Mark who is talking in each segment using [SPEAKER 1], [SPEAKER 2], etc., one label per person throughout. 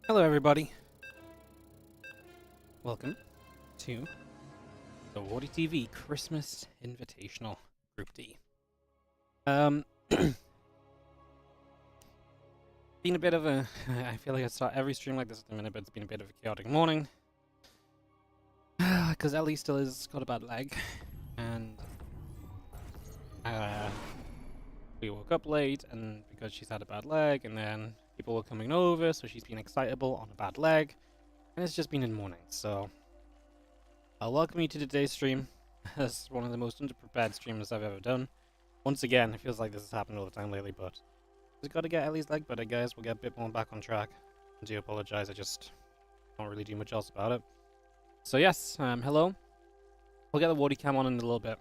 [SPEAKER 1] Hello everybody, welcome to the Warditv Christmas Invitational Group D. Been a bit of a, I feel like I start every stream like this at the minute, but it's been a bit of a chaotic morning. Because Ellie still has got a bad leg, and we woke up late, and because she's had a bad leg, and then people were coming over, so she's been excitable on a bad leg, and it's just been in the morning, so I'll welcome you to today's stream as one of the most underprepared streamers I've ever done. Once again, it feels like this has happened all the time lately, but we've got to get Ellie's leg better, guys. We'll get a bit more back on track. I do apologize, I just can't really do much else about it. So yes, hello. We'll get the Wardy cam on in a little bit.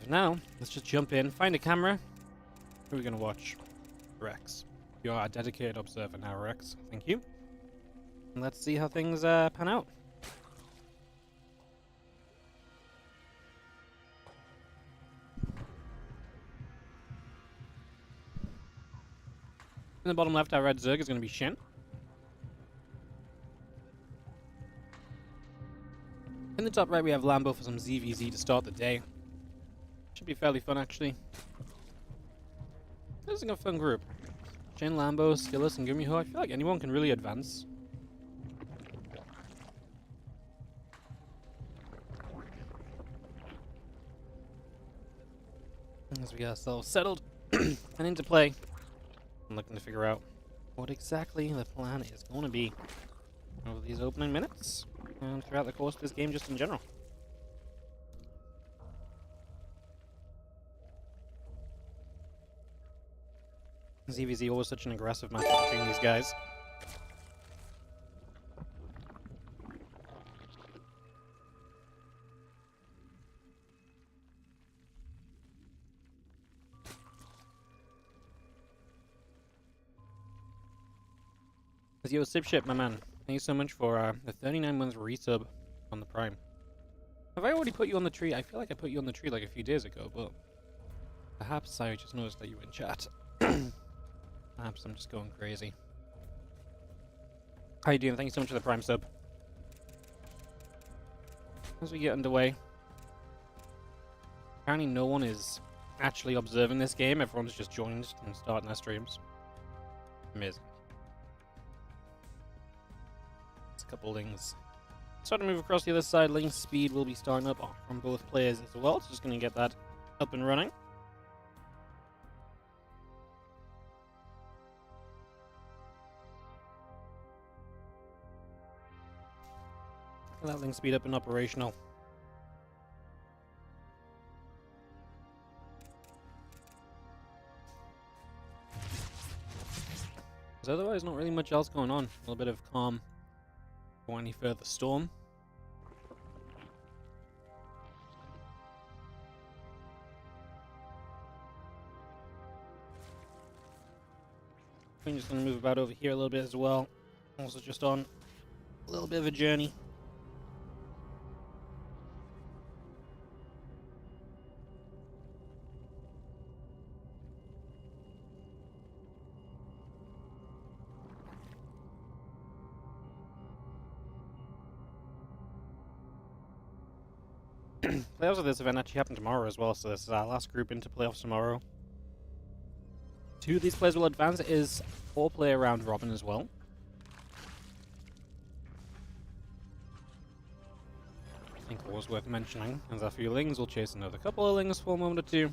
[SPEAKER 1] For now, let's just jump in, find a camera. Who are we going to watch? Rex. You are a dedicated observer now, Rex. Thank you. And let's see how things pan out. In the bottom left, our red Zerg is going to be Shin. In the top right, we have Lambo for some ZVZ to start the day. Should be fairly fun, actually. This is a fun group. Shin, Lambo, Skillous, and Gumiho. I feel like anyone can really advance. As we get ourselves settled and into play, I'm looking to figure out what exactly the plan is going to be over these opening minutes and throughout the course of this game just in general. ZVZ always such an aggressive matchup between these guys. Yo, Sipship, my man. Thank you so much for the 39 months resub on the Prime. Have I already put you on the tree? I feel like I put you on the tree like a few days ago, but perhaps I just noticed that you were in chat. Perhaps I'm just going crazy. How you doing? Thank you so much for the Prime sub. As we get underway, apparently no one is actually observing this game. Everyone's just joined and starting their streams. Amazing. A couple Lings. Starting to move across the other side, Ling's speed will be starting up from both players as well, so just going to get that up and running. Get that Ling speed up and operational. There's otherwise not really much else going on. A little bit of calm. Before any further storm. I'm just going to move about over here a little bit as well. Also just on a little bit of a journey. Playoffs of this event actually happen tomorrow as well, so this is our last group into playoffs tomorrow. 2 of these players will advance. It is 4-player round robin as well. I think always worth mentioning, as our few Lings will chase another couple of Lings for a moment or two.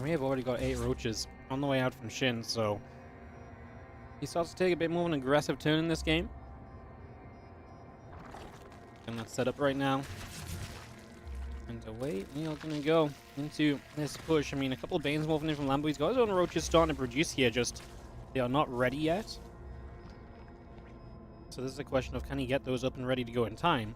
[SPEAKER 1] We have already got 8 roaches on the way out from Shin, so he starts to take a bit more of an aggressive turn in this game. And that's set up right now. And away we are going to go into this push. I mean, a couple of Banes moving in from Lambo. He's got his own roaches starting to produce here, just they are not ready yet. So this is a question of can he get those up and ready to go in time?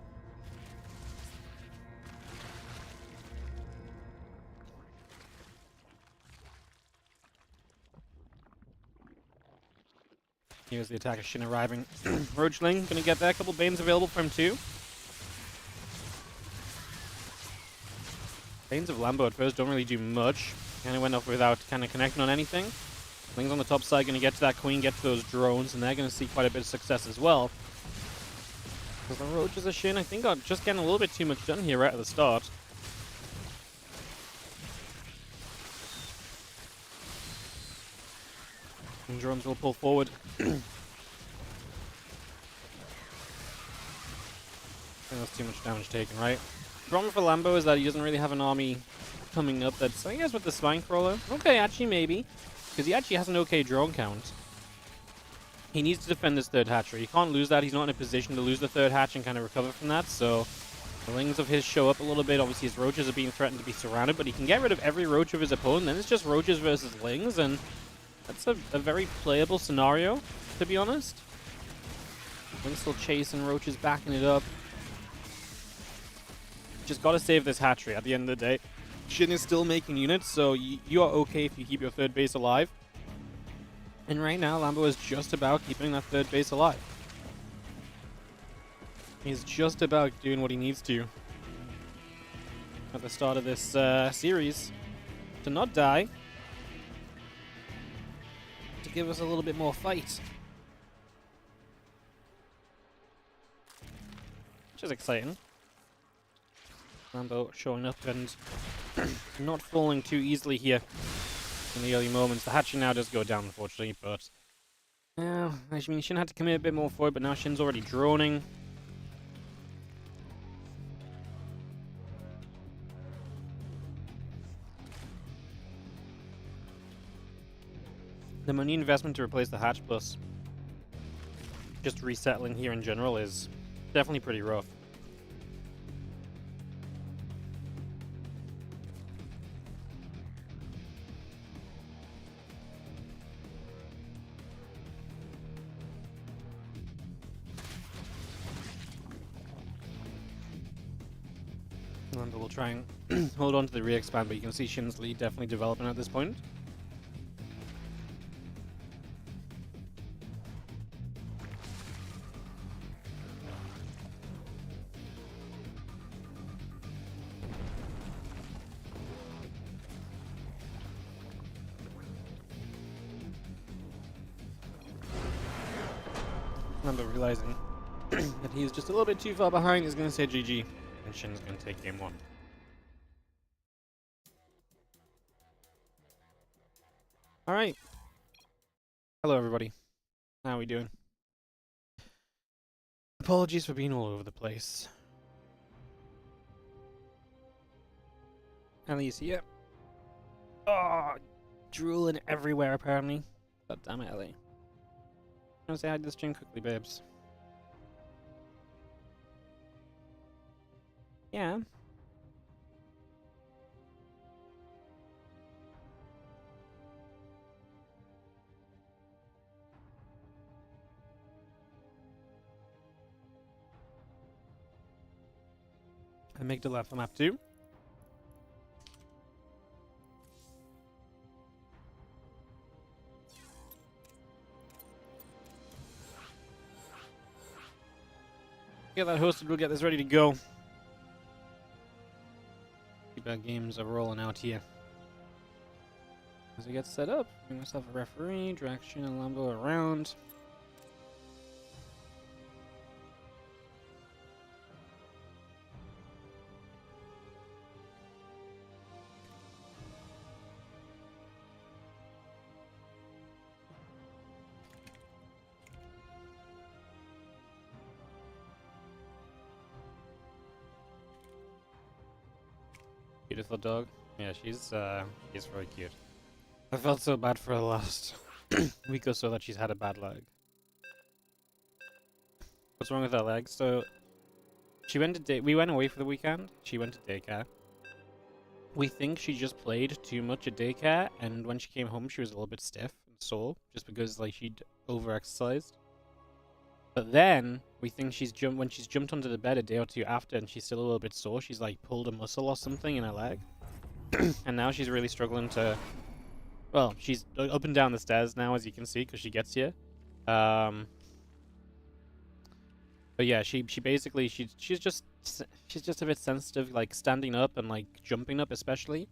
[SPEAKER 1] Here's the attacker Shin arriving. Roachling gonna get there. A couple Banes available for him too. Banes of Lambo at first don't really do much. Kind of went off without kind of connecting on anything. Things on the top side gonna get to that queen, get to those drones, and they're gonna see quite a bit of success as well. Because the Roaches of Shin, I think, are just getting a little bit too much done here right at the start. And drones will pull forward. That's too much damage taken, right? The problem for Lambo is that he doesn't really have an army coming up that's, I guess, with the Spine Crawler. Okay, actually, maybe. Because he actually has an okay drone count. He needs to defend this third hatchery. He can't lose that. He's not in a position to lose the third hatch and kind of recover from that. So the Lings of his show up a little bit. Obviously, his Roaches are being threatened to be surrounded, but he can get rid of every Roach of his opponent. Then it's just Roaches versus Lings, and that's a very playable scenario, to be honest. Lings still chasing Roaches, backing it up. Just gotta save this hatchery at the end of the day. Shin is still making units, so you are okay if you keep your third base alive. And right now, Lambo is just about keeping that third base alive. He's just about doing what he needs to at the start of this series to not die, to give us a little bit more fight. Which is exciting. Lambo showing up and not falling too easily here in the early moments. The hatchery now does go down, unfortunately, but I mean, Shin had to commit a bit more for it, but now Shin's already droning. The money investment to replace the hatch plus just resettling here in general is definitely pretty rough. Lambo will try and hold on to the re-expand, but you can see Shin's lead definitely developing at this point. Lambo realizing that he's just a little bit too far behind is going to say GG. And Shin's going to take game one. Alright. Hello, everybody. How are we doing? Apologies for being all over the place. Ellie's here. Oh, drooling everywhere, apparently. God damn it, Ellie. I'm going to say hi to the stream quickly, babes. Yeah. I make the left for map 2. Get that hosted, we'll get this ready to go. Keep our games are rolling out here. As we get set up, bring myself a referee, drag Shin and Lambo around. Beautiful dog. Yeah, she's very cute. I felt so bad for her last week or so that she's had a bad leg. What's wrong with her leg? So she went to we went away for the weekend. She went to daycare. We think she just played too much at daycare, and when she came home, she was a little bit stiff and sore, just because like she'd over-exercised. But then we think when she's jumped onto the bed a day or two after, and she's still a little bit sore. She's like pulled a muscle or something in her leg, and now she's really struggling to. Well, she's up and down the stairs now, as you can see, because she gets here. But yeah, she basically she's just a bit sensitive, like standing up and like jumping up especially.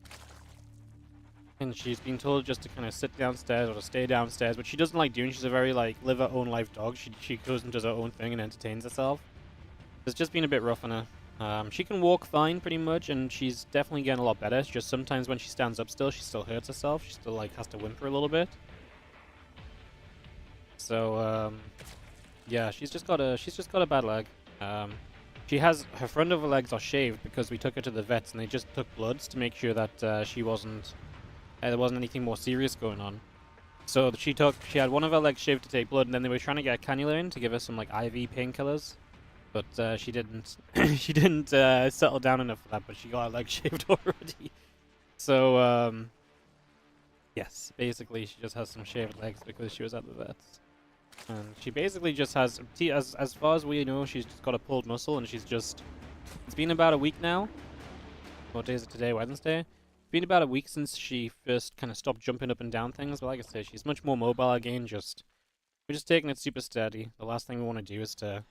[SPEAKER 1] And she's been told just to kind of sit downstairs or to stay downstairs, which she doesn't like doing. She's a very like live her own life dog. She goes and does her own thing and entertains herself. It's just been a bit rough on her. She can walk fine pretty much, and she's definitely getting a lot better. It's just sometimes when she stands up still, she still hurts herself. She still like has to whimper a little bit. So yeah, she's just got a bad leg. She has her front of her legs are shaved because we took her to the vets and they just took bloods to make sure that there wasn't anything more serious going on. So she had one of her legs shaved to take blood, and then they were trying to get a cannula in to give her some like IV painkillers, but she didn't she didn't settle down enough for that. But she got her leg shaved already. So yes, basically she just has some shaved legs because she was at the vets. And she basically just has, as far as we know, she's just got a pulled muscle, and it's been about a week now. What day is it today? Wednesday? It's been about a week since she first kind of stopped jumping up and down things, but like I said, she's much more mobile again. We're just taking it super steady. The last thing we want to do is to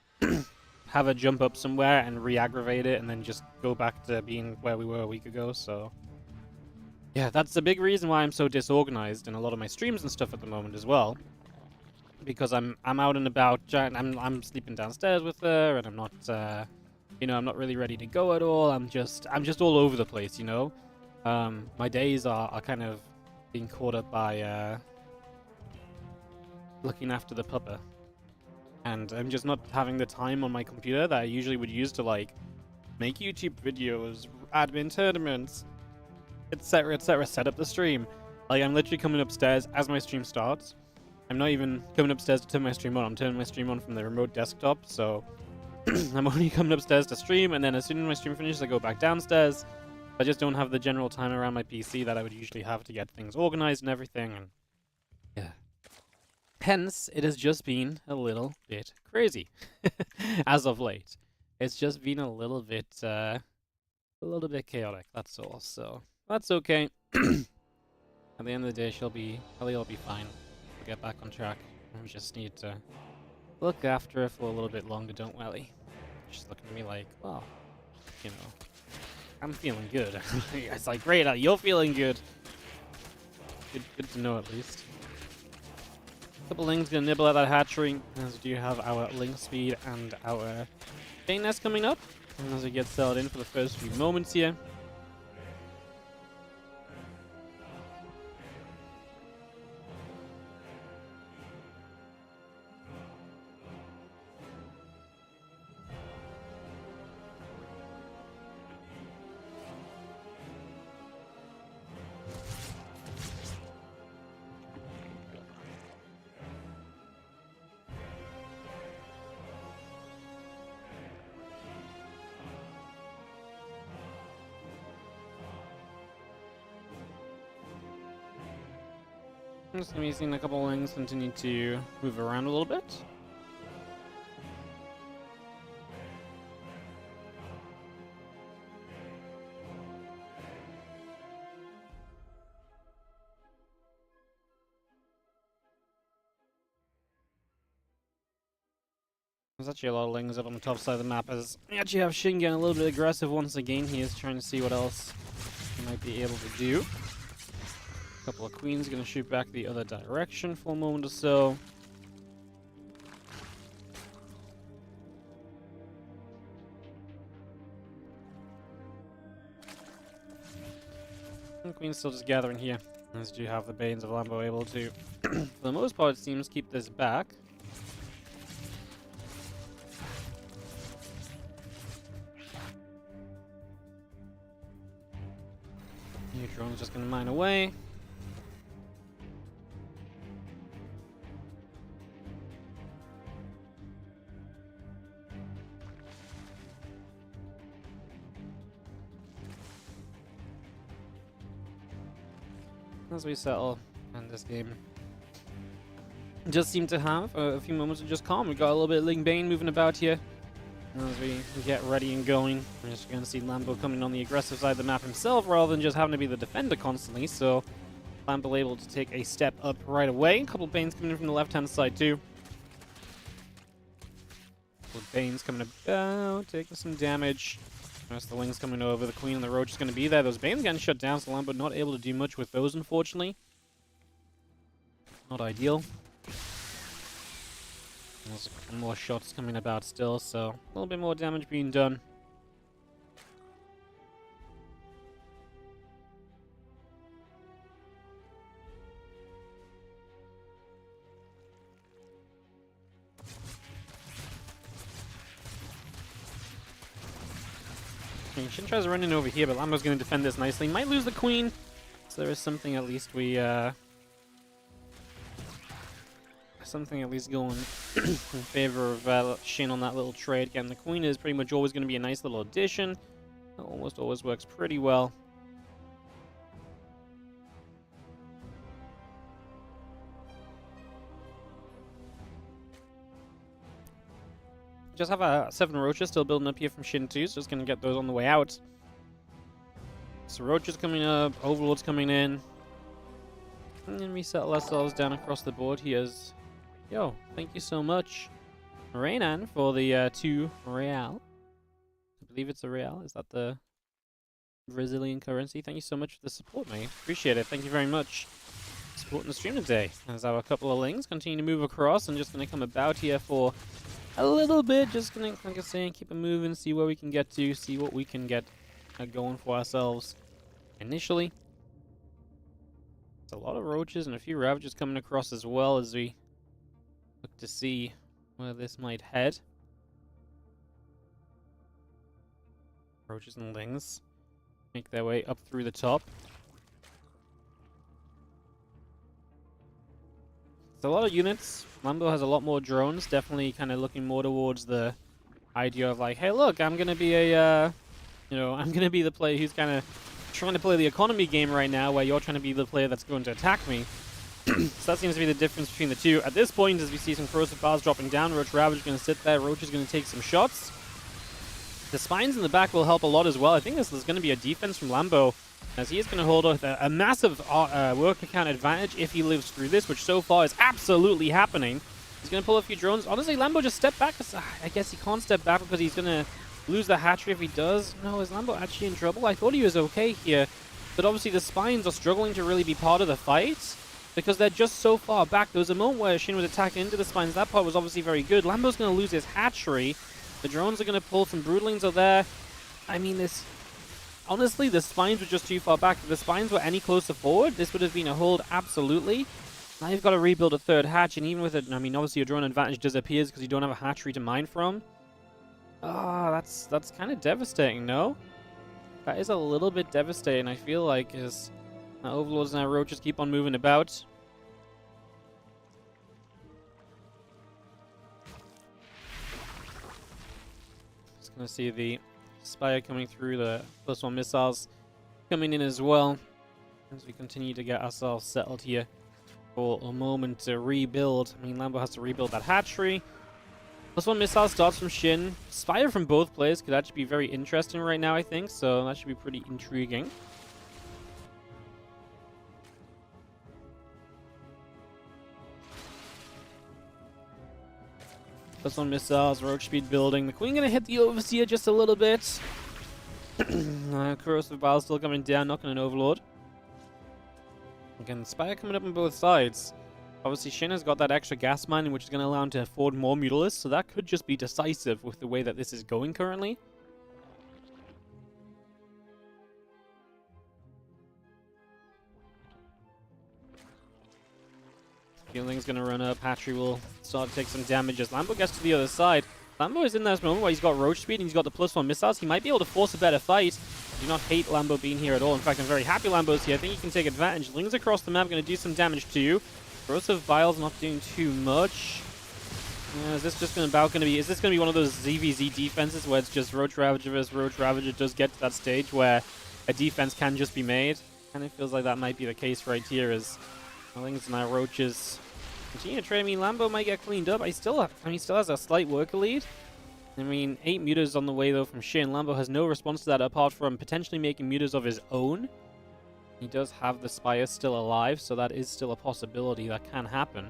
[SPEAKER 1] have her jump up somewhere and re-aggravate it, and then just go back to being where we were a week ago, so... Yeah, that's the big reason why I'm so disorganized in a lot of my streams and stuff at the moment as well. Because I'm out and about, and I'm sleeping downstairs with her, and I'm not, you know, I'm not really ready to go at all. I'm just all over the place, you know. My days are kind of being caught up by looking after the pupper, and I'm just not having the time on my computer that I usually would use to like make YouTube videos, admin tournaments, etc., etc. Set up the stream. Like I'm literally coming upstairs as my stream starts. I'm not even coming upstairs to turn my stream on. I'm turning my stream on from the remote desktop, so I'm only coming upstairs to stream, and then as soon as my stream finishes, I go back downstairs. I just don't have the general time around my PC that I would usually have to get things organized and everything, and yeah. Hence, it has just been a little bit crazy as of late. It's just been a little bit chaotic, that's all, so that's okay. At the end of the day, Ellie will be fine. Get back on track. We just need to look after her for a little bit longer, don't we, Ellie? She's looking at me like, well, you know, I'm feeling good. It's like, great, Ellie, you're feeling good. Good to know, at least. A couple lings gonna nibble at that hatchery, as we do have our ling speed and our chain nest coming up. And as we get settled in for the first few moments here. Just gonna be seeing a couple of things continue to move around a little bit. There's actually a lot of lings up on the top side of the map as we actually have Shin getting a little bit aggressive once again. He is trying to see what else he might be able to do. A couple of queens gonna shoot back the other direction for a moment or so. And queen's still just gathering here. As do have the Banes of Lambo able to, for the most part, it seems, keep this back. Neutron's just gonna mine away. As we settle, and this game just seemed to have a few moments of just calm. We got a little bit of Ling Bane moving about here. As we get ready and going, we're just going to see Lambo coming on the aggressive side of the map himself rather than just having to be the defender constantly. So Lambo able to take a step up right away. A couple of Banes coming in from the left-hand side too. With Bane's coming about, taking some damage. Notice the Ling's coming over. The Queen and the Roach is going to be there. Those Bane's getting shut down, so Lambo not able to do much with those, unfortunately. Not ideal. There's more shots coming about still, so a little bit more damage being done. Shin tries running over here, but Lambo's going to defend this nicely. Might lose the Queen, so there is something at least we going in favor of Shin on that little trade. Again, the Queen is pretty much always going to be a nice little addition. It almost always works pretty well. Just have 7 Roaches still building up here from Shin too, so just going to get those on the way out. So Roaches coming up, Overlord's coming in. And then we settle ourselves down across the board here. Yo, thank you so much, Rainan, for the 2 real. I believe it's a real. Is that the Brazilian currency? Thank you so much for the support, mate. Appreciate it. Thank you very much. Supporting the stream today. As our couple of Lings continue to move across, I'm just going to come about here for a little bit. Just going to, like I was saying, keep it moving, see where we can get to, see what we can get going for ourselves initially. There's a lot of Roaches and a few Ravages coming across as well as we look to see where this might head. Roaches and Lings make their way up through the top. It's a lot of units. Lambo has a lot more drones. Definitely kind of looking more towards the idea of like, hey, look, I'm gonna be a, I'm gonna be the player who's kind of trying to play the economy game right now, where you're trying to be the player that's going to attack me. So that seems to be the difference between the two. At this point, as we see some corrosive bars dropping down, Roach Ravage is going to sit there. Roach is going to take some shots. The spines in the back will help a lot as well. I think this is going to be a defense from Lambo, as he is going to hold a massive worker count advantage if he lives through this, which so far is absolutely happening. He's going to pull a few drones. Honestly, Lambo just step back. I guess he can't step back because he's going to lose the hatchery if he does. No, is Lambo actually in trouble? I thought he was okay here, but obviously the spines are struggling to really be part of the fight, because they're just so far back. There was a moment where Shin was attacking into the spines. That part was obviously very good. Lambo's going to lose his hatchery. The drones are going to pull. Some Broodlings are there. I mean, this... Honestly, the spines were just too far back. If the spines were any closer forward, this would have been a hold, absolutely. Now you've got to rebuild a third hatch, and even with it, I mean, obviously your drone advantage disappears because you don't have a hatchery to mine from. Ah, that's kind of devastating, no? That is a little bit devastating, I feel like, as Overlords and our Roaches keep on moving about. Just gonna see the Spire coming through, the +1 missiles coming in as well, as we continue to get ourselves settled here for a moment to rebuild. I mean, Lambo has to rebuild that hatchery. +1 missile starts from Shin. Spire from both players could actually be very interesting right now, I think, so that should be pretty intriguing. +1 missiles, Roach speed building. The Queen gonna hit the Overseer just a little bit. Corrosive Bile still coming down, knocking an Overlord. Again, the Spire coming up on both sides. Obviously, Shin has got that extra gas mine, which is going to allow him to afford more Mutalisks, so that could just be decisive with the way that this is going currently. Feeling's going to run up. Hatchery will start to take some damage as Lambo gets to the other side. Lambo is in this moment where he's got Roach speed and he's got the +1 missiles. He might be able to force a better fight. I do not hate Lambo being here at all. In fact, I'm very happy Lambo's here. I think he can take advantage. Lings across the map going to do some damage too. Corrosive Bile's not doing too much. Is this just going to be? Is this going to be one of those ZVZ defenses where it's just Roach Ravager versus Roach Ravager? Does get to that stage where a defense can just be made? Kind of feels like that might be the case right here. As Lings and our Roaches continue to trade. I mean, Lambo might get cleaned up. He still has a slight worker lead. I mean, 8 mutas on the way though from Shin. Lambo has no response to that apart from potentially making mutas of his own. He does have the Spire still alive, so that is still a possibility that can happen.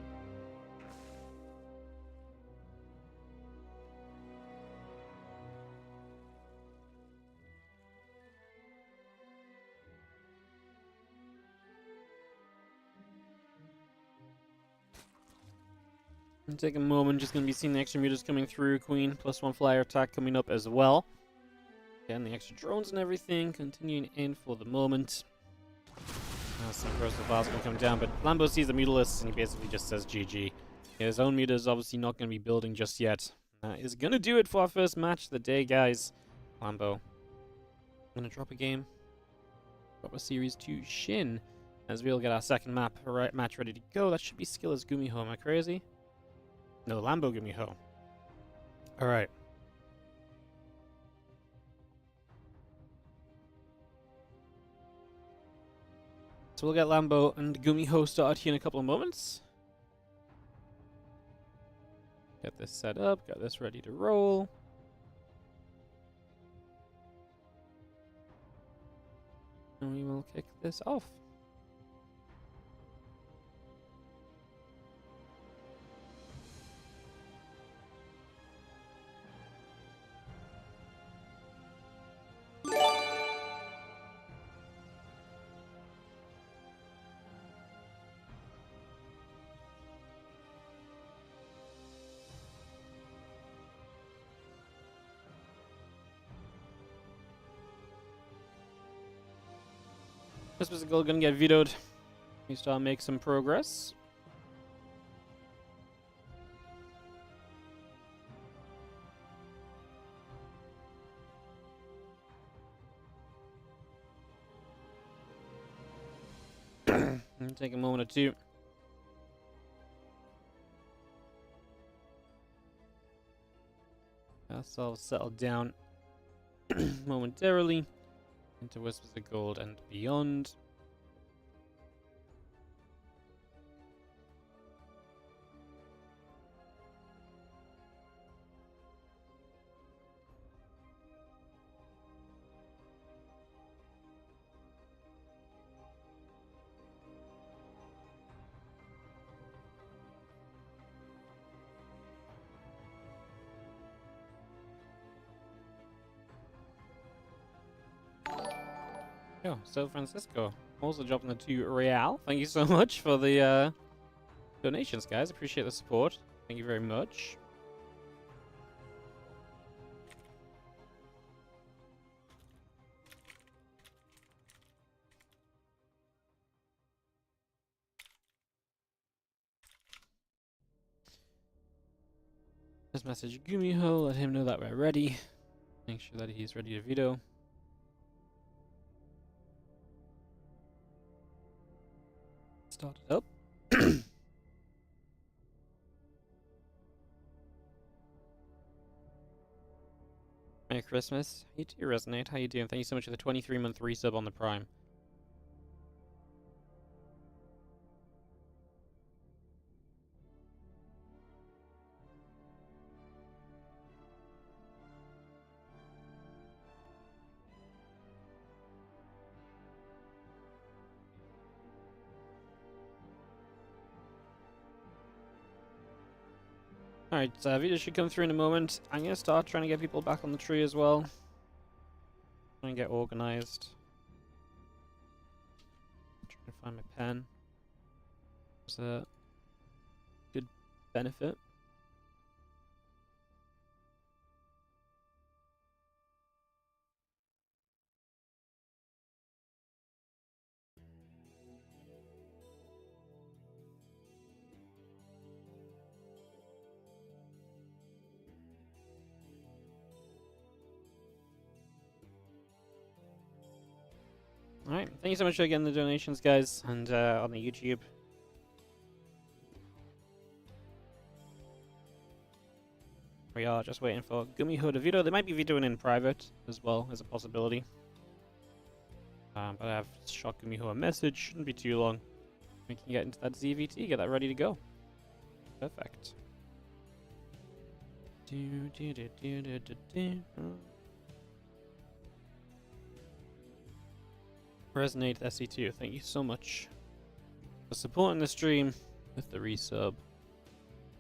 [SPEAKER 1] Take a moment, just going to be seeing the extra mutas coming through. Queen, +1 flyer attack coming up as well. Again, the extra drones and everything continuing in for the moment. Some personal files going to come down, but Lambo sees the mutalist and he basically just says GG. Yeah, his own muta is obviously not going to be building just yet. That is going to do it for our first match of the day, guys. Lambo. I'm going to drop a game. Drop a series to Shin. As we'll get our second match ready to go. That should be Skillous Gumiho. Am I crazy? No, Lambo Gumiho. Alright. So we'll get Lambo and Gumiho started here in a couple of moments. Get this set up, got this ready to roll. And we will kick this off. This was going to get vetoed. We start make some progress. Take a moment or two. Ourselves settled down momentarily into Whispers of Gold and beyond. Oh, so Francisco also dropping the 2 real. Thank you so much for the donations, guys. Appreciate the support. Thank you very much. Just message Gumiho, let him know that we're ready. Make sure that he's ready to veto. Start it up. Merry Christmas. You too, Resonate. How you doing? Thank you so much for the 23-month resub on the Prime. Alright, video should come through in a moment. I'm going to start trying to get people back on the tree as well. Try and get organized. Trying to find my pen. It's a good benefit. Alright, thank you so much for getting the donations, guys, and on the YouTube. We are just waiting for Gumiho to veto. They might be vetoing in private as well as a possibility. But I have shot Gumiho a message. Shouldn't be too long. We can get into that ZVT, get that ready to go. Perfect. Resonate SC2, thank you so much for supporting the stream with the resub.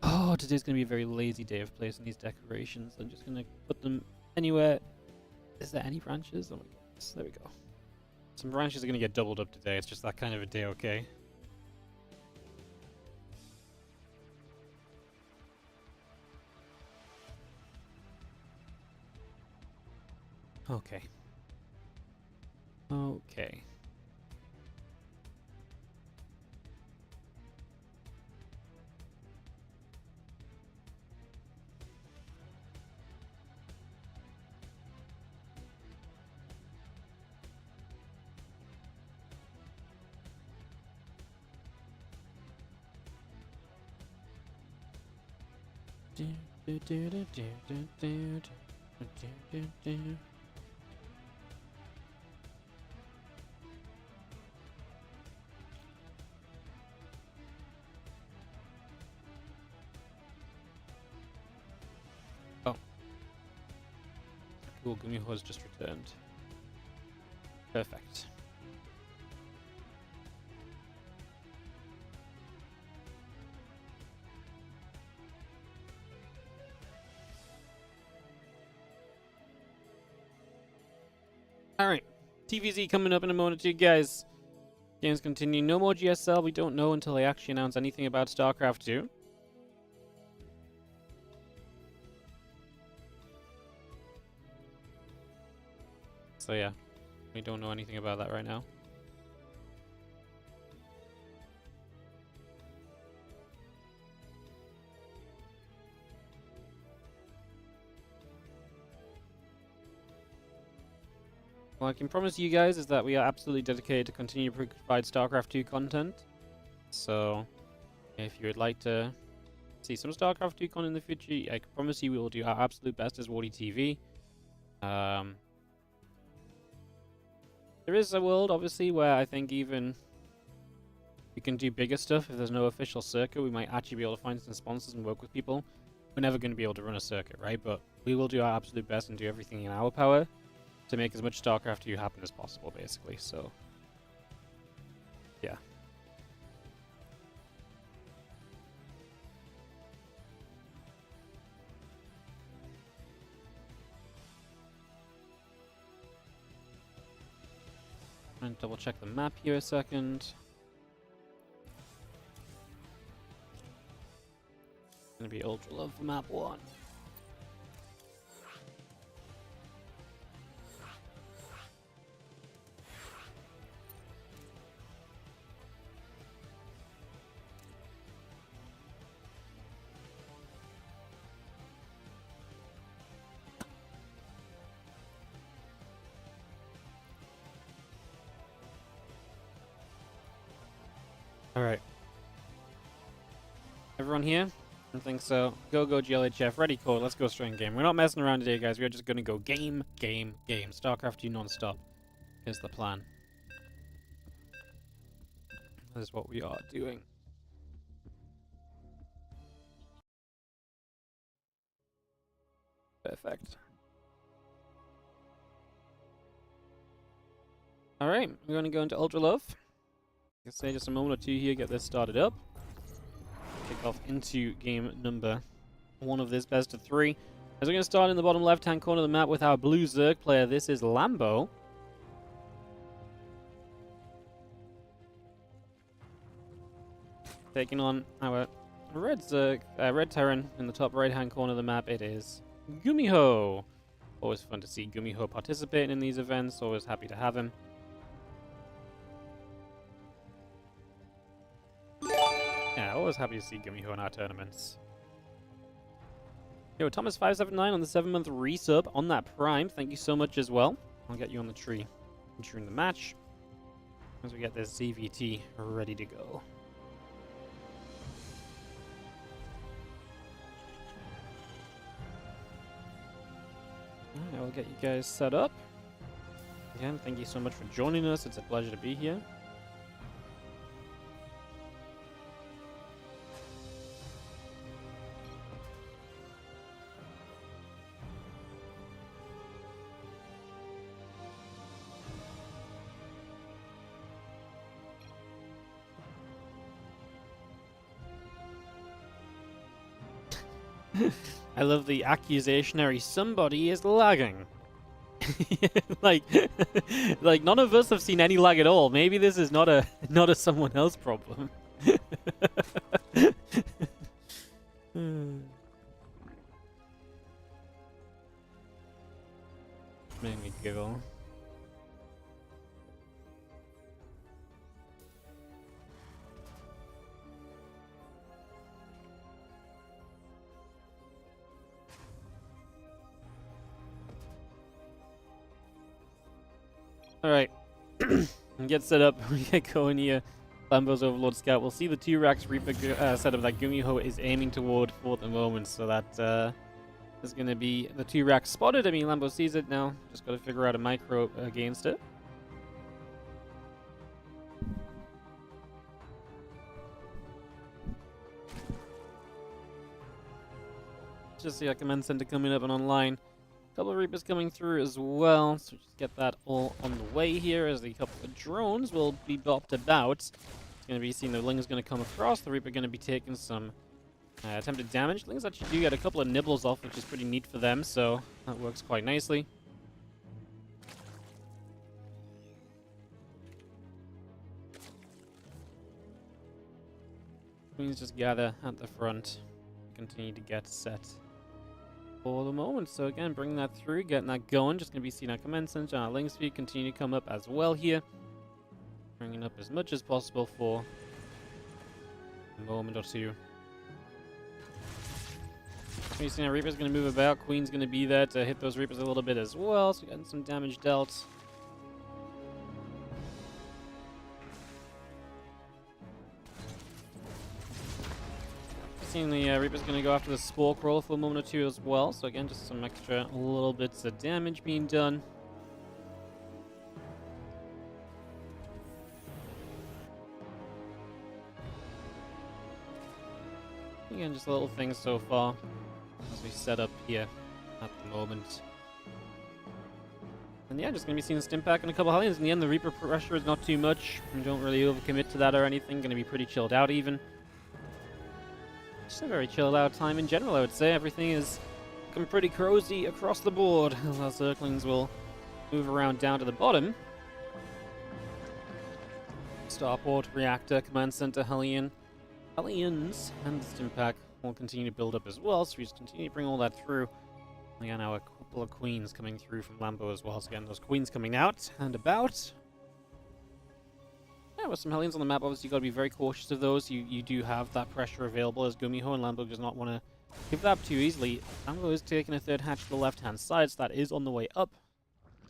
[SPEAKER 1] Oh, today's going to be a very lazy day of placing these decorations. I'm just going to put them anywhere. Is there any branches? Oh my goodness, there we go. Some branches are going to get doubled up today. It's just that kind of a day, okay? Okay. Okay. Oh, cool. Gumiho has just returned. Perfect. Alright, TVZ coming up in a moment, you guys. Games continue. No more GSL. We don't know until they actually announce anything about Starcraft 2. So yeah, we don't know anything about that right now. What I can promise you guys is that we are absolutely dedicated to continue to provide StarCraft 2 content. So, if you would like to see some StarCraft 2 content in the future, I can promise you we will do our absolute best as Warditv. There is a world, obviously, where I think even we can do bigger stuff. If there's no official circuit, we might actually be able to find some sponsors and work with people. We're never going to be able to run a circuit, right? But we will do our absolute best and do everything in our power to make as much StarCraft 2 happen as possible, basically. So, yeah. And double check the map here a second. Gonna be Ultra Love for map 1. Alright. Everyone here? I think so. Go GLHF. Ready, cool. Let's go straight in game. We're not messing around today, guys. We're just gonna go game. StarCraft 2 non-stop is the plan. That is what we are doing. Perfect. Alright, we're gonna go into Ultra Love. Let's say just a moment or two here, get this started up. Kick off into game number 1 of this best of 3. As we're going to start in the bottom left-hand corner of the map with our blue Zerg player. This is Lambo. Taking on our red Zerg, red Terran in the top right-hand corner of the map. It is Gumiho. Always fun to see Gumiho participating in these events. Always happy to have him. Yeah, always happy to see Gumiho in our tournaments. Yo, Thomas579 on the 7-month resub on that Prime. Thank you so much as well. I'll get you on the tree during the match as we get this ZVT ready to go. Alright, I'll get you guys set up. Again, thank you so much for joining us. It's a pleasure to be here. I love the accusationary somebody is lagging. like like none of us have seen any lag at all. Maybe this is not a someone else problem. Mainly go. Alright. Get set up. We get going here. Lambo's Overlord Scout. We'll see the 2 racks Reaper setup that Gumiho is aiming toward for the moment. So that is going to be the 2 racks spotted. I mean, Lambo sees it now. Just got to figure out a micro against it. Just see our command center coming up and online. Couple of Reapers coming through as well, so just get that all on the way here as the couple of drones will be bopped about. It's going to be seen the Ling is going to come across, the Reaper going to be taking some attempted damage. Lings actually do get a couple of nibbles off, which is pretty neat for them, so that works quite nicely. Queens just gather at the front, continue to get set for the moment. So again, bringing that through, getting that going. Just going to be seeing our command center, our link speed continue to come up as well here. Bringing up as much as possible for a moment or two. We're seeing our Reaper's going to move about. Queen's going to be there to hit those Reapers a little bit as well. So getting some damage dealt. Seeing the Reaper's going to go after the Spore Crawler for a moment or two as well. So again, just some extra little bits of damage being done. Again, just little things so far as we set up here at the moment. And yeah, just going to be seeing a stim pack and a couple of Hellions. In the end, the Reaper pressure is not too much. We don't really overcommit to that or anything. Going to be pretty chilled out even. Just a very chilled out time in general, I would say. Everything is looking pretty cozy across the board. As our Zerglings will move around down to the bottom. Starport, Reactor, Command Center, Hellions, and the stim pack will continue to build up as well. So we just continue to bring all that through. Again, now a couple of Queens coming through from Lambo as well. So again, those Queens coming out and about. Yeah, with some Hellions on the map, obviously you've got to be very cautious of those. You do have that pressure available as Gumiho, and Lambo does not want to give that up too easily. Lambo is taking a third hatch to the left-hand side, so that is on the way up.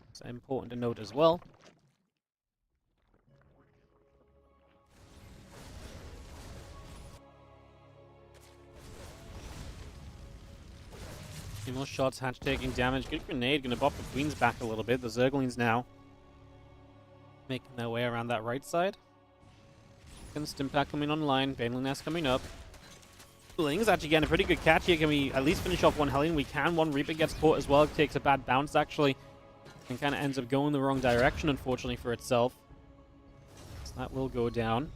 [SPEAKER 1] It's important to note as well. A few more shots, hatch taking damage. Good grenade, going to bop the Queens back a little bit. The Zerglings now making their way around that right side. And Stimpack coming online, Baneling Nest coming up. Ling's actually getting a pretty good catch here. Can we at least finish off one Hellion? We can. One Reaper gets caught as well. It takes a bad bounce actually. And kind of ends up going the wrong direction, unfortunately, for itself. So that will go down.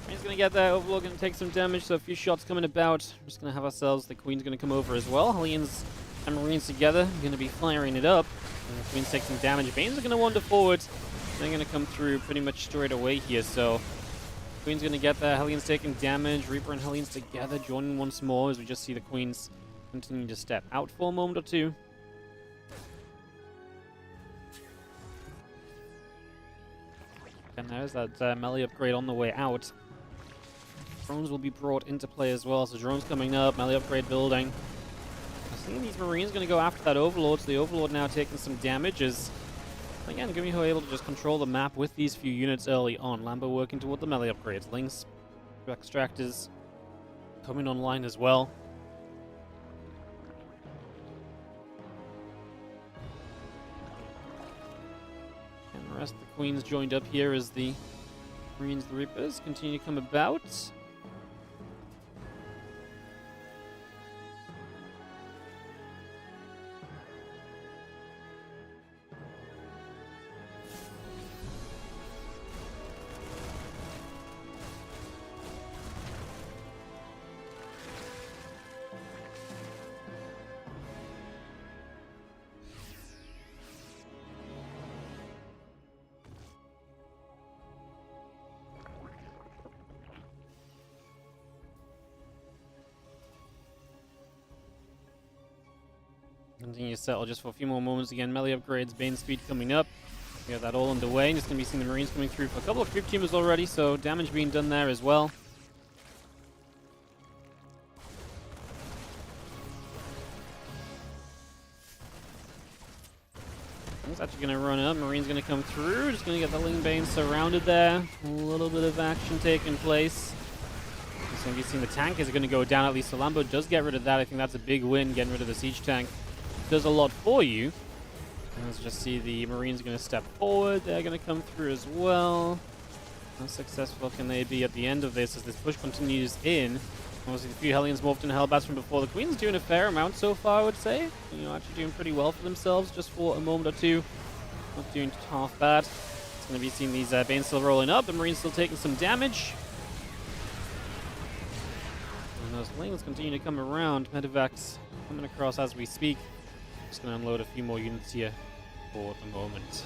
[SPEAKER 1] He's going to get there. Overlord going to take some damage, so a few shots coming about. We're just going to have ourselves, the Queen's going to come over as well. Hellions and Marines together, going to be firing it up. And the Queen's take some damage. Banes are going to wander forward. They're going to come through pretty much straight away here, so Queen's going to get there. Hellions taking damage. Reaper and Hellions together, joining once more as we just see the Queens continue to step out for a moment or two. And there's that melee upgrade on the way out. Drones will be brought into play as well, so drones coming up, melee upgrade building. I think these Marines going to go after that Overlord, so the Overlord now taking some damages. Again, Gumiho able to just control the map with these few units early on. Lambo working toward the melee upgrades. Lynx, Extractors coming online as well. And the rest of the Queens joined up here as the Marines, the Reapers, continue to come about. continue to settle just for a few more moments again. Melee upgrades, Bane speed coming up. We have that all underway, and just going to be seeing the Marines coming through for a couple of creep tumors already, so damage being done there as well. He's actually going to run up. Marine's going to come through. Just going to get the Ling Bane surrounded there. A little bit of action taking place. Just going to be seeing the tank is going to go down. At least the Lambo does get rid of that. I think that's a big win, getting rid of the siege tank. Does a lot for you. And let's just see the Marines are going to step forward. They're going to come through as well. How successful can they be at the end of this as this push continues in? Obviously, the few Hellions morphed into Hellbats from before. The Queen's doing a fair amount so far, I would say. You know, actually doing pretty well for themselves just for a moment or two. Not doing half bad. It's going to be seeing these Banes still rolling up. The Marines still taking some damage. And those Lings continue to come around. Medivacs coming across as we speak. Just going to unload a few more units here for the moment.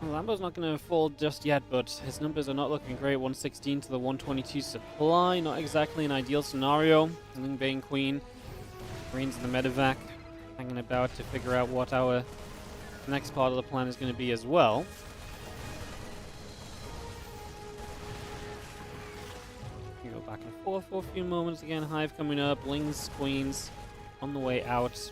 [SPEAKER 1] Lambo's not going to fall just yet, but his numbers are not looking great. 116 to the 122 supply. Not exactly an ideal scenario. Ling Bane Queen. Marines in the medevac. Hanging about to figure out what our next part of the plan is going to be as well. We go back and forth for a few moments again. Hive coming up. Lings, Queens on the way out.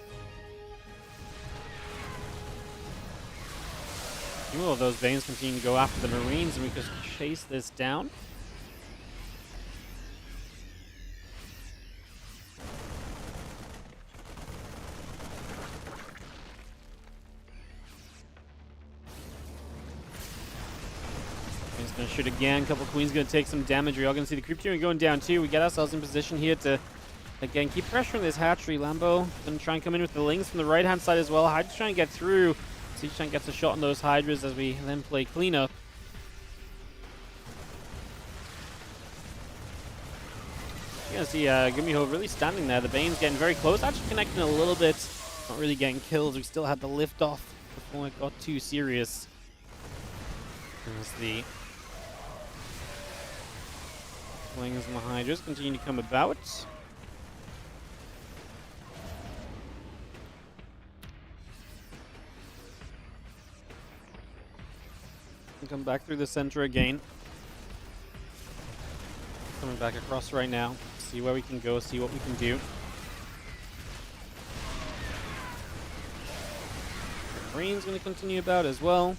[SPEAKER 1] Few of those Banes continue to go after the Marines, and we just chase this down. Queen's going to shoot again. Couple Queens going to take some damage. We are going to see the creep team going down too. We get ourselves in position here to, again, keep pressuring this hatchery. Lambo going to try and come in with the Lings from the right-hand side as well. Hydra's trying to get through. Siege tank gets a shot on those Hydras as we then play cleanup. You're going to see Gumiho really standing there. The Bane's getting very close, actually connecting a little bit. Not really getting kills. We still had the lift off before it got too serious. As the Lings and the Hydras continue to come about. Come back through the center again. Coming back across right now. See where we can go, see what we can do. Marine's going to continue about as well.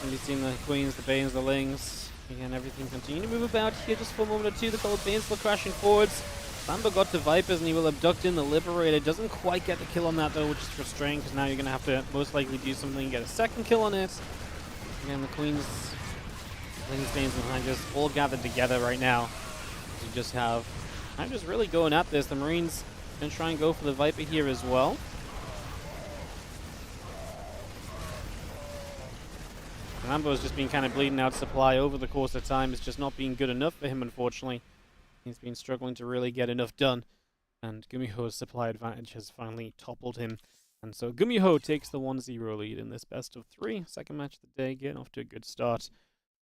[SPEAKER 1] Going to be seeing the Queens, the Banes, the Lings. Again, everything continue to move about here just for a moment or two. The cold Banes still crashing forwards. Lambo got to Vipers and he will abduct in the Liberator. Doesn't quite get the kill on that though, which is frustrating because now you're going to have to most likely do something and get a second kill on it. Again, the Queens, Lings, Banes, and Hydras all gathered together right now. You just have Hydras really going at this. The Marines going to try and go for the Viper here as well. Lambo's just been kind of bleeding out supply over the course of time. It's just not been good enough for him, unfortunately. He's been struggling to really get enough done, and Gumiho's supply advantage has finally toppled him. And so Gumiho takes the 1-0 lead in this best of 3. Second match of the day, getting off to a good start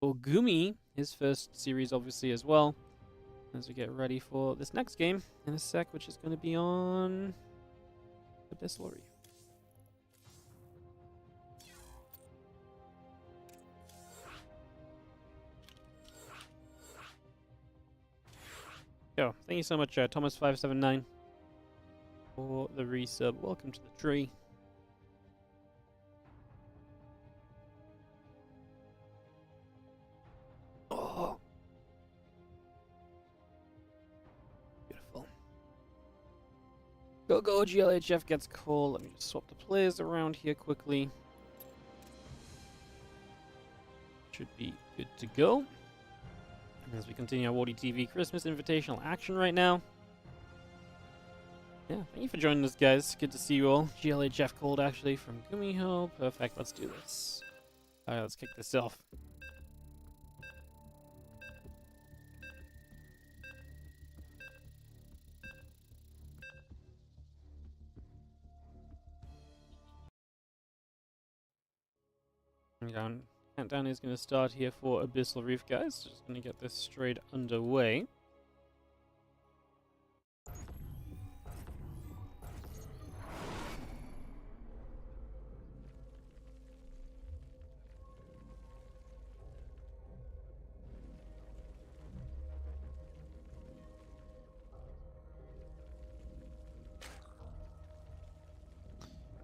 [SPEAKER 1] for Gumi, his first series obviously as well, as we get ready for this next game in a sec, which is going to be on the Distillery. Yo, thank you so much, Thomas579, for the resub. Welcome to the tree. Oh, beautiful. Go, GLHF gets called. Let me just swap the players around here quickly. Should be good to go. As we continue our Warditv Christmas Invitational action right now. Yeah, thank you for joining us, guys. Good to see you all. GLHF called, actually, from Gumiho. Perfect, let's do this. Alright, let's kick this off. Countdown is going to start here for Abyssal Reef, guys. Just going to get this straight underway.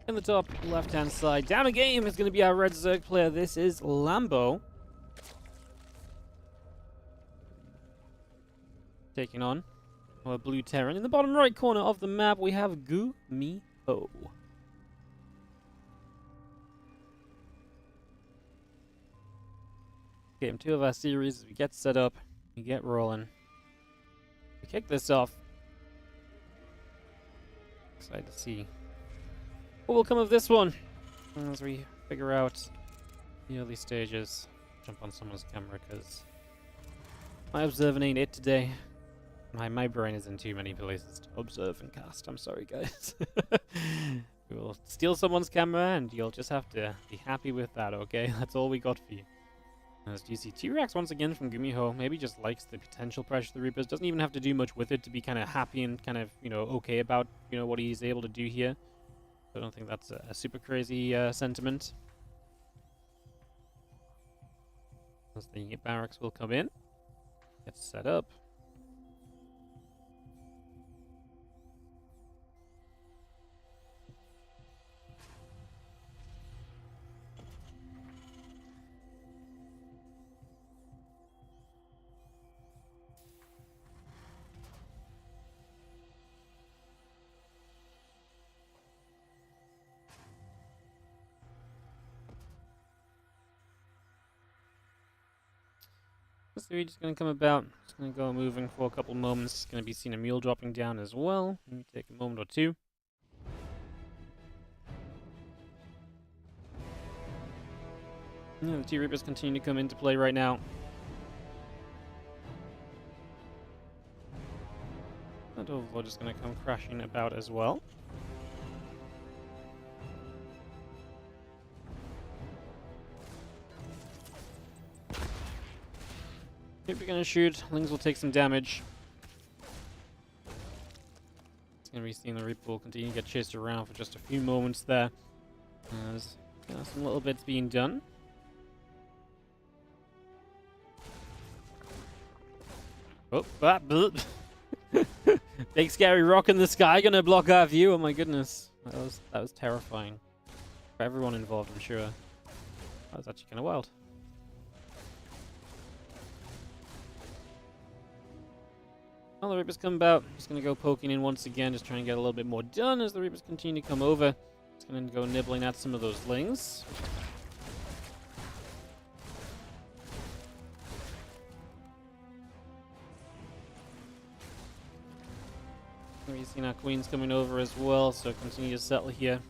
[SPEAKER 1] In the top left-hand side, down a game is going to be our red Zerg player. This is Lambo. Taking on our blue Terran. In the bottom right corner of the map, we have Gumiho. Game 2 of our series as we get set up, we get rolling. We kick this off. Excited to see what will come of this one as we figure out the early stages. Jump on someone's camera because my observing ain't it today. My brain is in too many places to observe and cast. I'm sorry, guys. We will steal someone's camera and you'll just have to be happy with that, okay? That's all we got for you. As you see, T-Rex once again from Gumiho maybe just likes the potential pressure of the Reapers. Doesn't even have to do much with it to be kind of happy and kind of, okay about, what he's able to do here. I don't think that's a super crazy sentiment. As the barracks will come in. Get set up. So we're just going to come about, just going to go moving for a couple moments. Going to be seeing a mule dropping down as well. Let me take a moment or two. Yeah, the T-Reapers continue to come into play right now. That Overlord is going to come crashing about as well. If we're going to shoot, Lings will take some damage. It's going to be seeing the Reaper will continue to get chased around for just a few moments there. There's some little bits being done. Oh, big scary rock in the sky gonna block our view. Oh my goodness, that was terrifying for everyone involved. I'm sure that was actually kind of wild. Well, the Reapers come about. Just gonna go poking in once again, just trying to get a little bit more done as the Reapers continue to come over. Just gonna go nibbling at some of those Lings. We've seen our Queens coming over as well, so continue to settle here.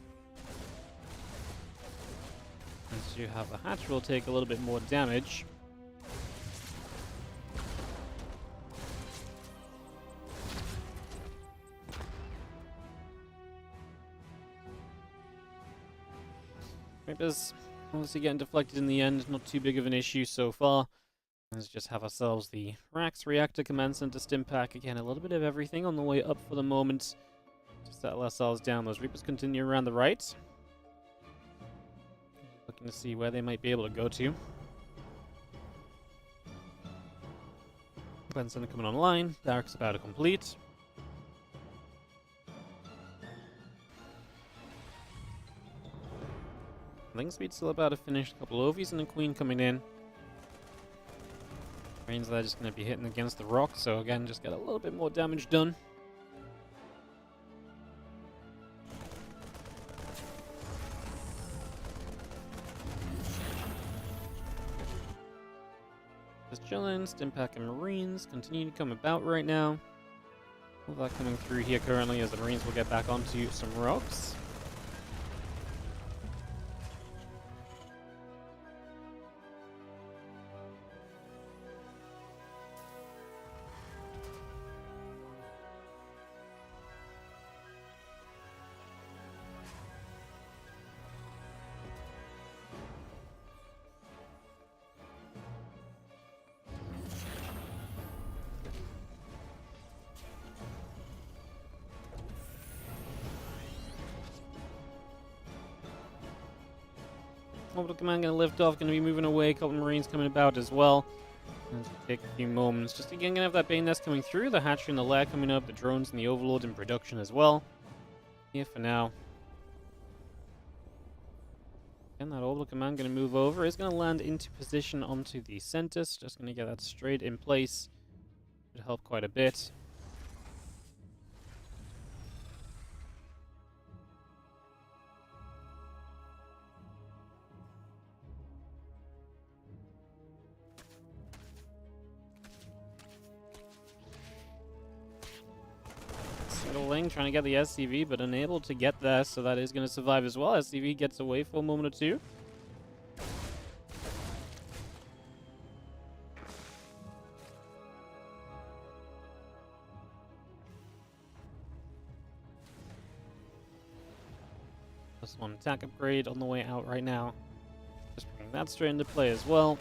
[SPEAKER 1] As you have the Hatch will take a little bit more damage. Reapers obviously getting deflected in the end, not too big of an issue so far. Let's just have ourselves the Rax Reactor Command Center Stim Pack. Again, a little bit of everything on the way up for the moment. Just settle ourselves down. Those Reapers continue around the right. Looking to see where they might be able to go to. Command Center coming online. Barracks about to complete. Ling speed still about to finish. A couple Ovies and a Queen coming in. Means they're just going to be hitting against the rock, so again, just get a little bit more damage done. Just chilling. Stimpack and Marines continue to come about right now. All that coming through here currently as the Marines will get back onto some rocks. Orbital Command going to lift off, going to be moving away. A couple of Marines coming about as well. It's going to take a few moments. Just again, going to have that Bane Nest coming through, the Hatchery and the Lair coming up, the drones and the Overlord in production as well. Here for now. Again, that Orbital Command going to move over. It's going to land into position onto the center. So just going to get that straight in place. Should help quite a bit. Settling, trying to get the SCV, but unable to get there, so that is going to survive as well. SCV gets away for a moment or two. Plus one attack upgrade on the way out right now. Just bring that straight into play as well.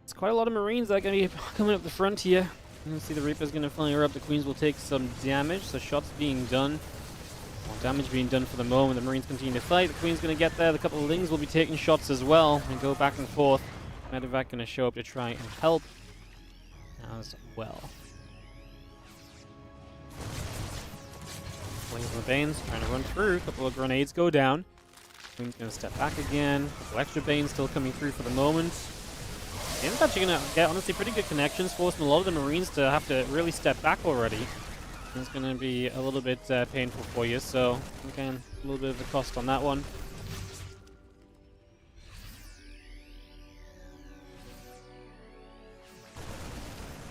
[SPEAKER 1] It's quite a lot of Marines that are going to be coming up the front here. You can see the Reaper's going to fire up. The Queens will take some damage, so shots being done. More damage being done for the moment. The Marines continue to fight. The Queen's going to get there. The couple of Lings will be taking shots as well and go back and forth. Medevac going to show up to try and help as well. Lings and the Banes trying to run through. A couple of grenades go down. Queen's going to step back again. A couple extra Banes still coming through for the moment. It's actually going to get, honestly, pretty good connections, forcing a lot of the Marines to have to really step back already. It's going to be a little bit painful for you, so, again, a little bit of a cost on that one.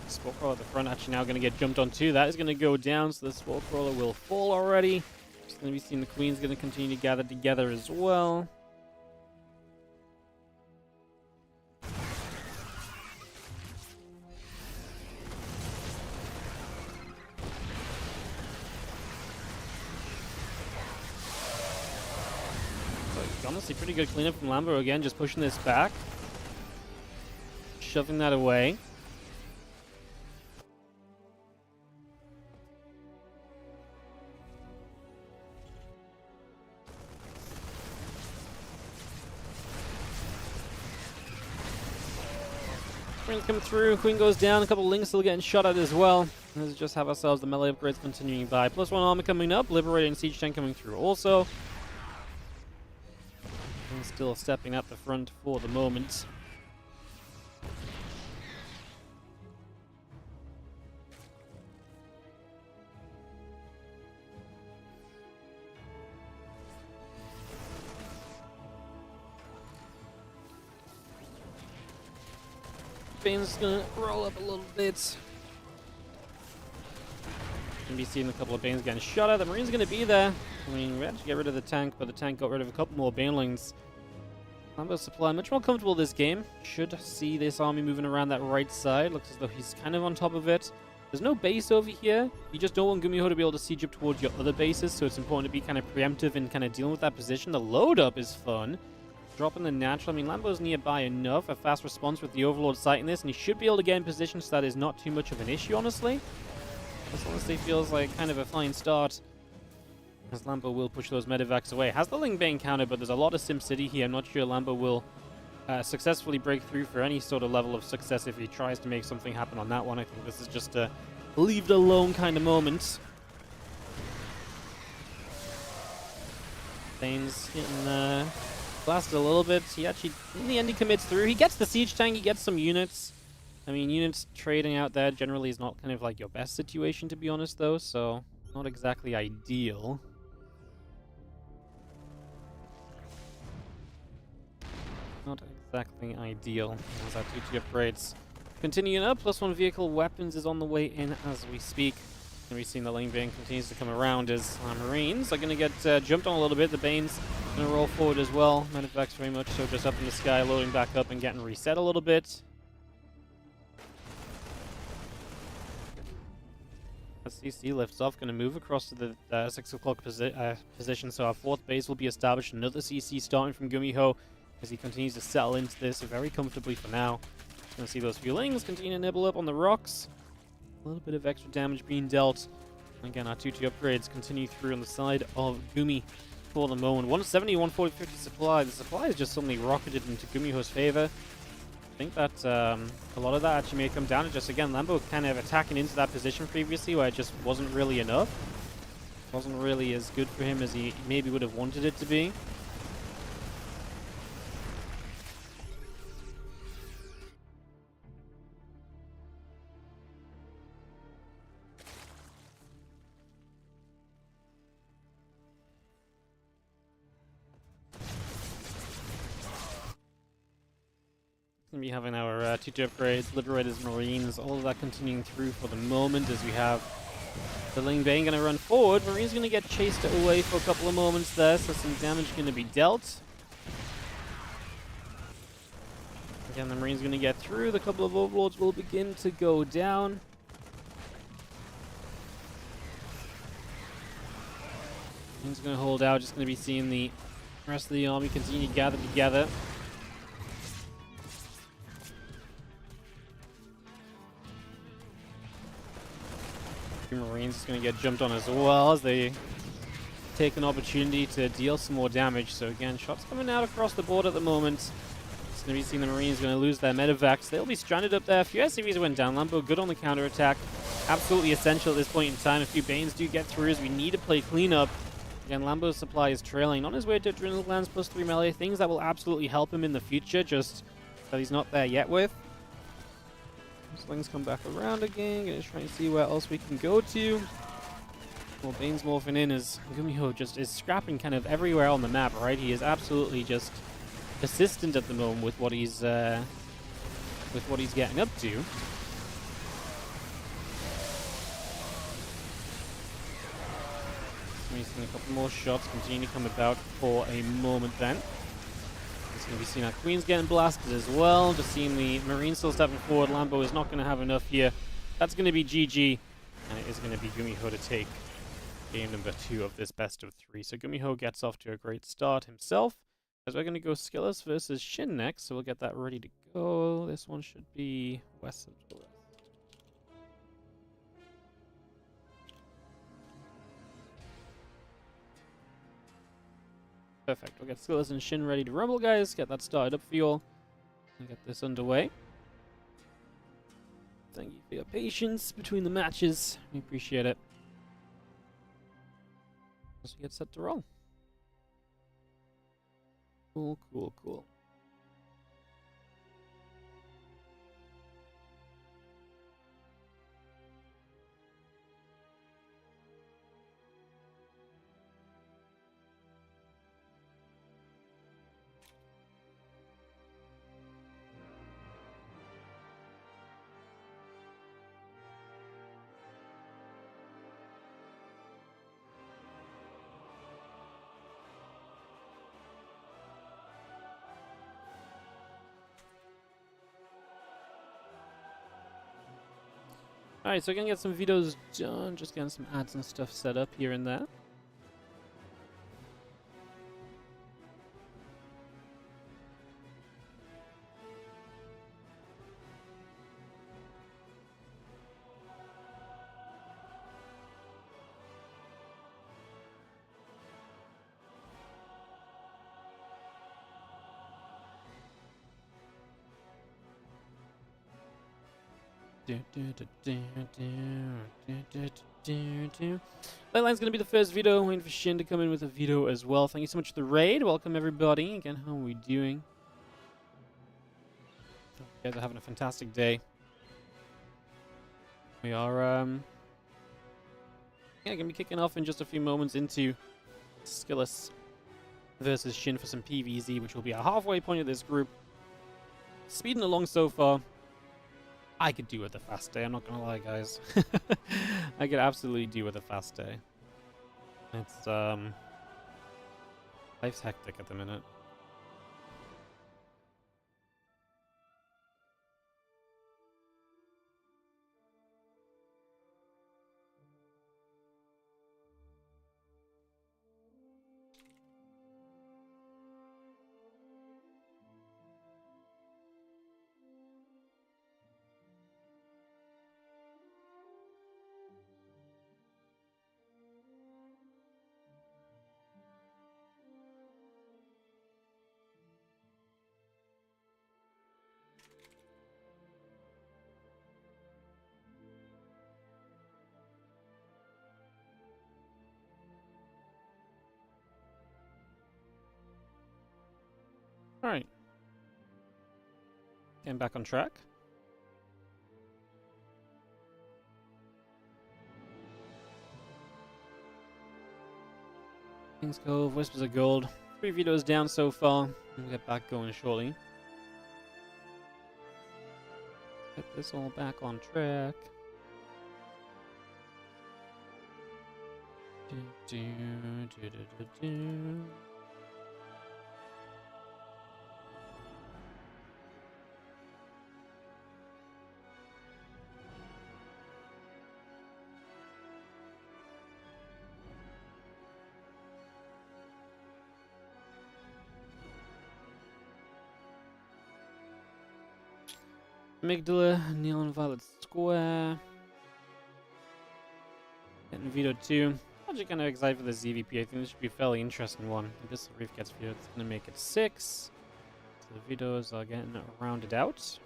[SPEAKER 1] Spore Crawler at the front actually now going to get jumped onto. That is going to go down, so the Spore Crawler will fall already. Just going to be seeing the Queen's going to continue to gather together as well. Honestly, pretty good cleanup from Lambo again, just pushing this back. Shoving that away. Queen's coming through, Queen goes down, a couple of Lings still getting shot at as well. Let's just have ourselves the melee upgrades continuing by. Plus one armor coming up, liberating Siege Tank coming through also. Still stepping up the front for the moment. Bane's gonna roll up a little bit. Gonna be seeing a couple of Banes getting shot at. The Marine's gonna be there. I mean, we had to get rid of the tank, but the tank got rid of a couple more Banelings. Lambo's supply much more comfortable this game. Should see this army moving around that right side. Looks as though he's kind of on top of it. There's no base over here. You just don't want Gumiho to be able to siege up towards your other bases, so it's important to be kind of preemptive and kind of dealing with that position. The load up is fun. Dropping the natural. I mean, Lambo's nearby enough. A fast response with the Overlord sighting this, and he should be able to get in position so that is not too much of an issue, honestly. This honestly feels like kind of a fine start. As Lambo will push those medevacs away. Has the Ling Bane counter, but there's a lot of SimCity here. I'm not sure Lambo will successfully break through for any sort of level of success if he tries to make something happen on that one. I think this is just a leave it alone kind of moment. Bane's getting blasted a little bit. He actually, in the end, he commits through. He gets the siege tank. He gets some units. I mean, units trading out there generally is not kind of like your best situation, to be honest, though. So, not exactly ideal. Not exactly ideal. As our 2-2 upgrades continuing up. Plus one vehicle weapons is on the way in as we speak. And we've seen the Lane Bane continues to come around as Marines are going to get jumped on a little bit. The Bane's going to roll forward as well. Medevacs very much so just up in the sky, loading back up and getting reset a little bit. As CC lifts off, going to move across to the 6 o'clock position. So our 4th base will be established. Another CC starting from Gumiho as he continues to settle into this very comfortably for now. Going to see those Lings continue to nibble up on the rocks. A little bit of extra damage being dealt. Again, our 2-2 upgrades continue through on the side of Gumi. for the moment. 170, 140, 50 supply. The supply is just suddenly rocketed into Gumiho's favor. I think that a lot of that actually may come down to just, again, Lambo kind of attacking into that position previously where it just wasn't really enough. Wasn't really as good for him as he maybe would have wanted it to be. Gonna be having our 2-2 upgrades, Liberators, Marines, all of that continuing through for the moment as we have the Ling Bane gonna run forward. Marine's gonna get chased away for a couple of moments there, so some damage gonna be dealt. Again, the Marine's gonna get through. The couple of Overlords will begin to go down. Marine's gonna hold out, just gonna be seeing the rest of the army continue to gather together. Marines is going to get jumped on as well as they take an opportunity to deal some more damage. So again, shots coming out across the board at the moment. It's going to be seeing the Marines going to lose their medevacs. They'll be stranded up there. A few SCVs went down. Lambo good on the counter attack. Absolutely essential at this point in time. A few Banes do get through as we need to play cleanup. Again, Lambo's supply is trailing. On his way to Adrenal Glands +3 melee. Things that will absolutely help him in the future, just that he's not there yet with. Slings come back around again. Gonna try and see where else we can go to. Well, Bane's morphing in as Gumiho just is scrapping kind of everywhere on the map, right? He is absolutely just persistent at the moment with what he's getting up to. We've seen a couple more shots continue to come about for a moment then. It's going to be seeing our Queens getting blasted as well. Just seeing the Marine still stepping forward. Lambo is not going to have enough here. That's going to be GG. And it is going to be Gumiho to take game number 2 of this best of 3. So Gumiho gets off to a great start himself. As we're going to go Skillous versus Shin next. So we'll get that ready to go. This one should be West Central. Perfect. We'll get Skillous and Shin ready to rumble, guys. Get that started up for you all. And get this underway. Thank you for your patience between the matches. We appreciate it. As we get set to roll. Cool, cool, cool. Alright, so we're gonna get some videos done, just getting some ads and stuff set up here and there. Lightline's going to be the first video. Waiting for Shin to come in with a video as well. Thank you so much for the raid. Welcome everybody. Again, how are we doing? Hope you guys are having a fantastic day. We are going to be kicking off in just a few moments into Skillous versus Shin for some PvZ, which will be our halfway point of this group. Speeding along so far. I could do with a fast day, I'm not gonna lie, guys. I could absolutely do with a fast day. It's, life's hectic at the minute. Alright. Getting back on track. King's Cove, Whispers of Gold. 3 videos down so far. We'll get back going shortly. Get this all back on track. Amygdala, Neon Violet Square. Getting vetoed too. I'm just kind of excited for the ZVP. I think this should be a fairly interesting one. If this Reef gets vetoed, it's going to make it 6. So the vetoes are getting rounded out.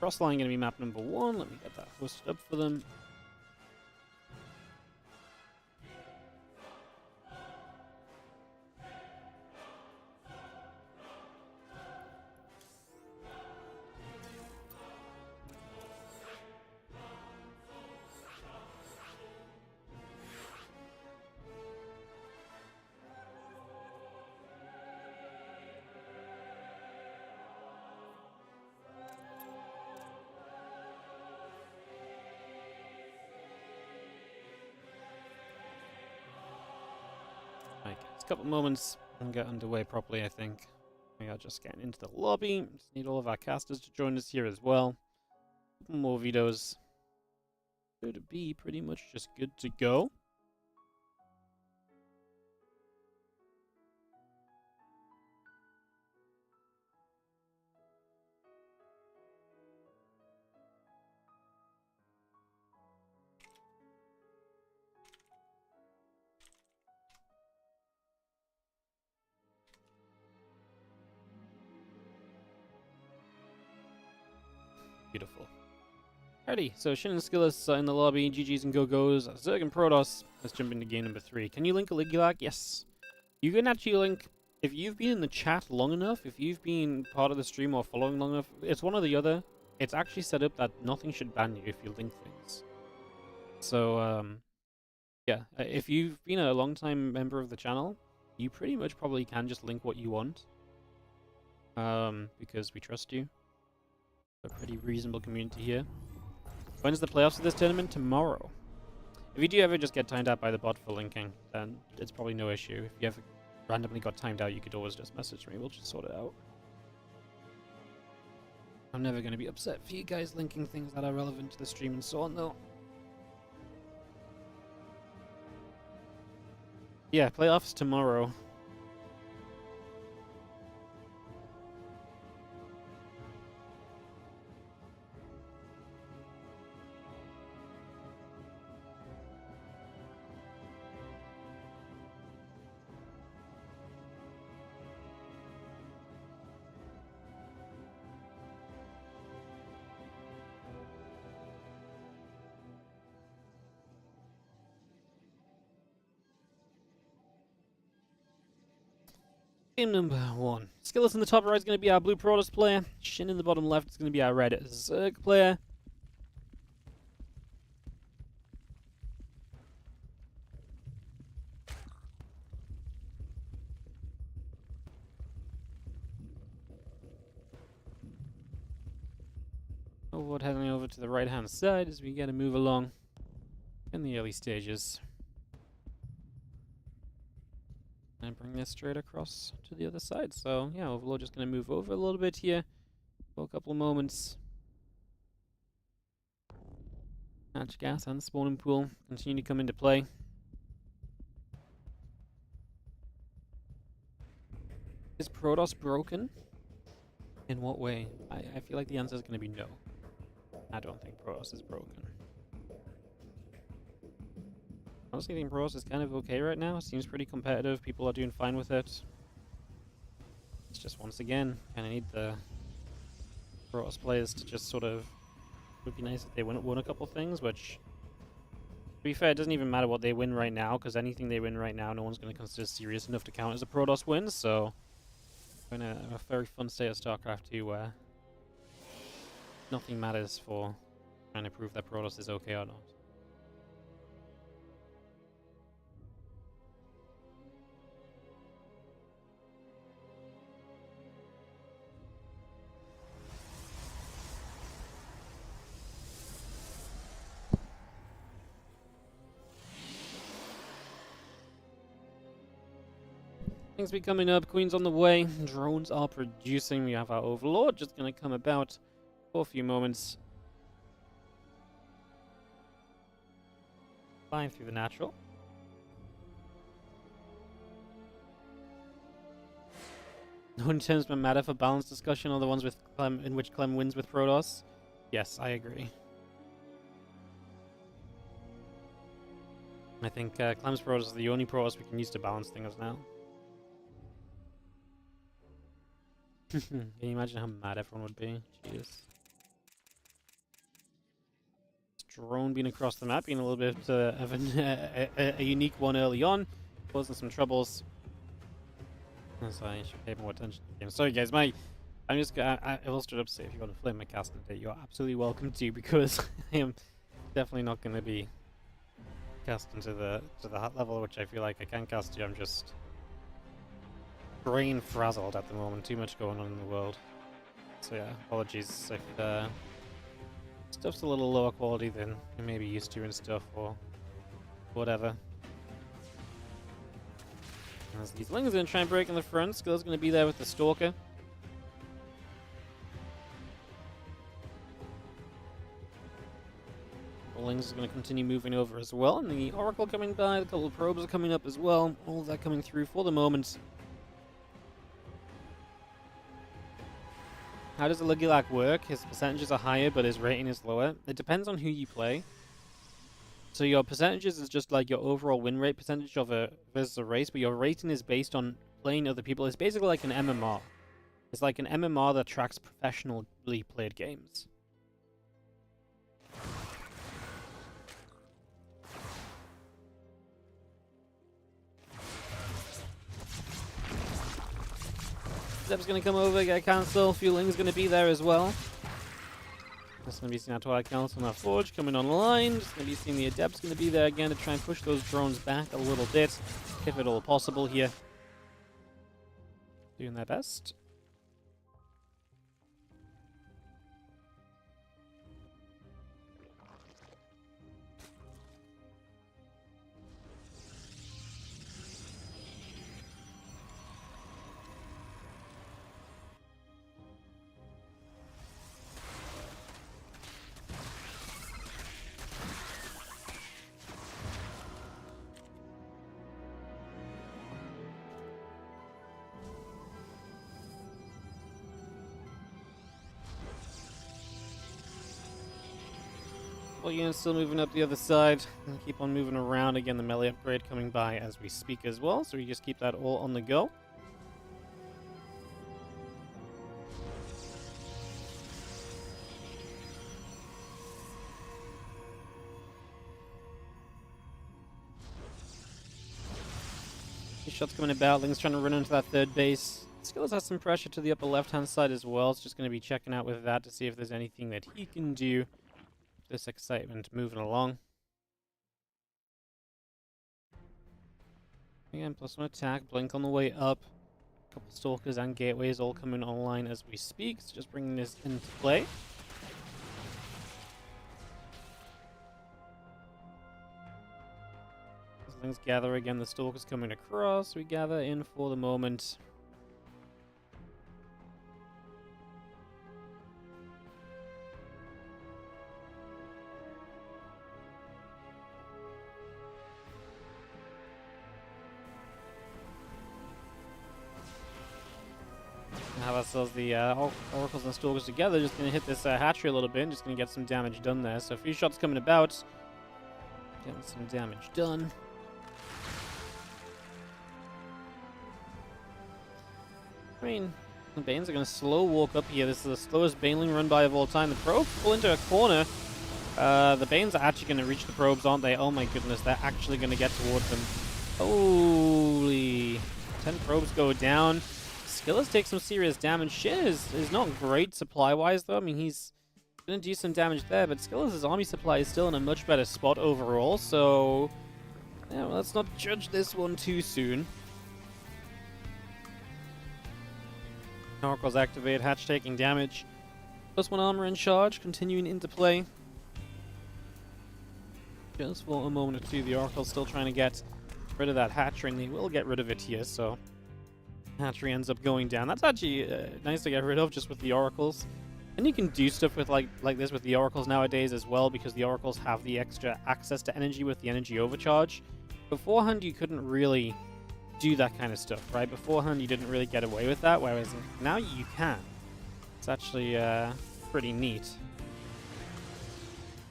[SPEAKER 1] Crossline gonna be map number 1. Let me get that hosted up for them. Okay, it's a couple moments and get underway properly, I think. We are just getting into the lobby. Just need all of our casters to join us here as well. Couple more vetoes. Should be pretty much just good to go. Beautiful. Alrighty, so Shin and Skillous are in the lobby, GG's and Go-Go's, Zerg and Protoss. Let's jump into game number 3. Can you link a Ligulac? Yes. You can actually link, if you've been in the chat long enough, if you've been part of the stream or following long enough, it's one or the other. It's actually set up that nothing should ban you if you link things. So, yeah, if you've been a long-time member of the channel, you pretty much probably can just link what you want. Because we trust you. A pretty reasonable community here. When's the playoffs of this tournament? Tomorrow. If you do ever just get timed out by the bot for linking, then it's probably no issue. If you ever randomly got timed out, you could always just message me. We'll just sort it out. I'm never going to be upset for you guys linking things that are relevant to the stream and so on, though. Yeah, playoffs tomorrow. Game number 1. Skillous in the top right is going to be our blue Protoss player. Shin in the bottom left is going to be our red Zerg player. Overboard heading over to the right hand side as we get to move along in the early stages. And bring this straight across to the other side. So, yeah, Overlord just going to move over a little bit here for a couple of moments. Hatch gas and spawning pool continue to come into play. Is Protoss broken? In what way? I feel like the answer is going to be no. I don't think Protoss is broken. Honestly, I think Protoss is kind of okay right now. It seems pretty competitive. People are doing fine with it. It's just, once again, kind of need the Protoss players to just sort of... It would be nice if they won a couple things, which... To be fair, it doesn't even matter what they win right now, because anything they win right now, no one's going to consider serious enough to count as a Protoss win, so... We're in a very fun state of Starcraft 2 where... Nothing matters for trying to prove that Protoss is okay or not. Things be coming up, Queen's on the way, drones are producing, we have our Overlord just gonna come about for a few moments. Flying through the natural. No terms matter for balanced discussion are the ones with Clem, in which Clem wins with Protoss. Yes, I agree. I think Clem's Protoss is the only Protoss we can use to balance things now. Can you imagine how mad everyone would be? Jeez. This drone being across the map, being a little bit of a unique one early on, causing some troubles. So I should pay more attention to the game. Sorry guys, I'm just I will straight up say if you want to flame my cast today, you're absolutely welcome to, because I am definitely not going to be casting to the hot level, which I feel like I can cast to. I'm just brain frazzled at the moment. Too much going on in the world. So yeah, apologies if stuff's a little lower quality than you may be used to and stuff, or whatever. As these Lings are going to try and break in the front, Skill's going to be there with the Stalker. The Lings is going to continue moving over as well, and the Oracle coming by, a couple of probes are coming up as well. All of that coming through for the moment. How does the Ligulac work? His percentages are higher, but his rating is lower. It depends on who you play. So your percentages is just like your overall win rate percentage of versus a race, but your rating is based on playing other people. It's basically like an MMR. It's like an MMR that tracks professionally played games. Zeb's gonna come over, get a cancel. Fueling's gonna be there as well. Just gonna be seeing our Twilight Council and our Forge coming online. Just gonna be seeing the Adept's gonna be there again to try and push those drones back a little bit, if at all possible here. Doing their best. Well, units still moving up the other side. And keep on moving around. Again, the melee upgrade coming by as we speak as well. So we just keep that all on the go. These shots coming about. Ling's trying to run into that third base. Skillous has some pressure to the upper left-hand side as well. It's just going to be checking out with that to see if there's anything that he can do. This excitement moving along. Again, +1 attack, blink on the way up. A couple stalkers and gateways all coming online as we speak. So just bringing this into play. As things gather again, the stalkers coming across. We gather in for the moment. Have So the Oracles and Stalkers together just going to hit this hatchery a little bit and just going to get some damage done there. So a few shots coming about. Getting some damage done. I mean, the Banes are going to slow walk up here. This is the slowest Baneling run by of all time. The probes pull into a corner. The Banes are actually going to reach the probes, aren't they? Oh my goodness, they're actually going to get towards them. Holy. 10 probes go down. Skillous takes some serious damage. Shin is not great supply-wise, though. I mean, he's going to do some damage there, but Skillous' army supply is still in a much better spot overall, so yeah, well, let's not judge this one too soon. Oracles activate, Hatch taking damage. +1 armor in charge, continuing into play. Just for a moment or two, the Oracle's still trying to get rid of that hatchery, and they will get rid of it here, so hatchery ends up going down. That's actually nice to get rid of just with the Oracles. And you can do stuff with like this with the Oracles nowadays as well, because the Oracles have the extra access to energy with the energy overcharge. Beforehand, you couldn't really do that kind of stuff, right? Beforehand, you didn't really get away with that, whereas now you can. It's actually pretty neat.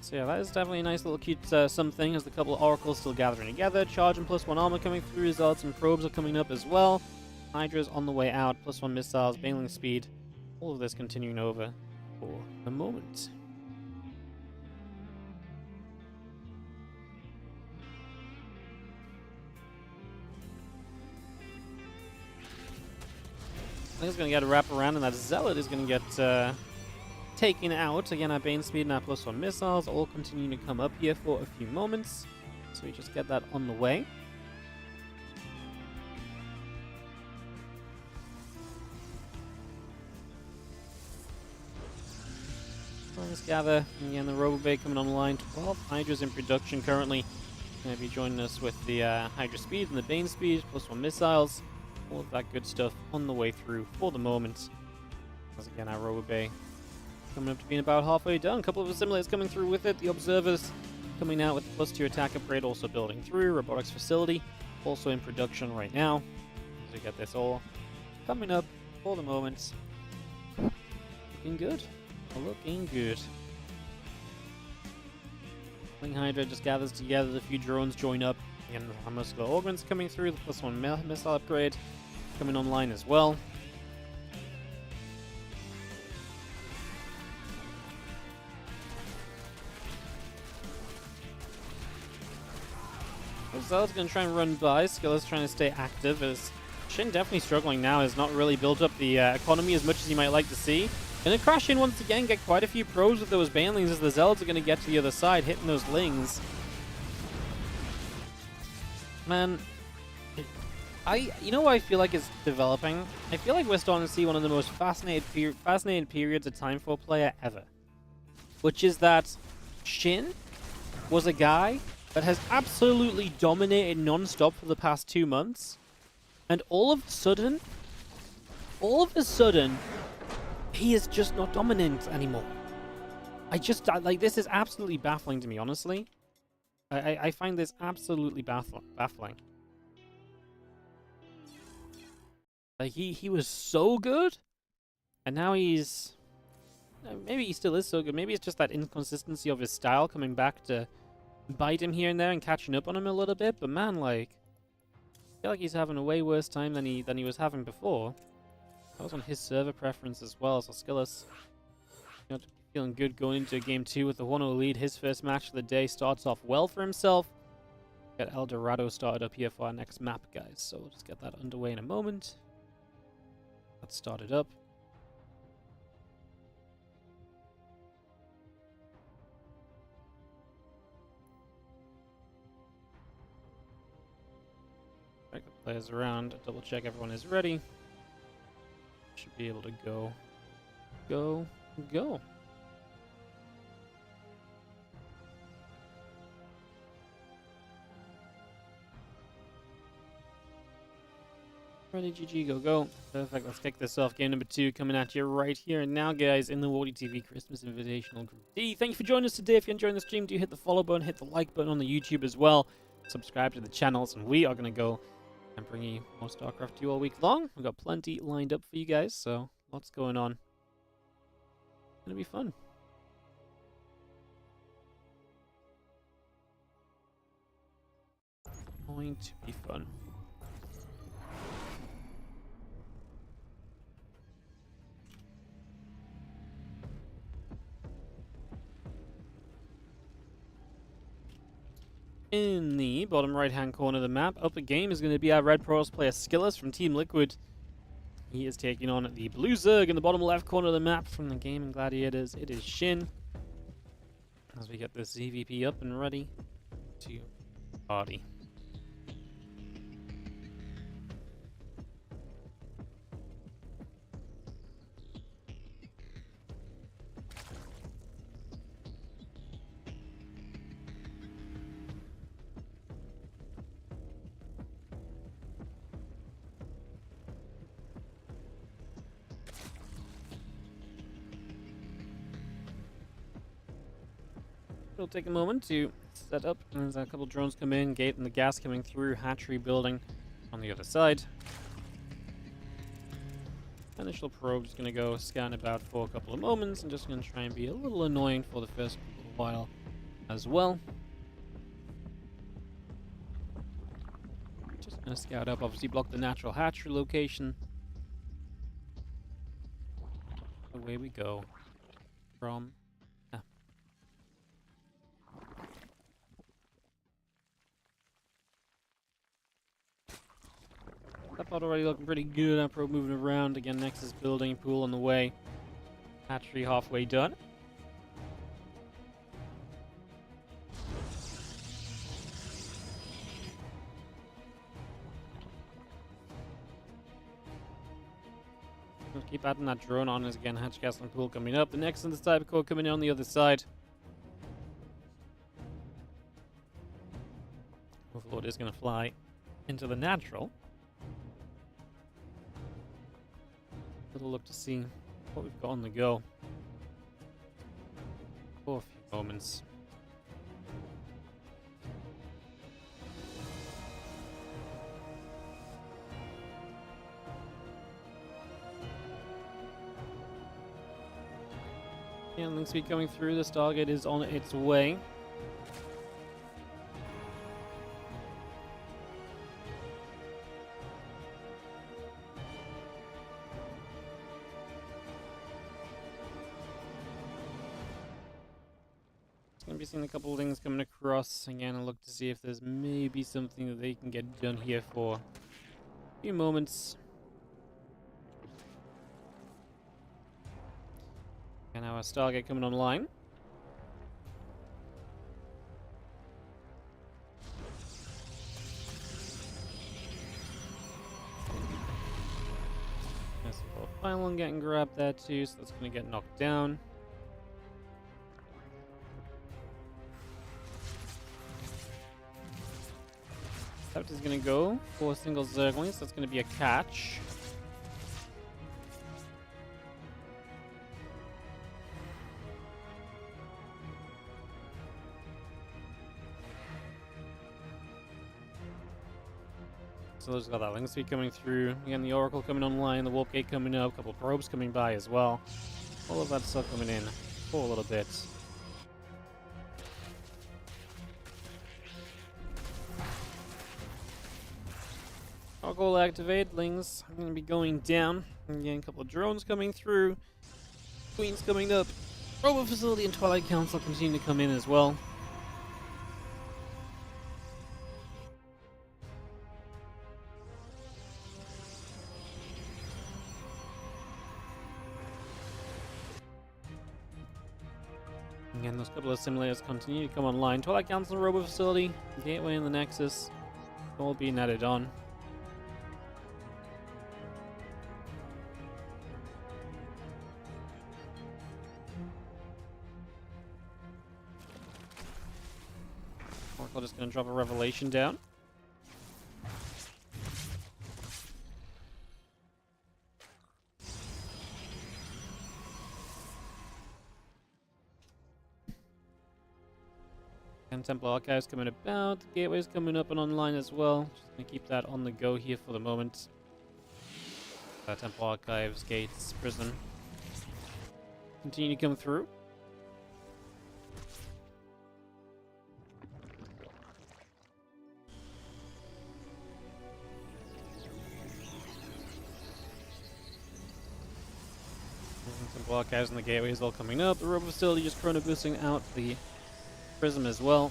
[SPEAKER 1] So yeah, that is definitely a nice little cute something, as the couple of Oracles still gathering together. Charge and +1 armor coming through, results and probes are coming up as well. Hydra's on the way out, +1 missiles, Baneling speed. All of this continuing over for a moment. I think it's going to get a wrap around, and that Zealot is going to get taken out. Again, our Bane speed and our +1 missiles all continuing to come up here for a few moments. So we just get that on the way. Let's gather. And again, the Robobay coming online. 12 Hydras in production currently. Going to be joining us with the Hydra speed and the Bane speed, +1 missiles. All of that good stuff on the way through for the moment. As again, our Robobay coming up to being about halfway done. A couple of assimilators coming through with it. The Observers coming out with the +2 attack upgrade also building through. Robotics facility also in production right now. So we get this all coming up for the moment. Looking good. Looking good. Wing Hydra just gathers together. A few drones join up. Again, our muscular organs coming through. The +1 missile upgrade coming online as well. Zealot's going to try and run by. Skillous trying to stay active, as Shin definitely struggling now. Has not really built up the economy as much as you might like to see. Going to crash in once again, get quite a few probes with those Banelings, as the Zealots are going to get to the other side, hitting those Lings. Man, you know what I feel like is developing? I feel like we're starting to see one of the most fascinating periods of time for a player ever. Which is that Shin was a guy that has absolutely dominated non-stop for the past 2 months. And all of a sudden, he is just not dominant anymore. Like, this is absolutely baffling to me, honestly. I find this absolutely baffling. Like, he was so good, and now he's... Maybe he still is so good. Maybe it's just that inconsistency of his style coming back to bite him here and there and catching up on him a little bit. But man, like, I feel like he's having a way worse time than he was having before. That was on his server preference as well, so Skillous, you know, feeling good going into game 2 with the 1-0 lead. His first match of the day starts off well for himself. Get El Dorado started up here for our next map, guys. So we'll just get that underway in a moment. Let's start it up. Check the players around, double check everyone is ready. Should be able to go. Ready, GG, go. Perfect, let's kick this off. Game number 2 coming at you right here and now, guys, in the Warditv Christmas Invitational Group D. Thank you for joining us today. If you're enjoying the stream, do hit the follow button, hit the like button on the YouTube as well. Subscribe to the channels, and we are going to go and bring you more Starcraft 2 all week long. We've got plenty lined up for you guys, so Lots going on. Gonna be fun. Going to be fun. In the bottom right-hand corner of the map, up the game is going to be our Red Pros player Skillous from Team Liquid. He is taking on the blue Zerg in the bottom left corner of the map from the Gaming Gladiators. It is Shin. As we get this ZVP up and ready to party. It'll take a moment to set up. There's a couple drones come in, gate and the gas coming through, hatchery building on the other side. Initial probe's gonna go scan about for a couple of moments and just gonna try and be a little annoying for the first little while as well. Just gonna scout up, obviously block the natural hatchery location. Away we go from that part already looking pretty good. Our probe moving around. Again, Nexus building, pool on the way. Hatchery halfway done. We'll keep adding that drone on as again, hatch castle and pool coming up. The next in the cyber core coming in on the other side. Overlord is going to fly into the natural. Little look to see what we've got on the go for a few moments. Handling speed coming through. The Stargate is on its way. Gonna be seeing a couple of things coming across again and look to see if there's maybe something that they can get done here for a few moments. And our Stargate coming online. There's a pylon getting grabbed there too, so that's gonna get knocked down. Scepter's gonna go for a single Zergling, so that's gonna be a catch. So there's got that Link Speed coming through. Again, the Oracle coming online, the Warp Gate coming up, a couple probes coming by as well. All of that stuff coming in for a little bit. Toggle activate, Lings are going to be going down. Again, a couple of drones coming through. Queen's coming up. Robo Facility and Twilight Council continue to come in as well. Again, those couple of simulators continue to come online. Twilight Council, Robo Facility, Gateway and the Nexus, all being added on. Oracle just going to drop a Revelation down. And Temple Archives coming about. The Gateway's coming up and online as well. Just going to keep that on the go here for the moment. Temple Archives, Gates, Prism continue to come through. Temple Archives and the gateways all coming up. The Robo Facility just chrono boosting out the Prism as well.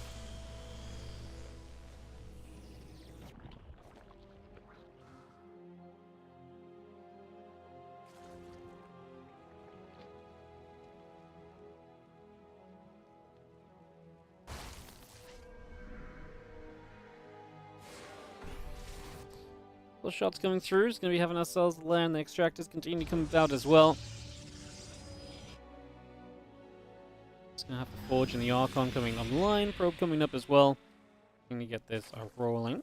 [SPEAKER 1] Couple shots coming through. It's going to be having ourselves land. The extractors continue to come about as well. Just going to have the Forge and the Archon coming online. Probe coming up as well. Going to get this rolling.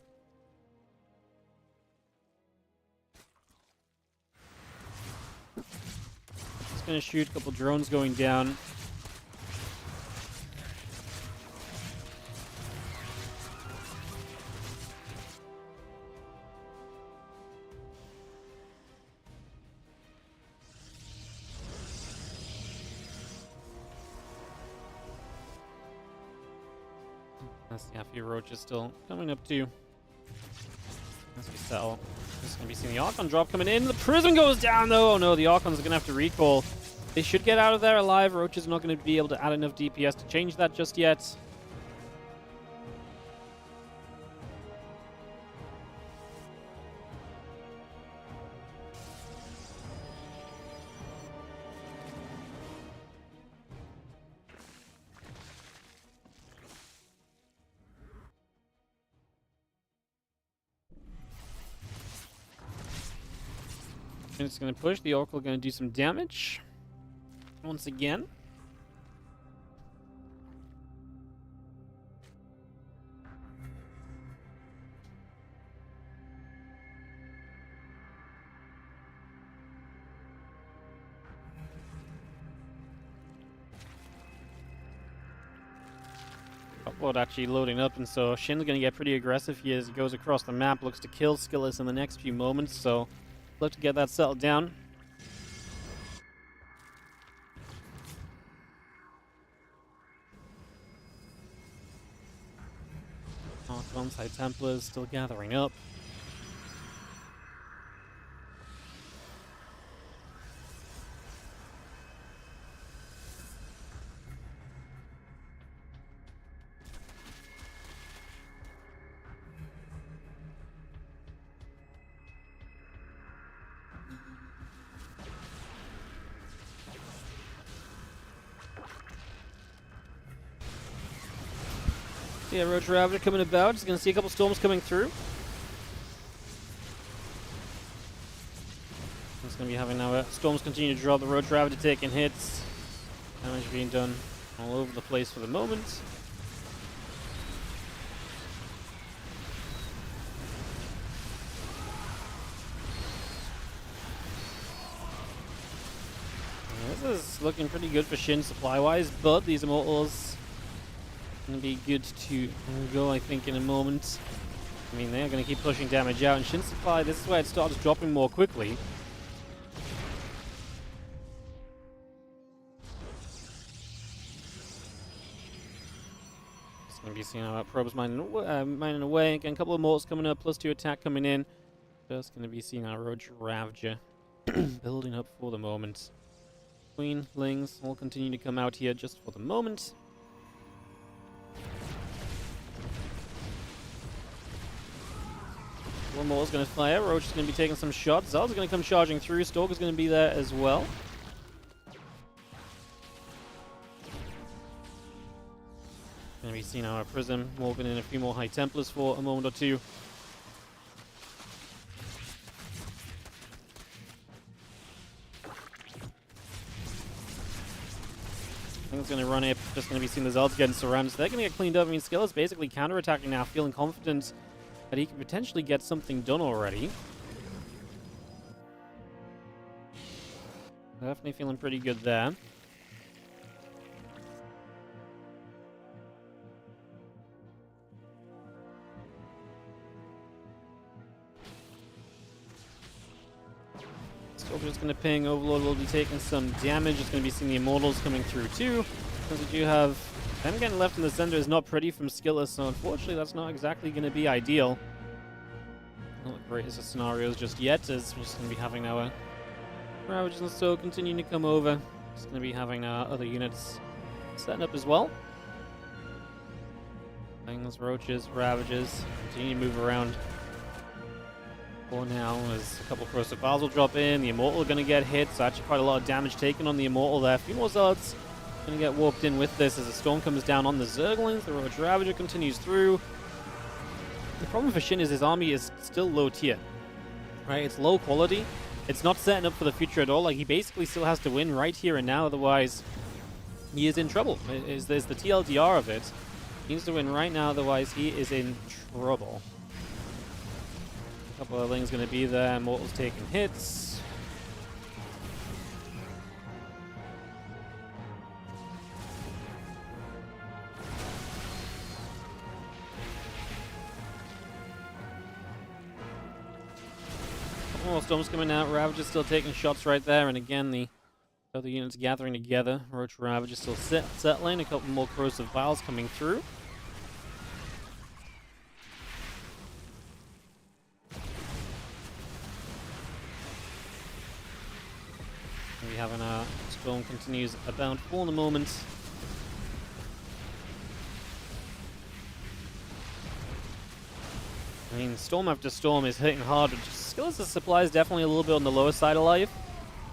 [SPEAKER 1] Just going to shoot a couple drones going down. Yeah, a few roaches still coming up too. As we settle. Just gonna be seeing the Archon drop coming in. The Prism goes down though! Oh no, the Archon's gonna have to recall. They should get out of there alive. Roach is not gonna be able to add enough DPS to change that just yet. It's going to push. The Oracle going to do some damage. Once again. Upload actually loading up, and so Shin's going to get pretty aggressive here as he goes across the map. Looks to kill Skillous in the next few moments, so look to get that settled down. Archons, High Templars still gathering up. Yeah, Roach Ravager coming about. He's going to see a couple storms coming through. He's going to be having now storms continue to drop. The Roach Ravager taking hits. Damage being done all over the place for the moment. This is looking pretty good for Shin supply-wise, but these Immortals going to be good to go, I think, in a moment. I mean, they're going to keep pushing damage out, and Shin supply, this is where it starts dropping more quickly. Just going to be seeing how probes mining away. Again, a couple of Immortals coming up, +2 attack coming in. Just going to be seeing our Roach Ravager building up for the moment. Queenlings will continue to come out here just for the moment. One more is going to fire. Roach is going to be taking some shots. Zal's going to come charging through. Stalker's going to be there as well. Going to be seeing our Prism moving in a few more High Templars for a moment or two. I think it's going to run up. Just going to be seeing the Zal's getting surrounded. So they're going to get cleaned up. I mean, Skillous basically counterattacking now, feeling confident that he can potentially get something done already. Definitely feeling pretty good there. Soldier's going to ping. Overlord will be taking some damage. It's going to be seeing the Immortals coming through too. Because we do have them getting left in the center is not pretty from Skillous, so unfortunately that's not exactly going to be ideal. Not the greatest of scenarios just yet, as we're just going to be having our Ravages and so continuing to come over. Just going to be having our other units setting up as well. Things, Roaches, Ravages, continue to move around. For now, as a couple of corrosive bars will drop in, the Immortal are going to get hit, so actually quite a lot of damage taken on the Immortal there. A few more Zards going to get warped in with this as the Storm comes down on the Zerglings. The Roach Ravager continues through. The problem for Shin is his army is still low tier, right? It's low quality. It's not setting up for the future at all. Like, he basically still has to win right here and now, otherwise he is in trouble. There's the TLDR of it. He needs to win right now, otherwise he is in trouble. A couple of things going to be there. Mortals taking hits. Couple more Storms coming out. Ravager still taking shots right there. And again, the other units gathering together. Roach Ravager still settling. A couple more corrosive vials coming through. We having a Storm continues abound full in the moment. I mean, Storm after Storm is hitting hard. Skillous' supply is definitely a little bit on the lower side of life.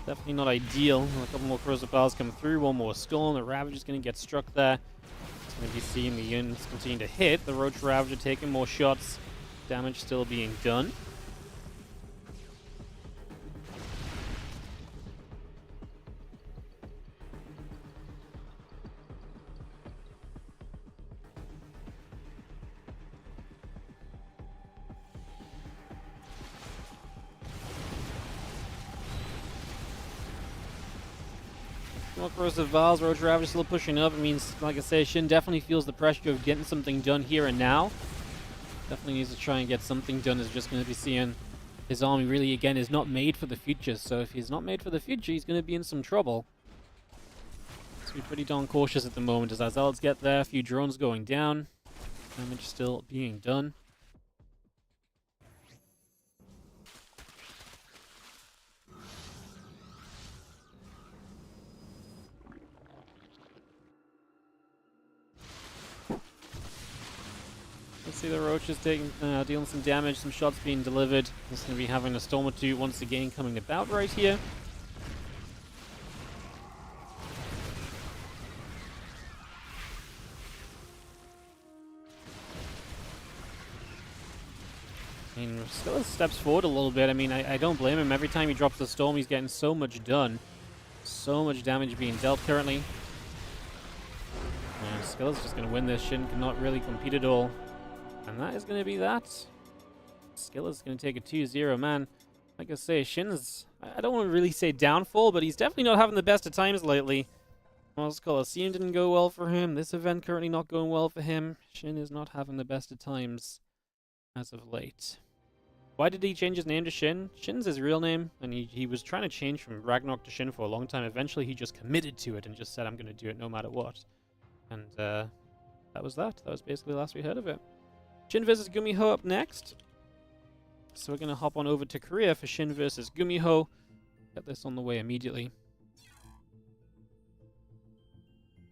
[SPEAKER 1] Definitely not ideal. A couple more corrosive bars come through. One more Storm. The Ravager is going to get struck there. It's going to be seeing the units continue to hit. The Roach Ravager taking more shots. Damage still being done. More corrosive vials, Roach Ravager still pushing up. It means, like I say, Shin definitely feels the pressure of getting something done here and now. Definitely needs to try and get something done. Is just going to be seeing his army really, again, is not made for the future. So if he's not made for the future, he's going to be in some trouble. So be pretty darn cautious at the moment as our Zealots get there. A few drones going down. Damage still being done. Let's see the Roaches taking, dealing some damage, some shots being delivered. It's going to be having a Storm or two once again coming about right here. I mean, Skillous steps forward a little bit. I mean, I don't blame him. Every time he drops the Storm, he's getting so much done. So much damage being dealt currently. And Skillous just going to win this. Shin cannot really compete at all. And that is going to be that. Skillous is going to take a 2-0, man. Like I say, Shin's, I don't want to really say downfall, but he's definitely not having the best of times lately. Mars Coliseum didn't go well for him. This event currently not going well for him. Shin is not having the best of times as of late. Why did he change his name to Shin? Shin's his real name, and he was trying to change from Ragnarok to Shin for a long time. Eventually, he just committed to it and just said, I'm going to do it no matter what. And that was that. That was basically the last we heard of it. Shin versus Gumiho up next. So we're going to hop on over to Korea for Shin versus Gumiho. Get this on the way immediately.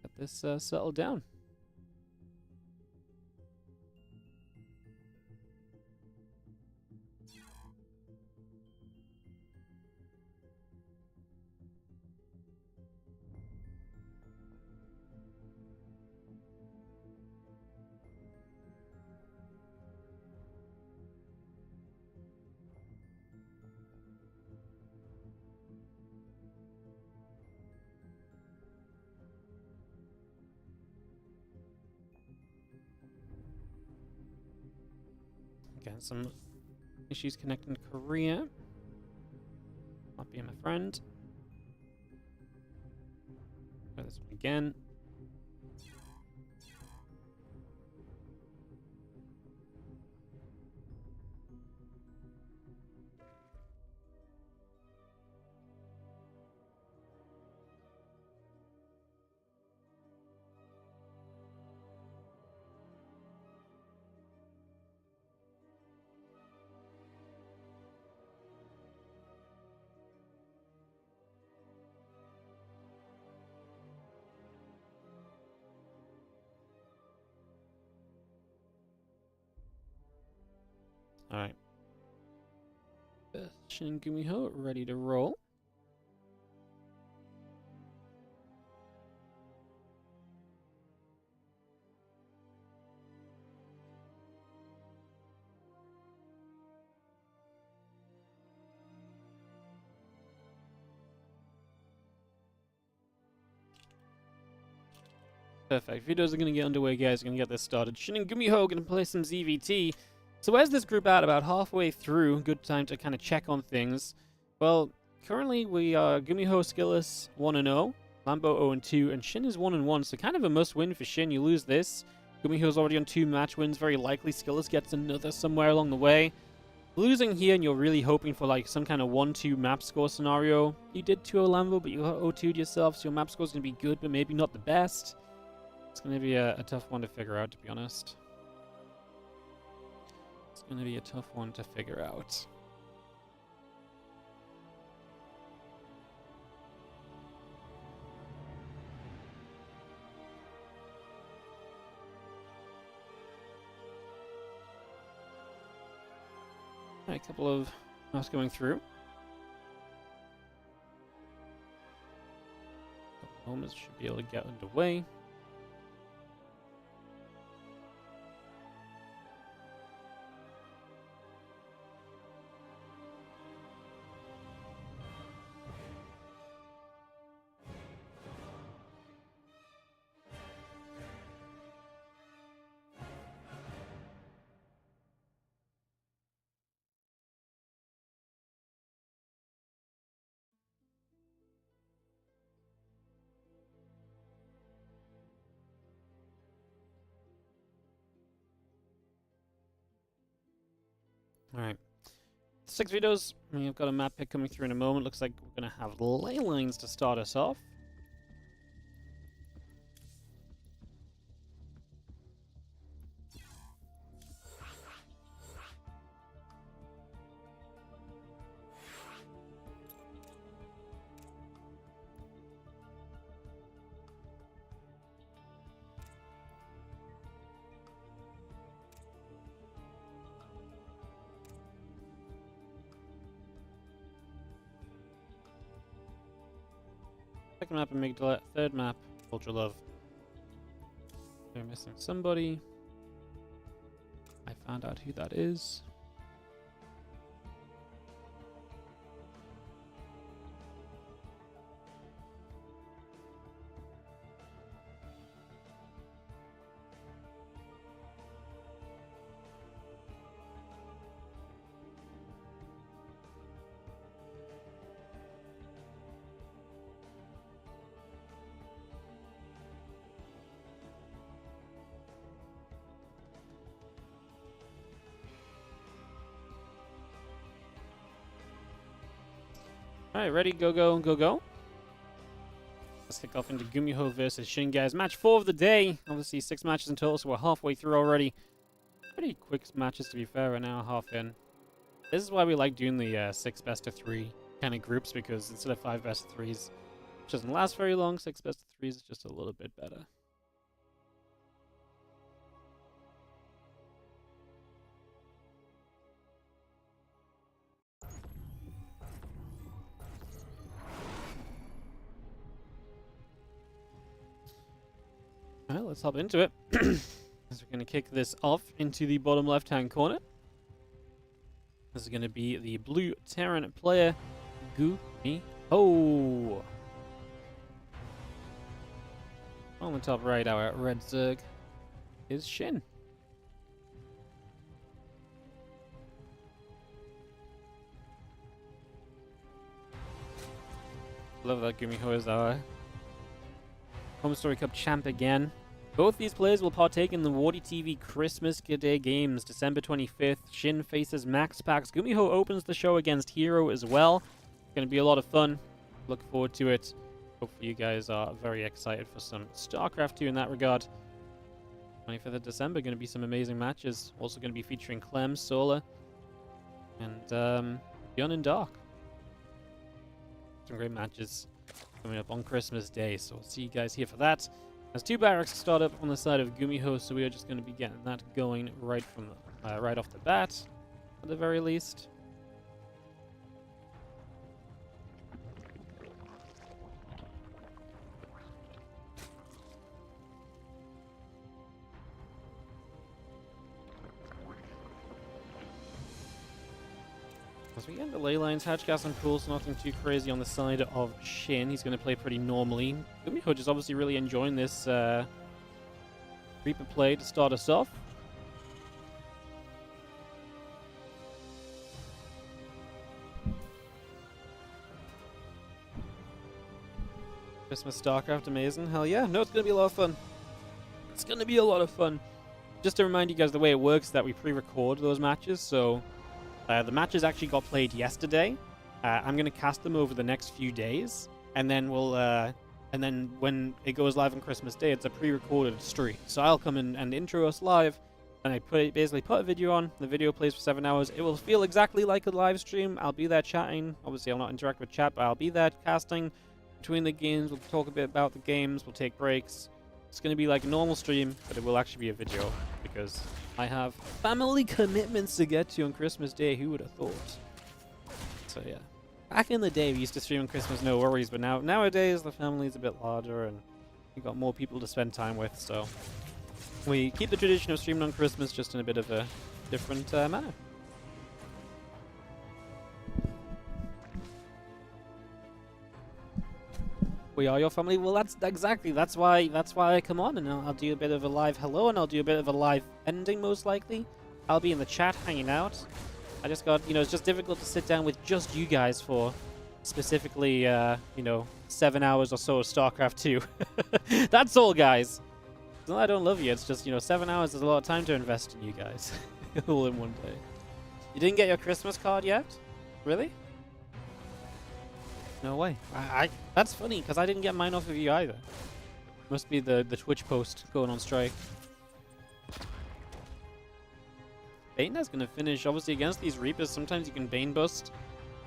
[SPEAKER 1] Get this settled down. Again, some issues connecting to Korea. Not being my friend. Try this one again. Alright. Shin and Gumiho ready to roll. Perfect. Videos are going to get underway, guys. We're going to get this started. Shin and Gumiho going to play some ZVT. So where's this group at? About halfway through. Good time to kind of check on things. Well, currently we are Gumiho, Skillous 1-0, Lambo 0-2, and Shin is 1-1. So kind of a must-win for Shin. You lose this. Gumiho's already on 2 match wins. Very likely Skillous gets another somewhere along the way. Losing here, and you're really hoping for like some kind of 1-2 map score scenario. You did 2-0 Lambo, but you 0-2'd yourself, so your map score's going to be good, but maybe not the best. It's going to be a tough one to figure out, to be honest. It's going to be a tough one to figure out. A couple of maps going through. A couple moments should be able to get underway. Alright. 6 videos. We've got a map pick coming through in a moment. Looks like we're going to have ley lines to start us off. Second map, Amygdala. Third map, Ultra Love. They're missing somebody. I found out who that is. Alright, ready, go, go, go, go. Let's kick off into Gumiho versus Shin, guys. Match 4 of the day. Obviously, 6 matches in total, so we're halfway through already. Pretty quick matches, to be fair, right now, half in. This is why we like doing the 6 best-of-3 kind of groups, because instead of 5 best-of-3s, which doesn't last very long, 6 best-of-3s is just a little bit better. Alright, let's hop into it. As we're going to kick this off into the bottom left-hand corner. This is going to be the blue Terran player, Gumiho. On the top right, our red Zerg is Shin. Love that Gumiho is our Home Story Cup champ again. Both these players will partake in the Warditv Christmas Day games, December 25th. Shin faces Max Pax. Gumiho opens the show against Hero as well. It's going to be a lot of fun. Look forward to it. Hopefully you guys are very excited for some Starcraft 2 in that regard. 25th of December, going to be some amazing matches. Also going to be featuring Clem, Solar, and Beyond and Dark. Some great matches coming up on Christmas Day, so we'll see you guys here for that. There's 2 barracks to start up on the side of Gumiho, so we are just going to be getting that going right from right off the bat. at the very least. As we get into ley lines, Hatchcast and Pools, nothing too crazy on the side of Shin. He's going to play pretty normally. Gumiho is obviously really enjoying this Reaper play to start us off. Christmas Starcraft, amazing. Hell yeah. No, it's going to be a lot of fun. It's going to be a lot of fun. Just to remind you guys, the way it works is that we pre-record those matches, so the matches actually got played yesterday. I'm going to cast them over the next few days, and then and then when it goes live on Christmas Day, it's a pre-recorded stream. So I'll come in and intro us live, and I basically put a video on. The video plays for 7 hours. It will feel exactly like a live stream. I'll be there chatting. Obviously, I'll not interact with chat, but I'll be there casting between the games. We'll talk a bit about the games. We'll take breaks. It's going to be like a normal stream, but it will actually be a video because I have family commitments to get to on Christmas Day. Who would have thought? So yeah. Back in the day, we used to stream on Christmas, no worries, but nowadays the family's a bit larger and we've got more people to spend time with, so we keep the tradition of streaming on Christmas just in a bit of a different manner. We are your family. Well, that's why I come on, and I'll do a bit of a live hello, and I'll do a bit of a live ending most likely. I'll be in the chat hanging out. I just got, it's just difficult to sit down with just you guys for specifically, 7 hours or so of StarCraft 2. That's all, guys. It's not that I don't love you. It's just, 7 hours is a lot of time to invest in you guys, all in one day. You didn't get your Christmas card yet? Really? No way. That's funny, because I didn't get mine off of you either. Must be the Twitch post going on strike. Bane's going to finish, obviously, against these Reapers. Sometimes you can Bane bust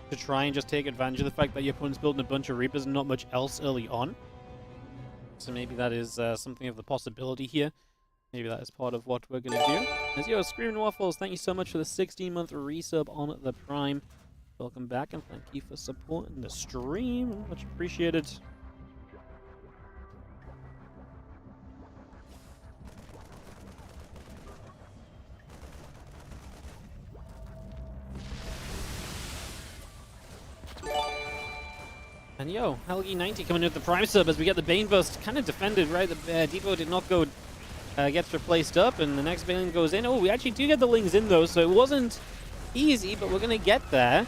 [SPEAKER 1] to try and just take advantage of the fact that your opponent's building a bunch of Reapers and not much else early on. So maybe that is something of the possibility here. Maybe that is part of what we're going to do. As yo, Screaming Waffles, thank you so much for the 16-month resub on the Prime. Welcome back, and thank you for supporting the stream. Much appreciated. And yo, Helgi90 coming in with the Prime sub as we get the Bane Bust kind of defended, right? The Depot did not go, gets replaced up, and the next Bane goes in. Oh, we actually do get the Lings in though, so it wasn't easy, but we're going to get there.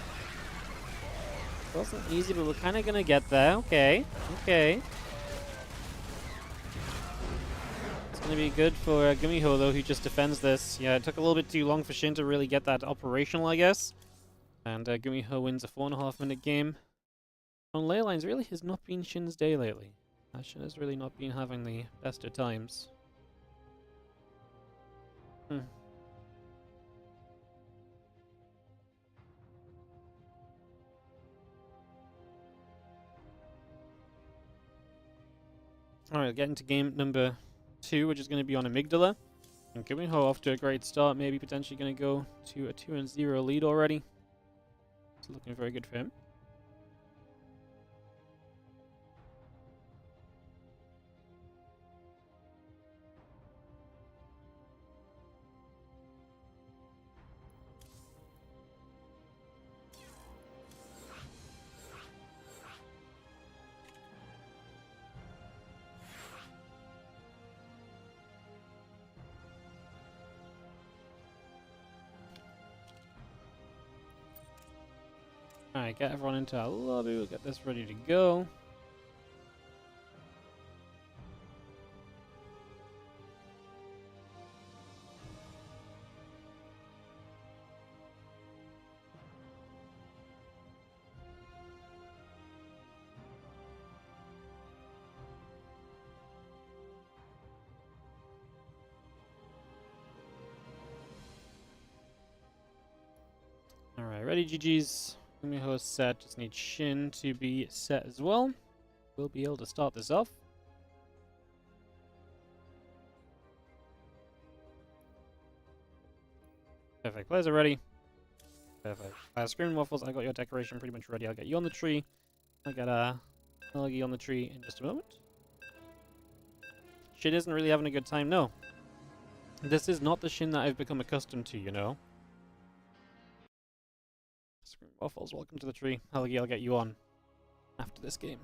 [SPEAKER 1] It wasn't easy, but we're kind of going to get there. Okay. Okay. It's going to be good for Gumiho, though, who just defends this. Yeah, it took a little bit too long for Shin to really get that operational, I guess. And Gumiho wins a 4.5-minute game. On ley lines, really has not been Shin's day lately. Shin has really not been having the best of times. Alright, getting to game number 2, which is going to be on Amygdala. And Gumiho off to a great start, maybe potentially going to go to a 2-0 lead already. It's looking very good for him. Alright, get everyone into our lobby, we'll get this ready to go. Alright, ready GG's. Gumiho is set, just need Shin to be set as well. We'll be able to start this off. Perfect, players are ready. Perfect. Screaming Waffles, I got your decoration pretty much ready. I'll get you on the tree. I'll get Elgie on the tree in just a moment. Shin isn't really having a good time, no. This is not the Shin that I've become accustomed to, you know. Screaming Waffles, welcome to the tree. Elgie, I'll get you on after this game.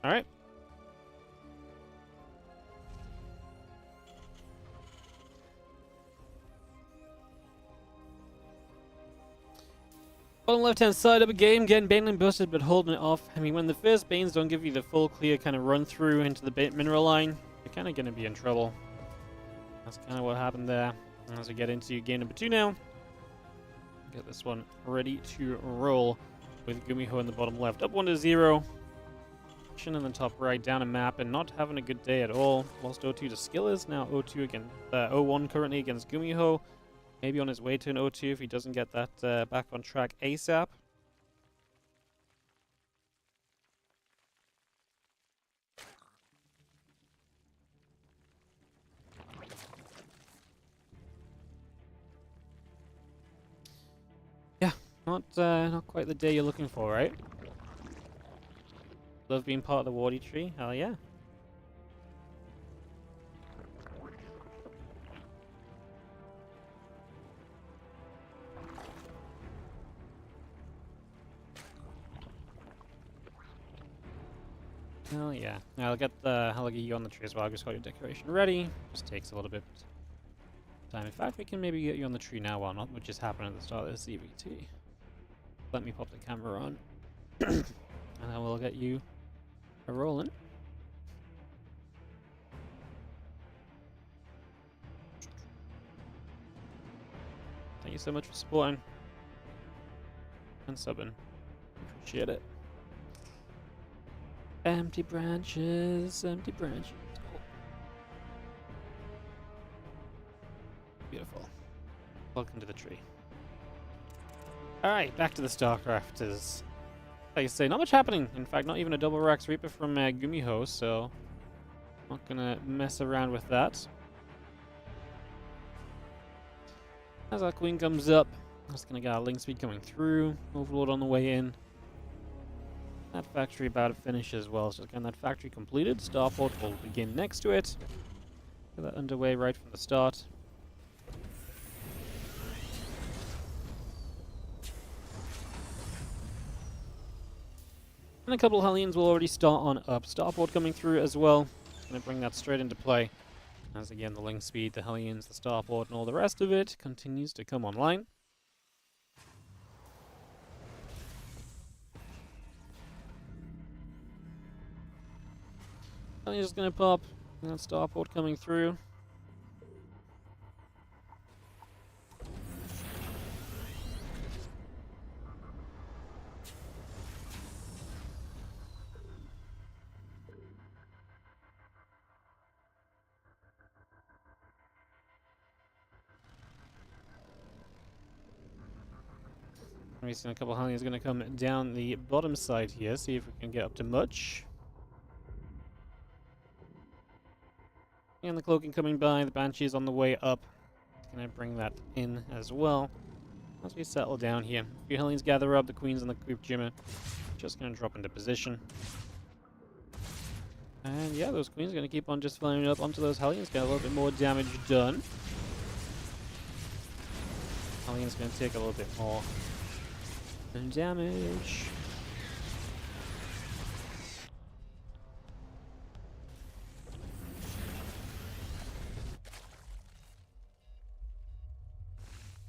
[SPEAKER 1] Alright. Bottom left-hand side of a game, getting Baneling busted but holding it off. I mean, when the first Banes don't give you the full clear kind of run through into the mineral line, you're kind of going to be in trouble. That's kind of what happened there. As we get into game number 2 now. Get this one ready to roll with Gumiho in the bottom left. Up 1-0. Shin in the top right, down a map, and not having a good day at all. Lost 0-2 to Skillous, now 0-2 against 0-1 currently against Gumiho. Maybe on his way to an 0-2 if he doesn't get that back on track ASAP. Yeah, not quite the day you're looking for, right? Love being part of the Warditv? Hell yeah. Hell yeah. Now I'll get you on the tree as well. I just got your decoration ready. Just takes a little bit of time. In fact, we can maybe get you on the tree now while not, which just happened at the start of the CVT. Let me pop the camera on. And then we'll get you rolling. Thank you so much for supporting and subbing. Appreciate it. Empty branches, empty branches. Oh. Beautiful. Welcome to the tree. Alright, back to the Starcraft. Is, like I say, not much happening. In fact, not even a double Rax Reaper from Gumiho, so not gonna mess around with that. As our queen comes up, just gonna get our link speed coming through. Overlord on the way in. That factory about to finish as well. So again, that factory completed. Starport will begin next to it. Get that underway right from the start. And a couple of Hellions will already start on up. Starport coming through as well. Gonna bring that straight into play. As again, the link speed, the Hellions, the Starport, and all the rest of it continues to come online. Hellions just gonna pop. And that Starport coming through. We've seen a couple of Hellions gonna come down the bottom side here, see if we can get up to much. And the cloaking coming by, the Banshee's on the way up. Gonna bring that in as well. As we settle down here. A few Hellions gather up, the Queens and the Creep Jimmer just gonna drop into position. And yeah, those Queens are gonna keep on just flying up onto those Hellions, get a little bit more damage done. Hellions gonna take a little bit more damage.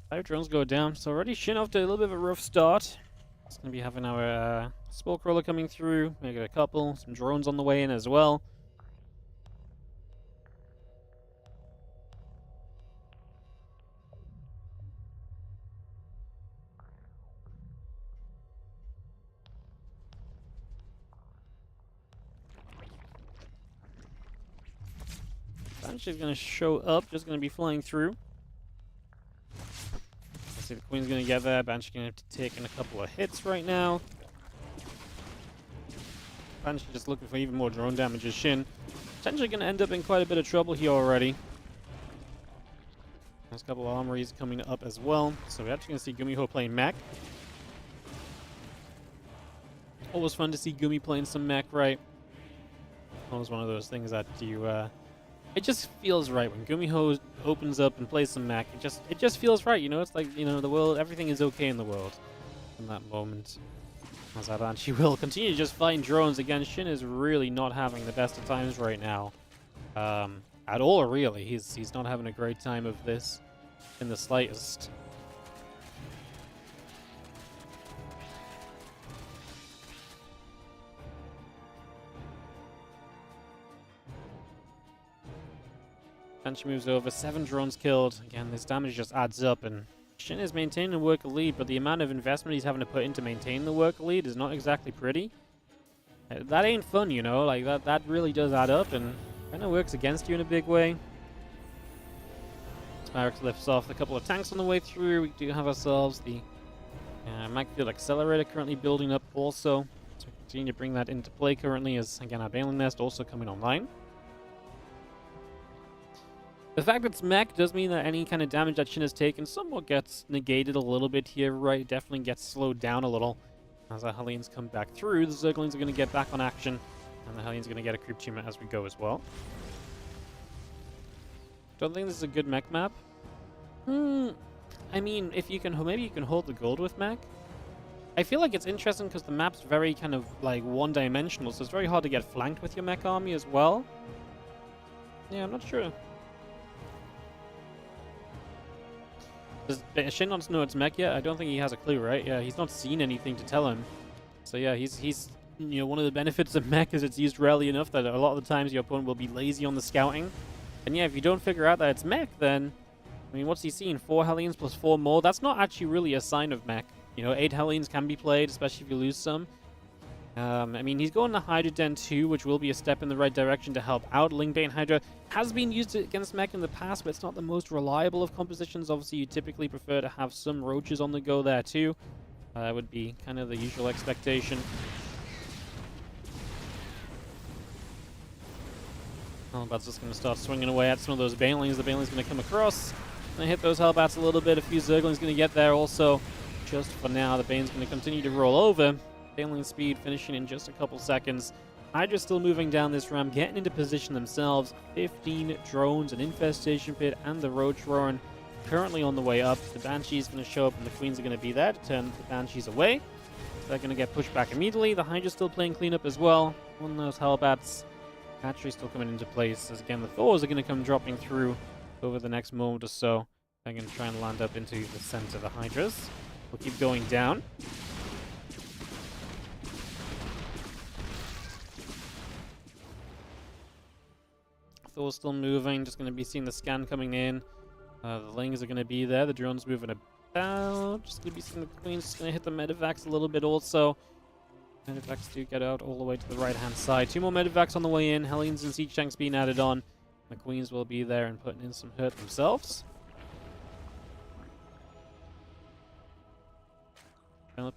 [SPEAKER 1] Five drones go down, so already Shin off to a little bit of a rough start. It's going to be having our smoke roller coming through, maybe a couple, some drones on the way in as well. Banshee's going to show up, just going to be flying through. Let's see, the Queen's going to get there. Banshee's going to have to take in a couple of hits right now. Banshee just looking for even more drone damage as Shin. Potentially going to end up in quite a bit of trouble here already. There's a couple of armories coming up as well. So we're actually going to see Gumiho playing mech. Always fun to see Gumi playing some mech, right? Always one of those things that you, it just feels right when Gumiho opens up and plays some mech. It just feels right, you know? It's like, you know, the world, everything is okay in the world in that moment. As Banshee will continue to just find drones. Again, Shin is really not having the best of times right now. At all, really. He's not having a great time of this in the slightest. Banshee moves over, 7 drones killed. Again, this damage just adds up, and Shin is maintaining a worker lead, but the amount of investment he's having to put in to maintain the worker lead is not exactly pretty. That ain't fun, you know, like that really does add up and kind of works against you in a big way. Spyrex lifts off a couple of tanks on the way through. We do have ourselves the Magfield Accelerator currently building up also. So we continue to bring that into play currently as, again, our Baneling Nest also coming online. The fact that it's mech does mean that any kind of damage that Shin has taken somewhat gets negated a little bit here, right? It definitely gets slowed down a little. As our Hellions come back through, the Zerglings are going to get back on action, and the Hellions are going to get a creep team as we go as well. Don't think this is a good mech map. I mean, if you can, maybe you can hold the gold with mech. I feel like it's interesting because the map's very kind of like one-dimensional, so it's very hard to get flanked with your mech army as well. Yeah, I'm not sure. Does Shin not know it's mech yet? I don't think he has a clue, right? Yeah, he's not seen anything to tell him. So yeah, he's you know, one of the benefits of mech is it's used rarely enough that a lot of the times your opponent will be lazy on the scouting. And yeah, if you don't figure out that it's mech, then I mean, what's he seen? 4 Hellions plus 4 more? That's not actually really a sign of mech. You know, 8 Hellions can be played, especially if you lose some. I mean, he's going to Hydra Den 2, which will be a step in the right direction to help out. Lingbane Hydra has been used against mech in the past, but it's not the most reliable of compositions. Obviously, you typically prefer to have some roaches on the go there too. That would be kind of the usual expectation. Hellbat's just going to start swinging away at some of those Banelings. The Baneling's going to come across. Going to hit those Hellbats a little bit. A few Zerglings going to get there also. Just for now, the Bane's going to continue to roll over. Baneling speed finishing in just a couple seconds. Hydra's still moving down this ramp, getting into position themselves. 15 drones, an infestation pit, and the Roach Roaring currently on the way up. The Banshee's going to show up, and the Queens are going to be there to turn the Banshees away. So they're going to get pushed back immediately. The Hydra's still playing cleanup as well. One of those Hellbats actually still coming into place. As again, the Thors are going to come dropping through over the next moment or so. They're going to try and land up into the center of the Hydras. We'll keep going down. Thor's still moving, just going to be seeing the scan coming in. The Lings are going to be there. The drone's moving about. Just going to be seeing the Queens. Just going to hit the Medivacs a little bit also. Medivacs do get out all the way to the right-hand side. 2 more Medivacs on the way in. Hellions and Siege Tanks being added on. The Queens will be there and putting in some hurt themselves.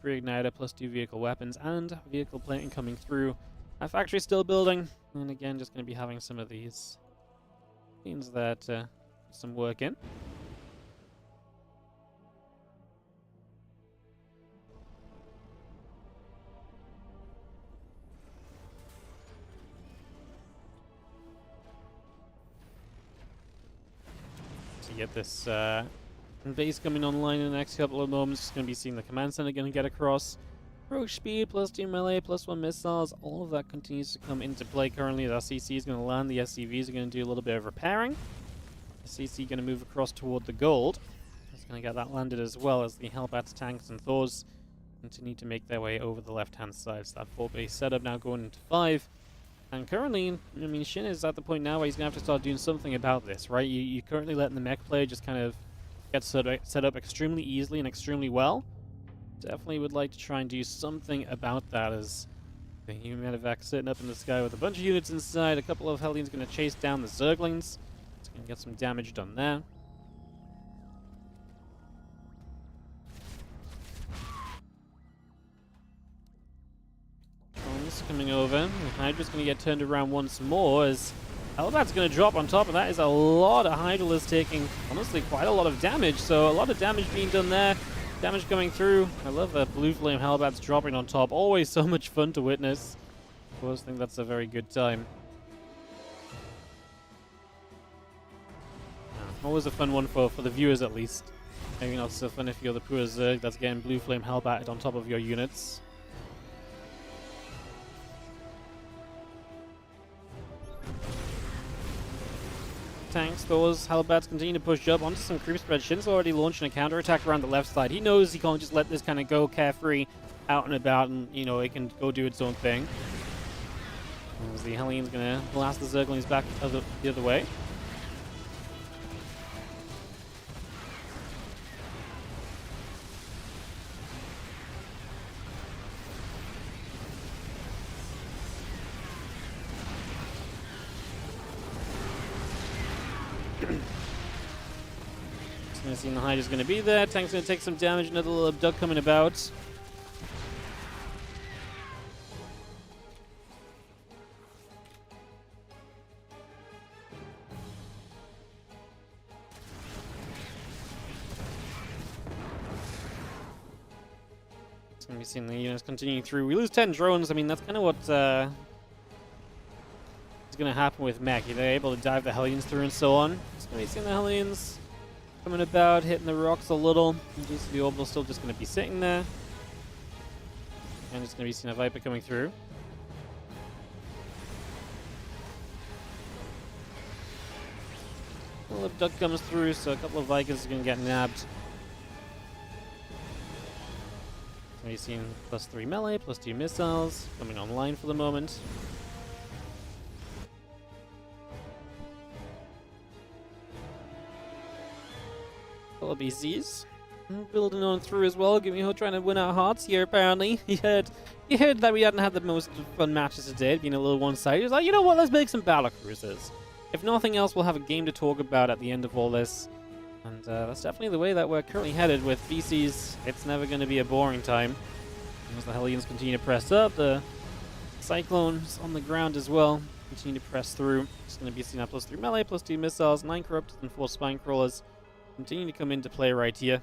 [SPEAKER 1] Pre-igniter plus 2 vehicle weapons and vehicle plating coming through. Our factory's still building. And again, just going to be having some of these means that some work in. To get this base coming online in the next couple of moments, just going to be seeing the command center going to get across. Roach speed plus 2 melee plus 1 missiles, all of that continues to come into play currently. The CC is going to land, the SCVs are going to do a little bit of repairing. The CC going to move across toward the gold. It's going to get that landed as well as the Hellbats, tanks, and Thors continue to make their way over the left-hand side. So that 4-base setup now going into 5. And currently, I mean, Shin is at the point now where he's going to have to start doing something about this, right? You're currently letting the mech player just kind of get set up extremely easily and extremely well. Definitely would like to try and do something about that, as the human Medivac sitting up in the sky with a bunch of units inside. A couple of Hellions going to chase down the Zerglings. It's gonna get some damage done there. Coming over. The Hydra's going to get turned around once more as Hellbat's going to drop on top, and that is a lot of Hydralisk taking, honestly, quite a lot of damage. So a lot of damage being done there. Damage coming through. I love that Blue Flame Hellbat's dropping on top. Always so much fun to witness. I always think that's a very good time. Always a fun one for the viewers, at least. Maybe not so fun if you're the poor Zerg that's getting Blue Flame Hellbat on top of your units. Tanks, those Hellbats continue to push up onto some creep spread. Shin's already launching a counterattack around the left side. He knows he can't just let this kind of go carefree out and about, and, you know, it can go do its own thing. As the Hellion's going to blast the Zerglings back the other way. Seeing the Hydra's going to be there. Tank's going to take some damage. Another little abduct coming about. It's going to be seeing the units continuing through. We lose 10 drones. I mean, that's kind of what is going to happen with mech. They're able to dive the Hellions through and so on. It's going to be seeing the Hellions coming about, hitting the rocks a little. The orbital's still just going to be sitting there. And it's going to be seeing a Viper coming through. A little abduct comes through, so a couple of Vikings are going to get nabbed. We've seen +3 melee, +2 missiles coming online for the moment. Couple of BCs building on through as well. Gumiho trying to win our hearts here. Apparently, he heard that we hadn't had the most fun matches today, being a little one-sided. He was like, you know what? Let's make some battle cruises. If nothing else, we'll have a game to talk about at the end of all this. And that's definitely the way that we're currently headed with BCs. It's never going to be a boring time. As the Hellions continue to press up, the Cyclones on the ground as well continue to press through. It's going to be seen at +3 melee, +2 missiles, 9 corruptors, and 4 spine crawlers. Continue to come into play right here.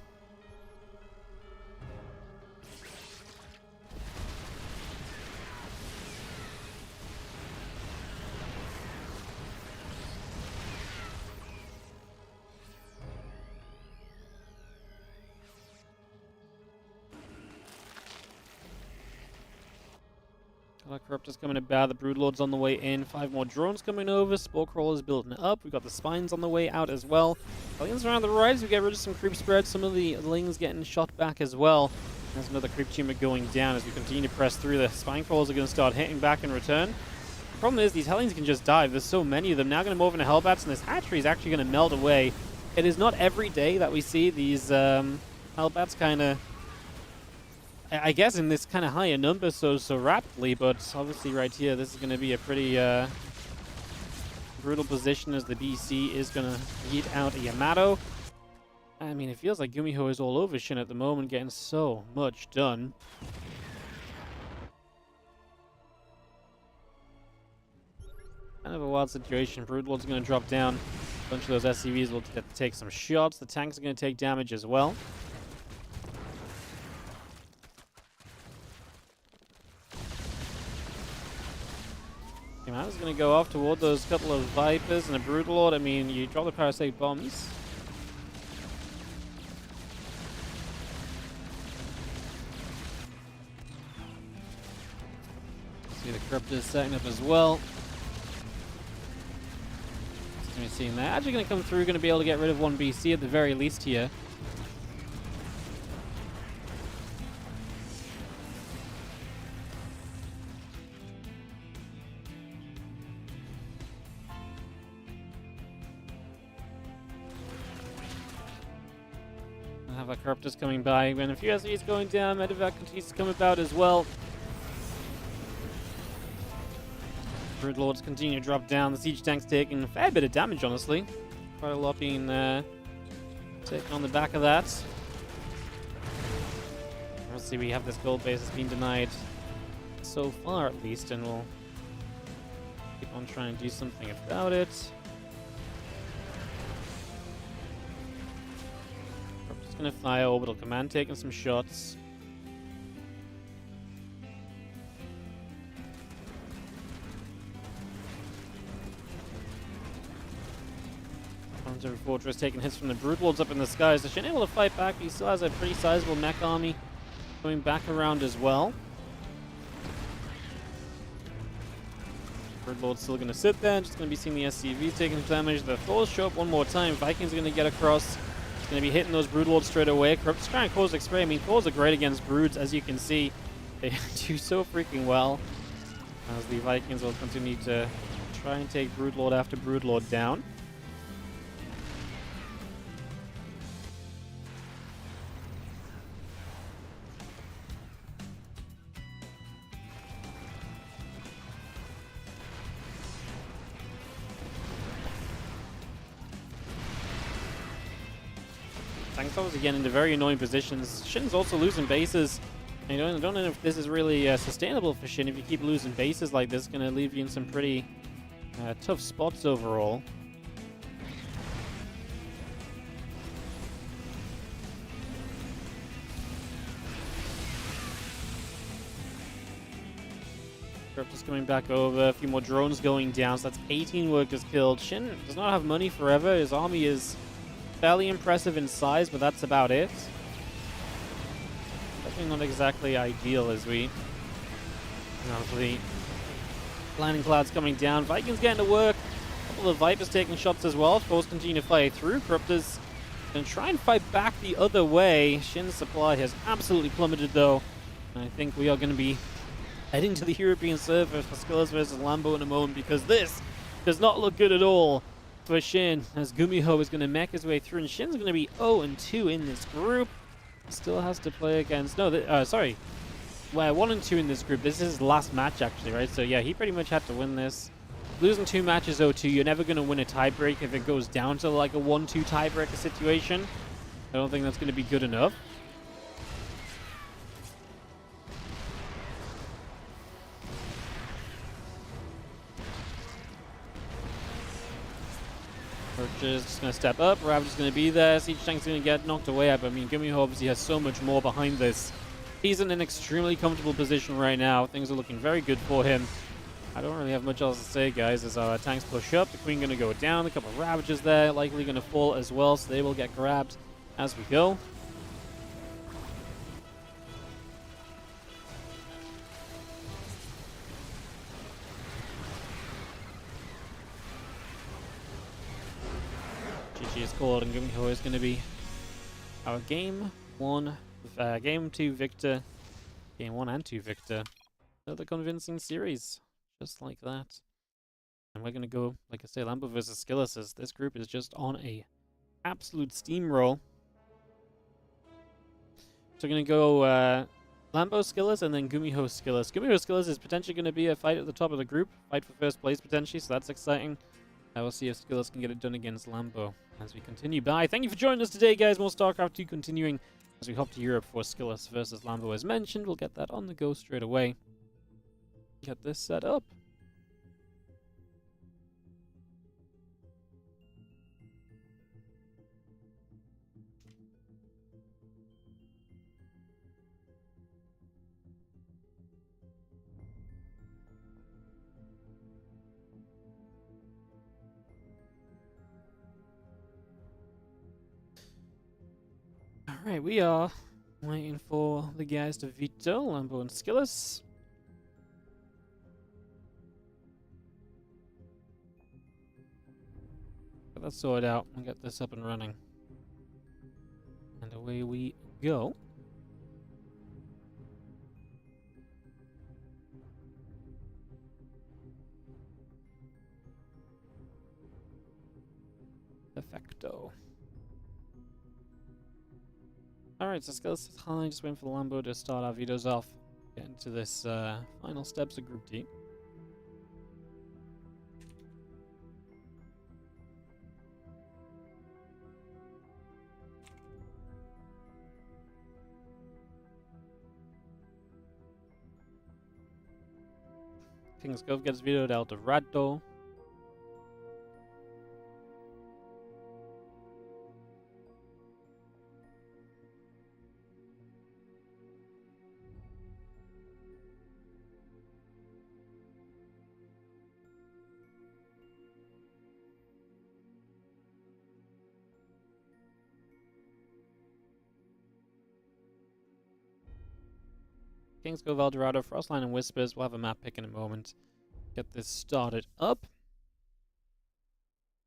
[SPEAKER 1] Corruptors coming about, the Broodlord's on the way in, 5 more drones coming over, Spore Crawlers building up, we've got the Spines on the way out as well. Hellions around the rise, we get rid of some creep spread, some of the Lings getting shot back as well. There's another creep tumor going down as we continue to press through. The Spine Crawlers are going to start hitting back in return. The problem is these Hellions can just dive, there's so many of them. Now going to move into Hellbats, and this hatchery is actually going to melt away. It is not every day that we see these Hellbats kind of, I guess, in this kind of higher number so rapidly, but obviously right here, this is going to be a pretty brutal position as the BC is going to yeet out a Yamato. I mean, it feels like Gumiho is all over Shin at the moment, getting so much done. Kind of a wild situation. Broodlord's going to drop down. A bunch of those SCVs will get to take some shots. The tanks are going to take damage as well. I was going to go off toward those couple of Vipers and a Broodlord. I mean, you drop the Parasite bombs. See the Corruptors setting up as well. Going to see that. Actually going to come through, going to be able to get rid of one BC at the very least here. Have our Corruptors coming by, and a few SVs going down. Medevac continues to come about as well. Broodlords continue to drop down. The siege tank's taking a fair bit of damage, honestly. Quite a lot being taken on the back of that. Obviously, we have this gold base that's been denied so far, at least, and we'll keep on trying to do something about it. I'm just gonna fire orbital command, taking some shots. Every fortress taking hits from the Broodlords up in the skies. So Shin able to fight back, but he still has a pretty sizable mech army going back around as well. Broodlord's still going to sit there, just going to be seeing the SCVs taking damage. The Thors show up one more time. Vikings are going to get across. He's going to be hitting those Broodlords straight away. Corrupt's trying to cause X-ray. I mean, Thors are great against Broods, as you can see. They do so freaking well. As the Vikings will continue to try and take Broodlord after Broodlord down. Tanks obviously getting into very annoying positions. Shin's also losing bases. I don't know if this is really sustainable for Shin. If you keep losing bases like this, it's going to leave you in some pretty tough spots overall. Just coming back over, a few more drones going down, so that's 18 workers killed. Shin does not have money forever. His army is fairly impressive in size, but that's about it. Definitely not exactly ideal as we... Obviously, lightning clouds coming down. Vikings getting to work. A couple of Vipers taking shots as well. Of course, continue to fire through. Corruptors going to try and fight back the other way. Shin's supply has absolutely plummeted, though. And I think we are going to be heading to the European surface for Skillous versus Lambo in a moment, because this does not look good at all for Shin, as Gumiho is going to mech his way through, and Shin's going to be 0-2 in this group. Still has to play against... No, sorry. We're 1-2 in this group. This is his last match, actually, right? So, yeah, he pretty much had to win this. Losing 2 matches 0-2, you're never going to win a tiebreak if it goes down to, like, a 1-2 tiebreaker situation. I don't think that's going to be good enough. Archer's just going to step up. Ravager's going to be there. Siege Tank's going to get knocked away. But I mean, Gumiho obviously has so much more behind this. He's in an extremely comfortable position right now. Things are looking very good for him. I don't really have much else to say, guys, as our tanks push up. The Queen going to go down. A couple of Ravagers there, likely going to fall as well, so they will get grabbed as we go. GG is called, and Gumiho is going to be our game 2 victor. Game 1 and 2 victor. Another convincing series, just like that. And we're going to go, like I say, Lambo versus Skillous, as this group is just on a absolute steamroll. So we're going to go Lambo Skillous and then Gumiho Skillous. Gumiho Skillous is potentially going to be a fight at the top of the group. Fight for first place potentially, so that's exciting. We'll see if Skillous can get it done against Lambo as we continue. Bye. Thank you for joining us today, guys. More StarCraft 2 continuing as we hop to Europe for Skillous versus Lambo as mentioned. We'll get that on the go straight away. Get this set up. Alright, we are waiting for the guys to veto Lambo and Skillous. Get that sorted out and get this up and running. And away we go. Perfecto. Alright, so Skillous is high, just waiting for the Lambo to start our vetoes off. Get into this final steps of Group D. King's Cove gets vetoed out of Raddo. Kings Cove, Eldorado, Frostline, and Whispers. We'll have a map pick in a moment. Get this started up.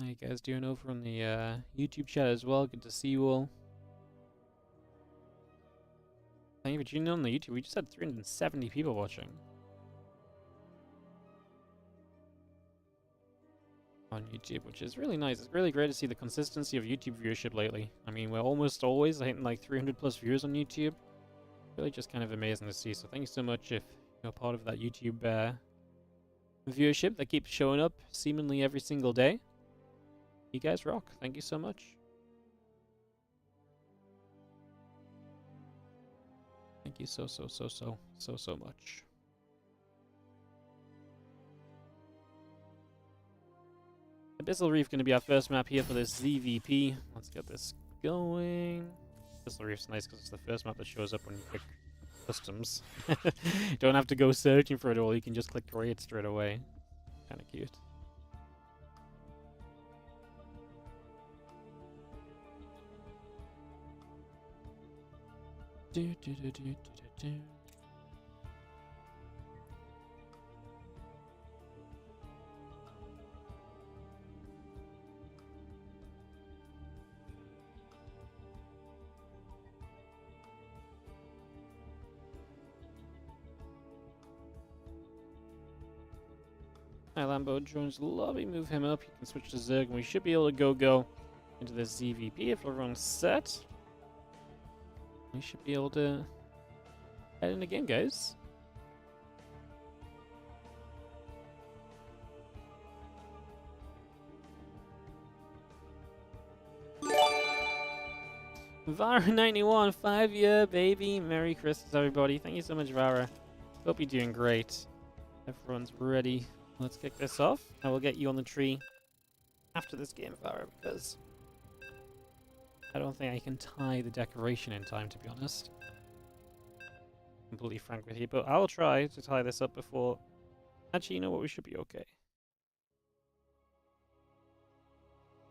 [SPEAKER 1] How you guys doing over on the YouTube chat as well? Good to see you all. Thank you for tuning in on the YouTube. We just had 370 people watching on YouTube, which is really nice. It's really great to see the consistency of YouTube viewership lately. I mean, we're almost always hitting like 300 plus viewers on YouTube. Really just kind of amazing to see. So thank you so much if you're part of that YouTube viewership that keeps showing up seemingly every single day. You guys rock. Thank you so much. Thank you so much. Abyssal Reef going to be our first map here for this ZVP. Let's get this going. Abyssal Reef's nice because it's the first map that shows up when you click customs. Don't have to go searching for it all. You can just click create straight away. Kind of cute. Hi Lambo joins the lobby, move him up, you can switch to Zerg, and we should be able to go into this ZVP if everyone's set. We should be able to head in again, guys. Vara91, 5-year baby. Merry Christmas, everybody. Thank you so much, Vara. Hope you're doing great. Everyone's ready. Let's kick this off. I will get you on the tree after this game, Vara, because I don't think I can tie the decoration in time, to be honest. Completely frank with you, but I'll try to tie this up before... Actually, you know what? We should be okay.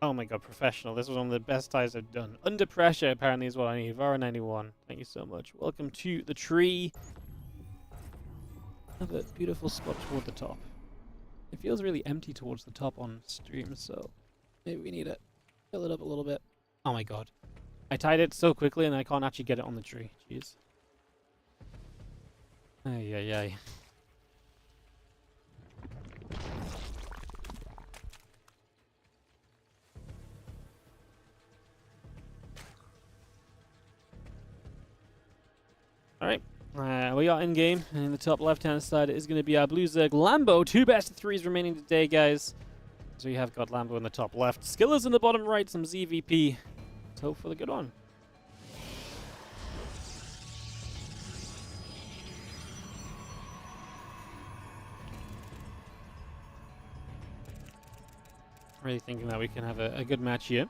[SPEAKER 1] Oh my god, professional. This was one of the best ties I've done. Under pressure, apparently, is what I need. Vara91, thank you so much. Welcome to the tree. Another beautiful spot toward the top. It feels really empty towards the top on stream, so maybe we need to fill it up a little bit. Oh my god. I tied it so quickly and I can't actually get it on the tree. Jeez. Ay, ay, ay. Alright. We are in game, and in the top left-hand side is going to be our Blue Zerg Lambo. 2 best of 3s remaining today, guys. So we have got Lambo in the top left. Skillous in the bottom right, some ZVP. Let's hope for the good one. Really thinking that we can have a good match here.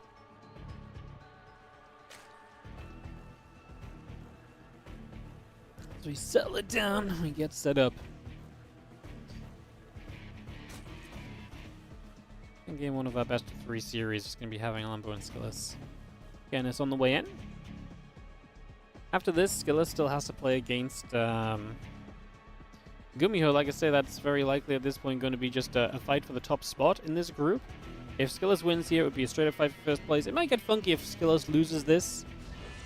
[SPEAKER 1] So we settle it down, we get set up. In game 1 of our best of 3 series is going to be having Lambo and Skillous. Again, it's on the way in. After this, Skillous still has to play against Gumiho. Like I say, that's very likely at this point going to be just a fight for the top spot in this group. If Skillous wins here, it would be a straight up fight for first place. It might get funky if Skillous loses this.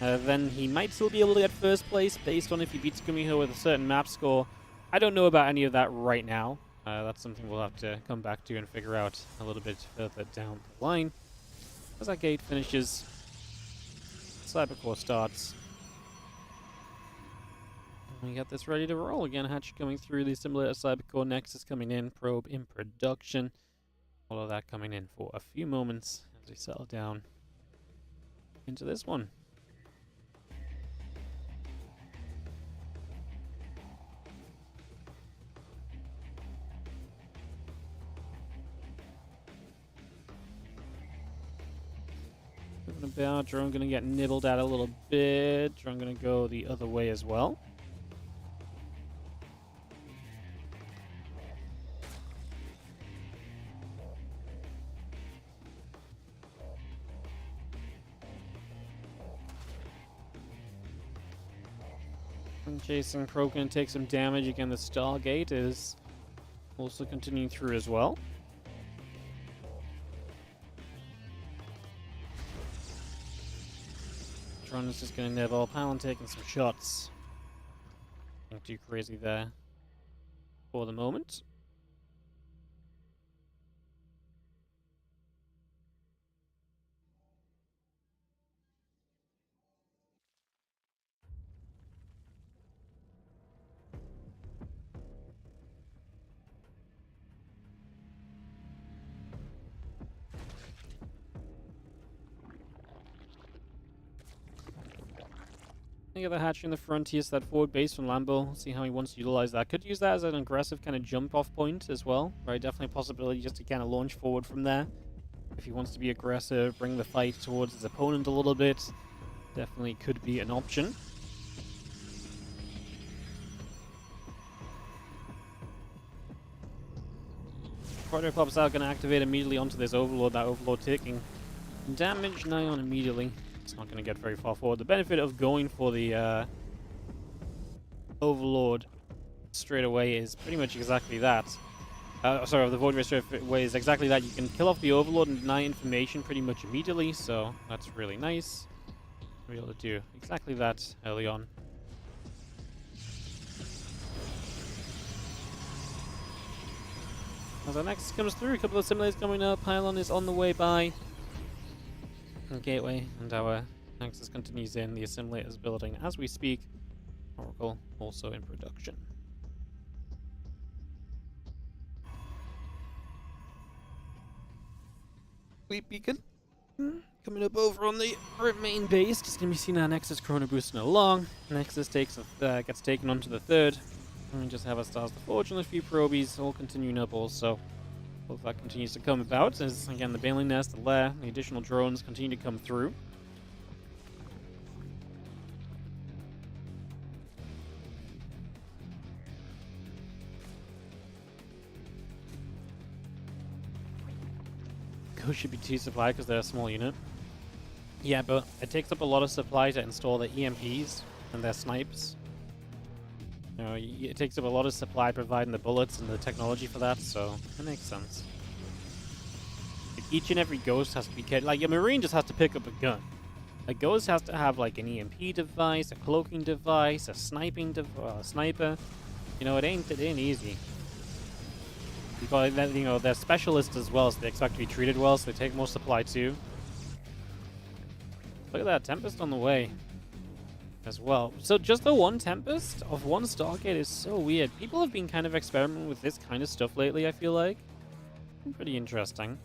[SPEAKER 1] Then he might still be able to get first place based on if he beats Gumiho with a certain map score. I don't know about any of that right now. That's something we'll have to come back to and figure out a little bit further down the line. As that gate finishes, Cybercore starts. And we got this ready to roll again. Hatch coming through, the simulator Cybercore Nexus coming in, probe in production. All of that coming in for a few moments as we settle down into this one. about. Drone gonna get nibbled at a little bit. Drone gonna go the other way as well. Chasing Pro gonna take some damage. Again, the Stargate is also continuing through as well. Drone is just gonna nibble. Pylon taking some shots. Nothing too crazy there for the moment. The other hatch in the front, here's that forward base from Lambo. See how he wants to utilize that. Could use that as an aggressive kind of jump-off point as well. Right, definitely a possibility just to kind of launch forward from there. If he wants to be aggressive, bring the fight towards his opponent a little bit, definitely could be an option. Quarter pops out, gonna activate immediately onto this Overlord. That Overlord taking damage nigh on immediately. It's not going to get very far forward. The benefit of going for the Overlord straight away is pretty much exactly that. Sorry, the Void Ray straight away is exactly that. You can kill off the Overlord and deny information pretty much immediately, so that's really nice. We're able to do exactly that early on. As our next comes through, a couple of simulators coming up. Pylon is on the way by. Gateway, and our Nexus continues in. The assimilator is building as we speak. Oracle also in production. Fleet beacon coming up over on the main base. Just gonna be seeing our Nexus Chrono boosting along. Nexus gets taken onto the third, and we just have our Stars to Forge and a few probies all continuing up also. Hope that continues to come about as, again, the Baneling Nest, the Lair, the additional drones continue to come through. Ghost should be 2 supply because they're a small unit. Yeah, but it takes up a lot of supply to install the EMPs and their snipes. You know, it takes up a lot of supply providing the bullets and the technology for that, so that makes sense. Like, each and every Ghost has to be like a Marine just has to pick up a gun. A Ghost has to have like an EMP device, a cloaking device, a sniping sniper. You know, it ain't easy. Because you know they're specialists as well, so they expect to be treated well, so they take more supply too. Look at that Tempest on the way as well. So just the one Tempest of one Stargate is so weird. People have been kind of experimenting with this kind of stuff lately, I feel like. Pretty interesting.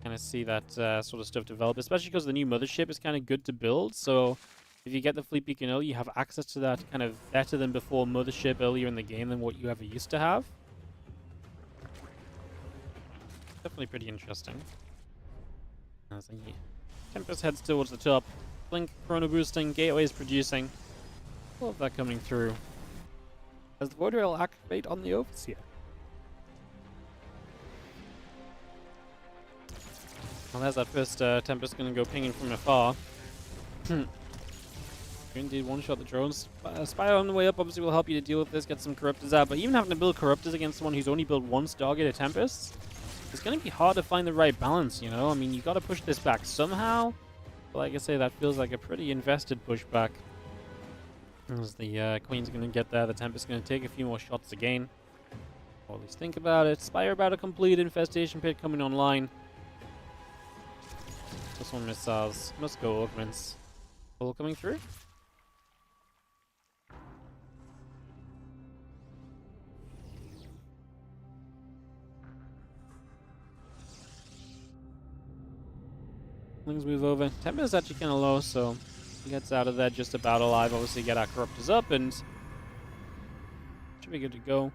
[SPEAKER 1] Kind of see that sort of stuff develop, especially because the new mothership is kind of good to build. So if you get the Fleet Beacon early, you have access to that kind of better than before mothership earlier in the game than what you ever used to have. Definitely pretty interesting. As the Tempest heads towards the top. Blink, Chrono boosting, Gateway is producing. All of that coming through. As the Void Ray will activate on the Overseer. Well, there's that first Tempest going to go pinging from afar. Indeed, one-shot the drones. Spire on the way up obviously will help you to deal with this, get some Corruptors out. But even having to build Corruptors against someone who's only built one Stargate at Tempest, it's going to be hard to find the right balance, you know? I mean, you got to push this back somehow. But like I say, that feels like a pretty invested pushback. As the Queen's going to get there, the Tempest's going to take a few more shots again. Or at least think about it. Spire about to complete, Infestation Pit coming online. This one missiles. Must go augments. All coming through. Things move over. Tempest is actually kind of low, so he gets out of there just about alive. Obviously, get our Corruptors up, and should be good to go.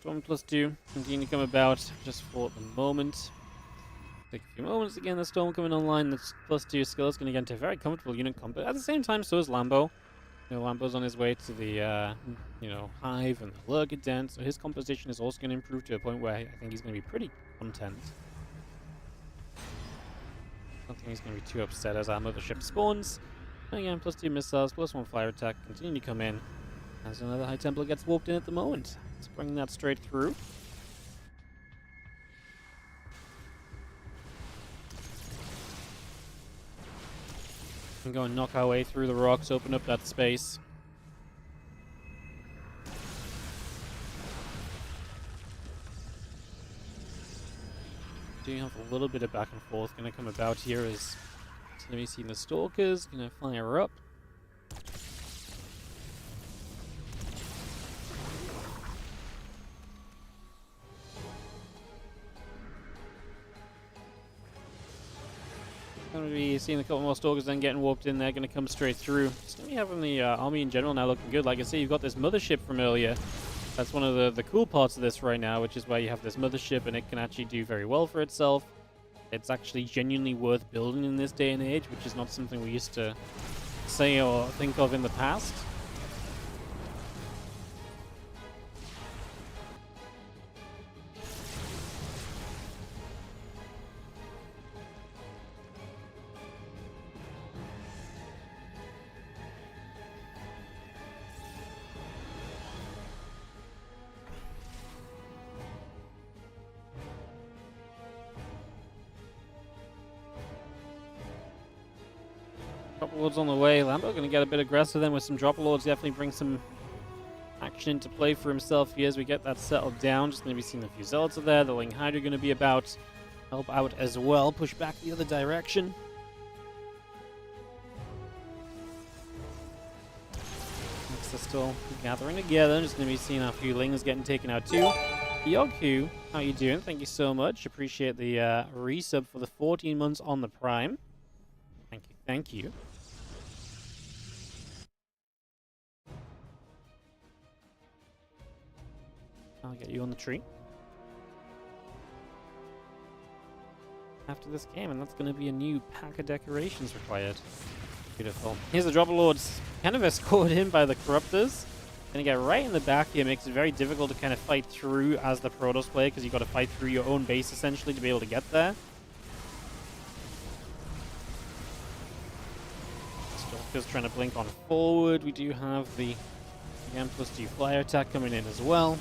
[SPEAKER 1] Storm +2 continue to come about just for the moment. Take a few moments again. The Storm coming online. The +2 Skillous going to get into a very comfortable unit comp. But at the same time, so is Lambo. You know, Lambo's on his way to the Hive and the Lurker Den, so his composition is also going to improve to a point where I think he's going to be pretty content. I don't think he's going to be too upset as our mothership spawns. And again, +2 missiles, +1 fire attack, continue to come in. As another High Templar gets warped in at the moment. Let's bring that straight through. And go and knock our way through the rocks, open up that space. Do have a little bit of back and forth going to come about here as let me see the Stalkers going to fire up. Going to be seeing a couple more Stalkers then getting warped in there, going to come straight through. It's going to be having the army in general now looking good. Like I say, you've got this mothership from earlier. That's one of the cool parts of this right now, which is where you have this mothership and it can actually do very well for itself. It's actually genuinely worth building in this day and age, which is not something we used to say or think of in the past. Dropper Lords on the way. Lambo going to get a bit aggressive then with some Dropper Lords. Definitely bring some action into play for himself here as we get that settled down. Just going to be seeing a few Zealots are there. The Ling Hydra going to be about. Help out as well. Push back the other direction. Next, are still gathering together. Just going to be seeing a few Lings getting taken out too. Yoghu, how you doing? Thank you so much. Appreciate the resub for the 14 months on the Prime. Thank you. Thank you. I'll get you on the tree after this game, and that's going to be a new pack of decorations required. Beautiful. Here's the Dropper Lords, kind of escorted in by the Corruptors. Going to get right in the back here, makes it very difficult to kind of fight through as the Protoss player, because you've got to fight through your own base essentially to be able to get there. Stalkers trying to blink on forward. We do have the again +2 flyer attack coming in as well.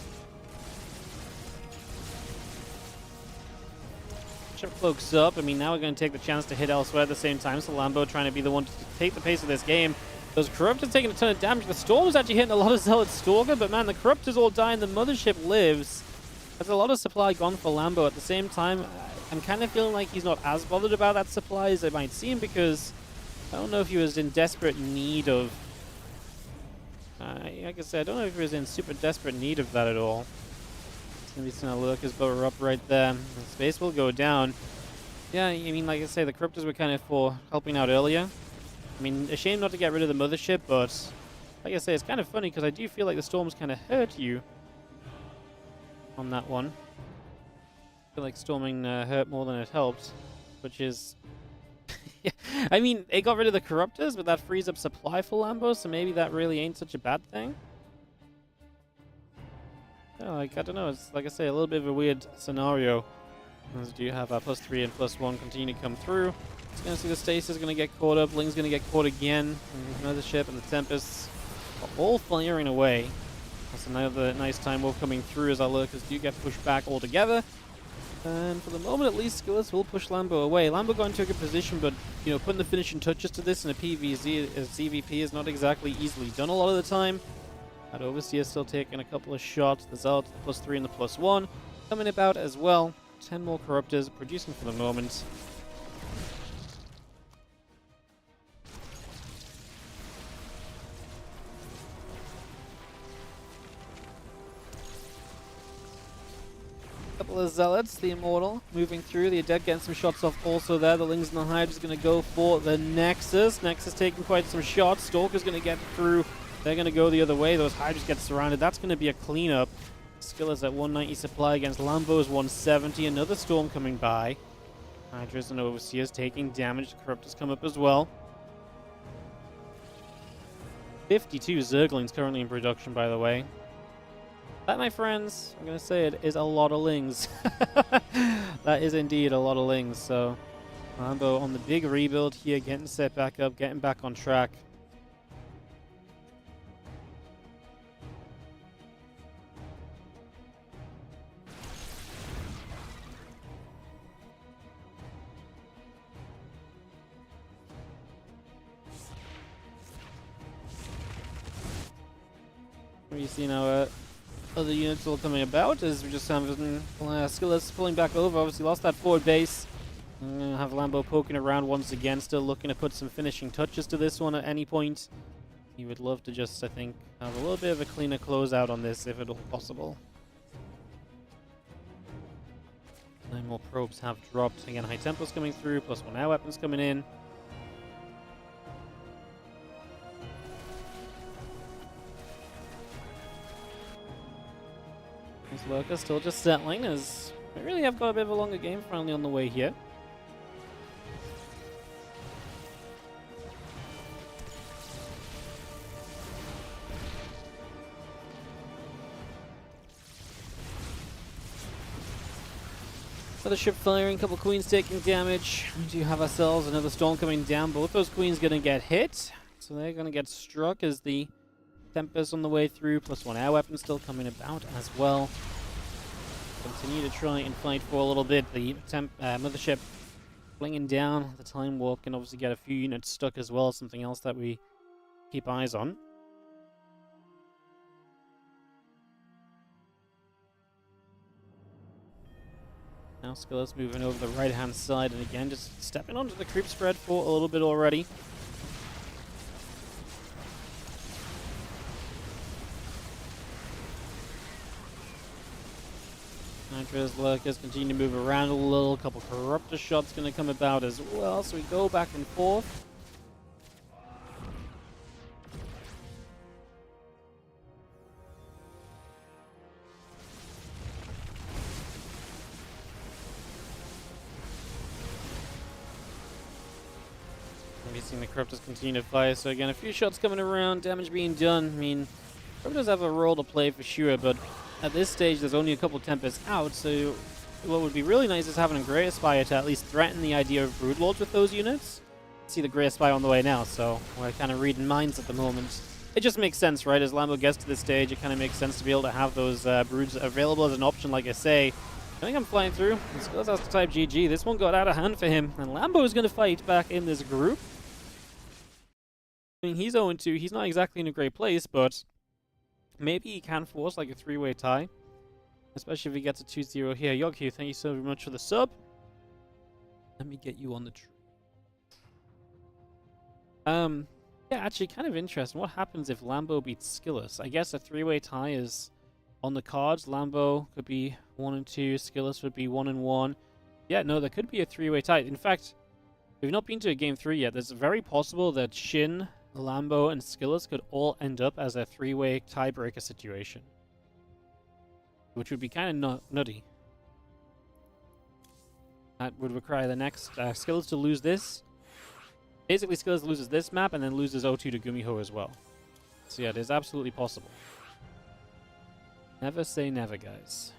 [SPEAKER 1] Cloaks up. I mean, now we're going to take the chance to hit elsewhere at the same time. So Lambo trying to be the one to take the pace of this game. Those Corruptors taking a ton of damage. The Storm's actually hitting a lot of Zealot Stalker, but man, the Corruptors all die and the Mothership lives. There's a lot of supply gone for Lambo. At the same time, I'm kind of feeling like he's not as bothered about that supply as it might seem, because I don't know if he was in desperate need of... like I said, I don't know if he was in super desperate need of that at all. Gonna be seeing a Lurker's bow up right there. The space will go down. Yeah, I mean, like I say, the Corruptors were kind of for helping out earlier. I mean, a shame not to get rid of the Mothership, but like I say, it's kind of funny because I do feel like the Storms kind of hurt you on that one. I feel like storming hurt more than it helped, which is... yeah. I mean, it got rid of the Corruptors, but that frees up supply for Lambo, so maybe that really ain't such a bad thing. Like, I don't know, it's like I say, a little bit of a weird scenario. As do you have our +3 and +1 continue to come through. It's going to see the Stasis going to get caught up, Ling's going to get caught again. And the Mothership and the Tempests are all firing away. That's another nice time wolf coming through as our Lurkers do get pushed back altogether. And for the moment at least, Skillous will push Lambo away. Lambo got into a good position, but you know, putting the finishing touches to this in a PvZ as CVP is not exactly easily done a lot of the time. That Overseer still taking a couple of shots. The Zealot, the +3 and the +1 coming about as well. 10 more Corruptors producing for the moment. Couple of Zealots, the Immortal moving through. The Adept getting some shots off also there. The Lings and the Hydra is going to go for the Nexus. Nexus taking quite some shots. Stalker's going to get through. They're going to go the other way. Those Hydras get surrounded. That's going to be a cleanup. Skillous at 190 supply against Lambo's 170. Another storm coming by. Hydras and Overseers taking damage. The Corruptors come up as well. 52 Zerglings currently in production, by the way. That, my friends, I'm going to say it, is a lot of lings. That is indeed a lot of lings. So, Lambo on the big rebuild here, getting set back up, getting back on track. We see now other units all coming about as we just have Skillous pulling back over. Obviously lost that forward base. Have Lambo poking around once again, still looking to put some finishing touches to this one at any point. He would love to just, I think, have a little bit of a cleaner closeout on this if at all possible. 9 more probes have dropped. Again, high tempos coming through, +1 air weapons coming in. This worker still just settling as we really have got a bit of a longer game finally on the way here. Another ship firing, a couple queens taking damage. We do have ourselves another storm coming down. Both those queens going to get hit, so they're going to get struck as the Tempest on the way through, +1 air weapon still coming about as well. Continue to try and fight for a little bit. The mothership flinging down. The time warp can obviously get a few units stuck as well. Something else that we keep eyes on. Now Skillous moving over the right-hand side, and again just stepping onto the creep spread for a little bit already. Nitro's lurkers continue to move around a little. Couple corruptor shots going to come about as well, so we go back and forth. We've seen the corruptors continue to fire, so again a few shots coming around, damage being done. I mean, corruptors have a role to play for sure, but at this stage, there's only a couple Tempests out, so what would be really nice is having a Grey Aspire to at least threaten the idea of Broodlords with those units. See the Grey Aspire on the way now, so we're kind of reading minds at the moment. It just makes sense, right? As Lambo gets to this stage, it kind of makes sense to be able to have those Broods available as an option, like I say. I think I'm flying through. Skillous has to type GG. This one got out of hand for him, and Lambo is going to fight back in this group. I mean, he's 0-2. He's not exactly in a great place, but maybe he can force like a 3-way tie, especially if he gets a 2-0 here. Yogyu, thank you so much for the sub. Let me get you on the tree. Yeah, actually kind of interesting. What happens if Lambo beats Skillous? I guess a 3-way tie is on the cards. Lambo could be 1-2, Skillous would be 1-1. Yeah, no, there could be a 3-way tie. In fact, we've not been to a game 3 yet. It's very possible that Shin, Lambo, and Skillous could all end up as a 3-way tiebreaker situation, which would be kind of nutty. That would require the next Skillous to lose this. Basically, Skillous loses this map and then loses 0-2 to Gumiho as well. So yeah, it is absolutely possible. Never say never, guys.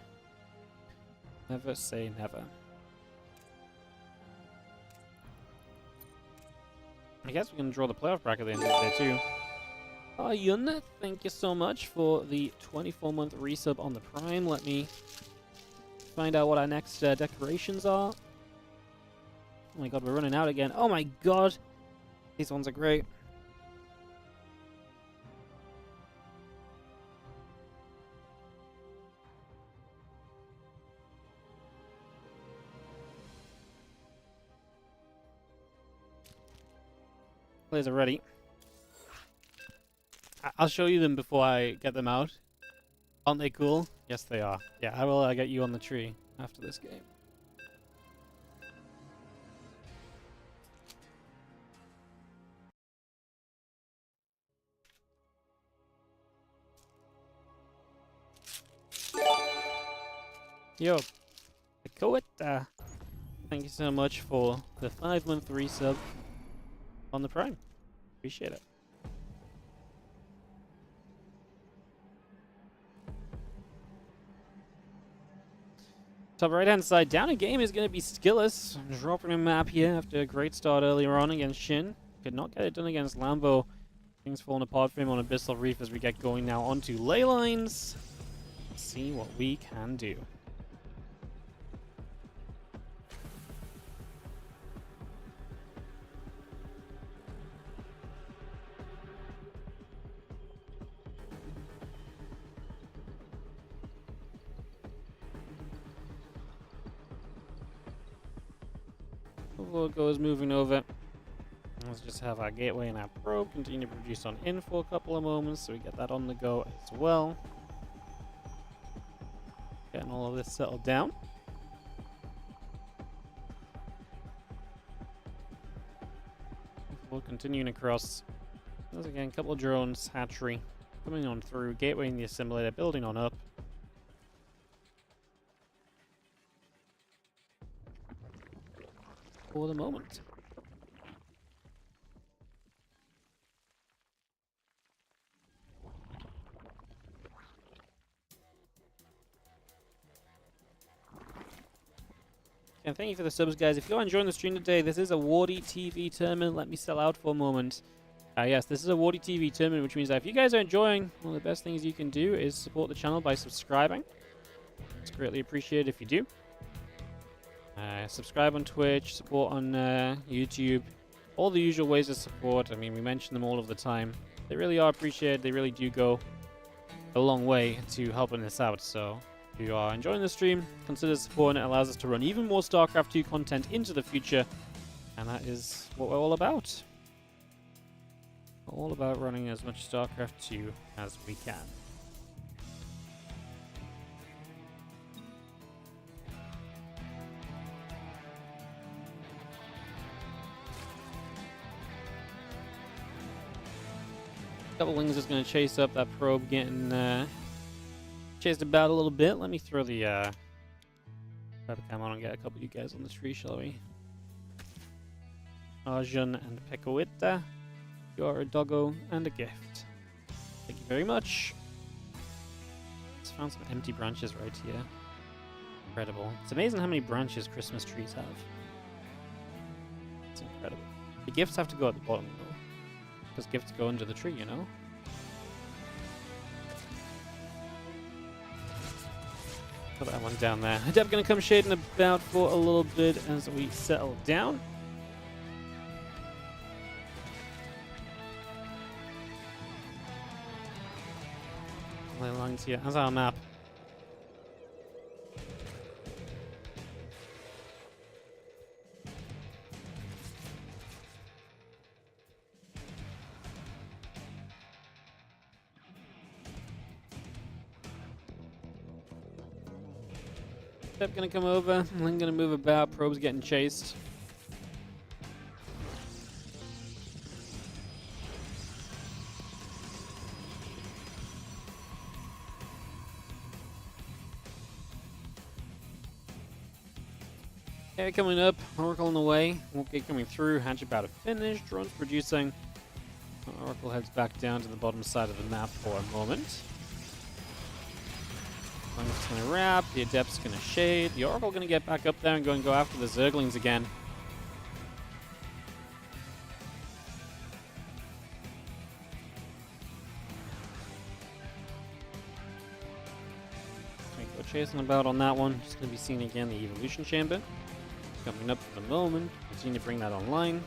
[SPEAKER 1] Never say never. I guess we can draw the playoff bracket at the end of the day, too. Yun, thank you so much for the 24-month resub on the Prime. Let me find out what our next decorations are. Oh my god, we're running out again. Oh my god! These ones are great. Players are ready. I'll show you them before I get them out. Aren't they cool? Yes, they are. Yeah, I will get you on the tree after this game. Yo, Dakota. Thank you so much for the 5-month resub on the Prime. Appreciate it. Top right hand side, down a game is going to be Skillous. Dropping a map here after a great start earlier on against Shin. Could not get it done against Lambo. Things falling apart for him on Abyssal Reef as we get going now onto ley lines. Let's see what we can do. Overlord goes moving over. Let's just have our gateway and our probe continue to produce on in for a couple of moments so we get that on the go as well. Getting all of this settled down. We're continuing across. Once again, a couple of drones, hatchery, coming on through, gateway in the assimilator, building on up. For the moment. And thank you for the subs, guys. If you're enjoying the stream today, this is a Warditv tournament. Let me sell out for a moment. Yes, this is a Warditv tournament, which means that if you guys are enjoying, one of the best things you can do is support the channel by subscribing. It's greatly appreciated if you do. Subscribe on Twitch, support on YouTube, all the usual ways of support. I mean, we mention them all of the time. They really are appreciated. They really do go a long way to helping us out. So if you are enjoying the stream, consider supporting it. It allows us to run even more Starcraft 2 content into the future. And that is what we're all about. We're all about running as much Starcraft 2 as we can. Couple wings is going to chase up that probe, getting chased about a little bit. Let me throw the webcam on and get a couple of you guys on the tree, shall we? Arjun and Pekowita, you're a doggo and a gift. Thank you very much. Just found some empty branches right here. Incredible. It's amazing how many branches Christmas trees have. It's incredible. The gifts have to go at the bottom though. Because gifts go under the tree, you know? Put that one down there. Adep gonna come shading about for a little bit as we settle down. Ley lines here as our map. Step gonna come over, Lynn gonna move about, probe's getting chased. Okay, coming up, Oracle on the way, won't get coming through, Hatch about to finish, drone's producing. Oracle heads back down to the bottom side of the map for a moment. I'm just going to wrap, the Adept's going to shade, the Oracle going to get back up there and go after the Zerglings again. Go chasing about on that one, just going to be seeing again the Evolution Chamber. Coming up for the moment, continue to bring that online.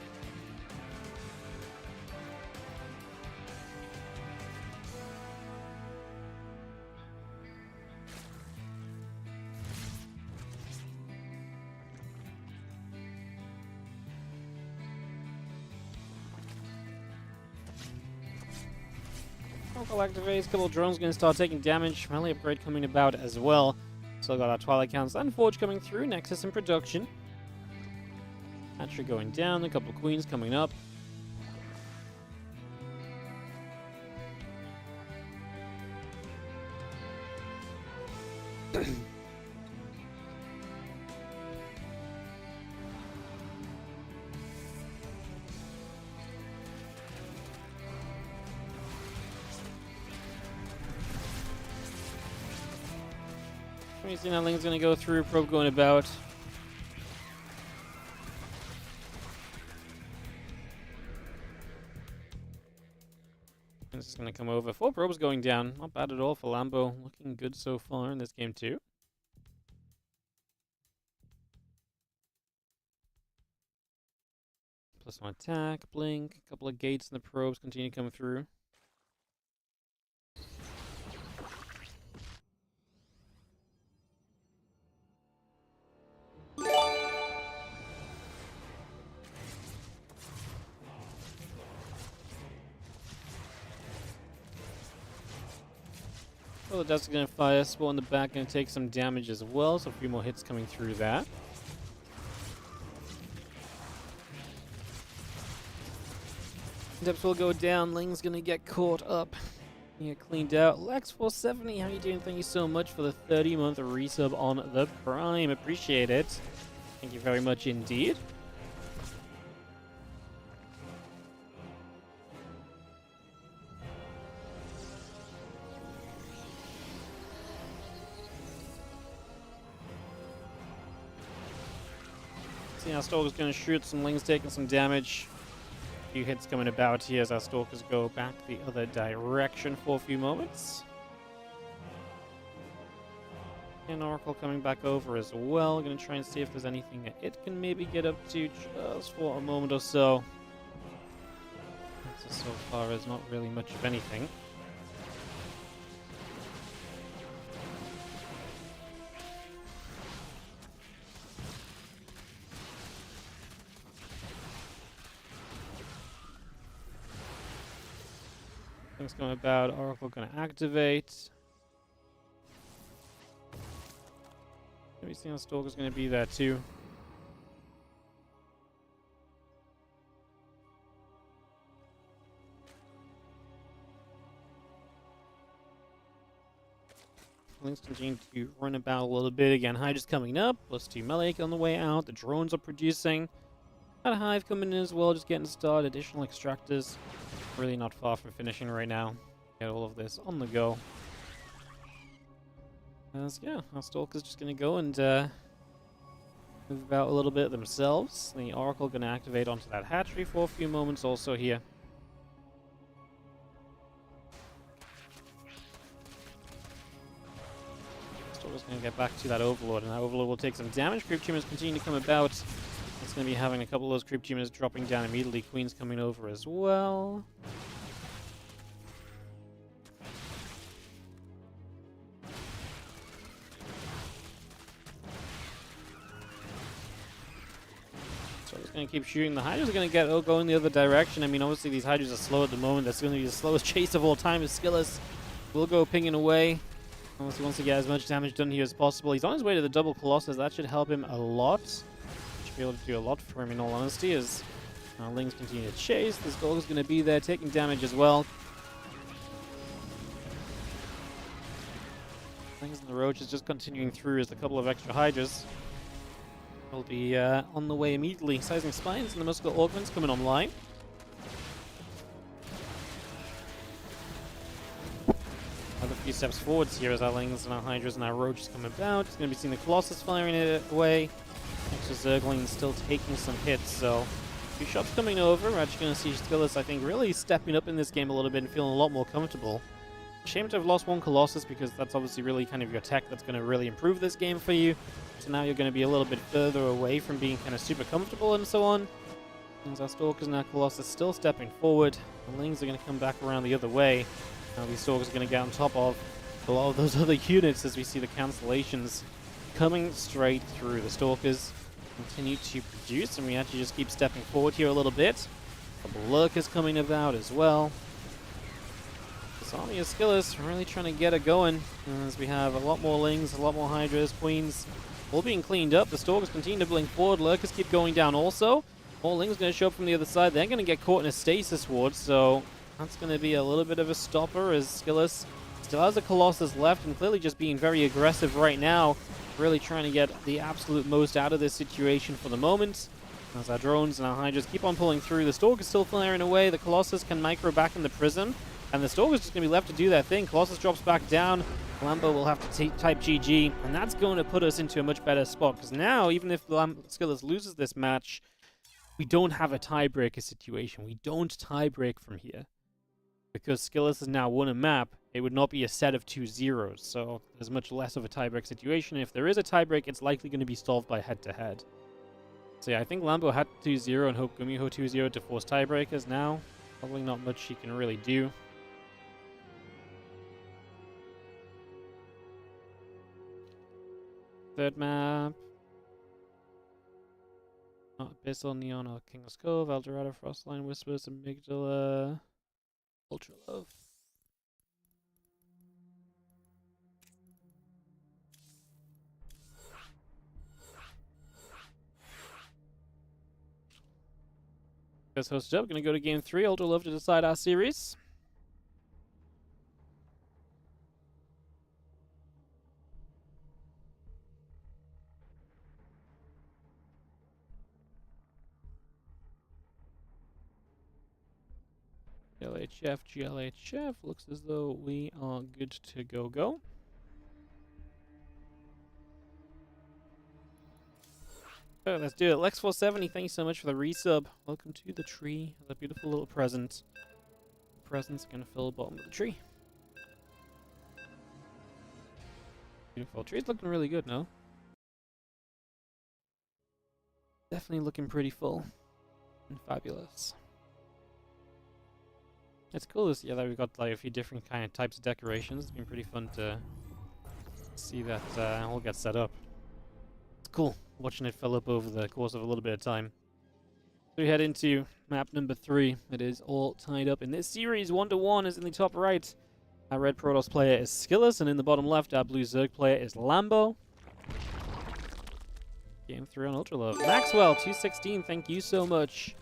[SPEAKER 1] Oracle activates, a couple of drones going to start taking damage. Rally upgrade coming about as well. Still got our Twilight Counts and Forge coming through. Nexus in production. Hatchery going down, a couple of Queens coming up. We see that Ling's gonna go through, probe going about. This is gonna come over. 4 probes going down. Not bad at all for Lambo. Looking good so far in this game too. +1 attack, blink, a couple of gates and the probes continue to come through. Well, the Dust's gonna fire, Sport in the back gonna take some damage as well, so a few more hits coming through that. Depths will go down, Ling's gonna get caught up. You get cleaned out. Lex470, how you doing? Thank you so much for the 30-month resub on the Prime. Appreciate it. Thank you very much indeed. See how Stalker's gonna shoot, some Ling's taking some damage. A few hits coming about here as our Stalkers go back the other direction for a few moments. And Oracle coming back over as well. Gonna try and see if there's anything that it can maybe get up to just for a moment or so. So far as not really much of anything. Things going about, Oracle gonna activate. Maybe seeing how Stalker's gonna be there too. Link's continue to run about a little bit again. Hydra's coming up, +2 melee on the way out. The drones are producing. Got a Hive coming in as well, just getting started. Additional extractors. Really not far from finishing right now. Get all of this on the go. As yeah, our Stalker's just gonna go and move about a little bit themselves. The Oracle gonna activate onto that hatchery for a few moments also here. Stalker's gonna get back to that Overlord, and that Overlord will take some damage. Creep tumors continue to come about. It's going to be having a couple of those creep tumors dropping down immediately. Queen's coming over as well. So just going to keep shooting. The Hydras are going to go in the other direction. I mean, obviously these Hydras are slow at the moment. That's going to be the slowest chase of all time. As Skillous will go pinging away. Obviously wants to get as much damage done here as possible. He's on his way to the double Colossus. That should help him a lot. Be able to do a lot for him in all honesty as Lings continue to chase. This dog is going to be there taking damage as well. Lings and the Roach is just continuing through as a couple of extra Hydras will be on the way immediately. Sizing Spines and the Muscle Augments coming online. Another few steps forwards here as our Lings and our Hydras and our Roach is coming about. It's going to be seeing the Colossus firing it away. Extra Zergling still taking some hits, so a few shots coming over. We're actually going to see Skillous, I think, really stepping up in this game a little bit and feeling a lot more comfortable. Shame to have lost one Colossus because that's obviously really kind of your tech that's going to really improve this game for you. So now you're going to be a little bit further away from being kind of super comfortable and so on. And our Stalkers and our Colossus still stepping forward. The Lings are going to come back around the other way. Now these Stalkers are going to get on top of a lot of those other units as we see the cancellations coming straight through. The Stalkers continue to produce, and we actually just keep stepping forward here a little bit. A couple Lurkers coming about as well. This army of Skillous really trying to get it going, as we have a lot more Lings, a lot more Hydras, Queens, all being cleaned up. The Stalkers continue to blink forward. Lurkers keep going down also. More Lings going to show up from the other side. They're going to get caught in a stasis ward, so that's going to be a little bit of a stopper as Skillous still has a Colossus left and clearly just being very aggressive right now. Really trying to get the absolute most out of this situation for the moment. As our drones and our Hydras keep on pulling through. The Stalker's still firing away. The Colossus can micro back in the prison. And the Stalker's just going to be left to do their thing. Colossus drops back down. Lambo will have to type GG, and that's going to put us into a much better spot, because now, even if Skillous loses this match, we don't have a tiebreaker situation. We don't tiebreak from here. Because Skillous has now won a map, it would not be a set of 2 zeros, so there's much less of a tiebreak situation. If there is a tiebreak, it's likely going to be solved by head-to-head. So yeah, I think Lambo had 2-0 and hope Gumiho 2-0 to force tiebreakers now. Probably not much he can really do. Third map. Not Abyssal, Neon, or King's Cove, Eldorado, Frostline, Whispers, Amygdala, Ultra Love. Guys, hosted up. Gonna go to game 3. Ultra Love to decide our series. GLHF, GLHF. Looks as though we are good to go. So let's do it. Lex470, thank you so much for the resub. Welcome to the tree. The beautiful little present. The present's gonna fill the bottom of the tree. Beautiful. Tree's looking really good, no? Definitely looking pretty full and fabulous. It's cool to see that we've got like a few different kind of types of decorations. It's been pretty fun to see that all get set up. It's cool watching it fill up over the course of a little bit of time. So we head into map number 3. It is all tied up in this series. 1-1 is in the top right. Our red Protoss player is Skillous, and in the bottom left, our blue Zerg player is Lambo. Game 3 on Ultra Love. Maxwell 216, thank you so much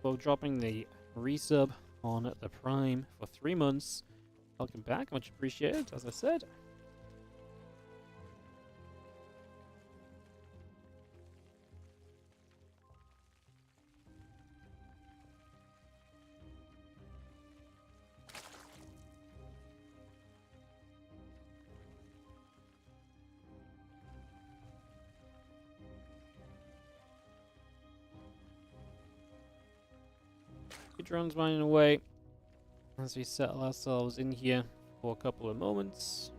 [SPEAKER 1] for dropping the resub on the Prime for 3 months. Welcome back, much appreciated, as I said. Drones mining away as we settle ourselves in here for a couple of moments.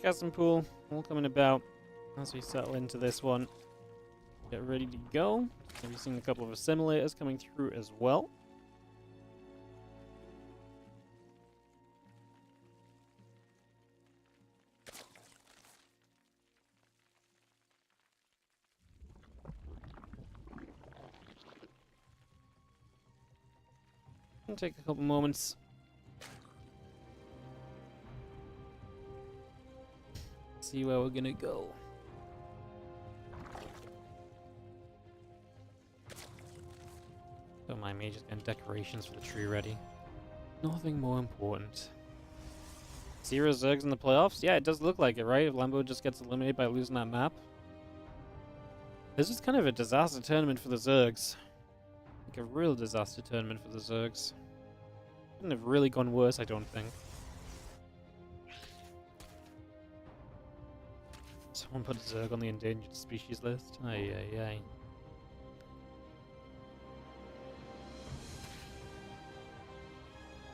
[SPEAKER 1] Gasm pool all coming about as we settle into this one. Get ready to go. Maybe seeing a couple of assimilators coming through as well. It'll take a couple moments. See where we're gonna go. Don't mind me, just getting decorations for the tree ready. Nothing more important. 0 Zergs in the playoffs? Yeah, it does look like it, right? If Lambo just gets eliminated by losing that map. This is kind of a disaster tournament for the Zergs. Like a real disaster tournament for the Zergs. Couldn't have really gone worse, I don't think. Someone put a Zerg on the endangered species list. Ay, ay, ay.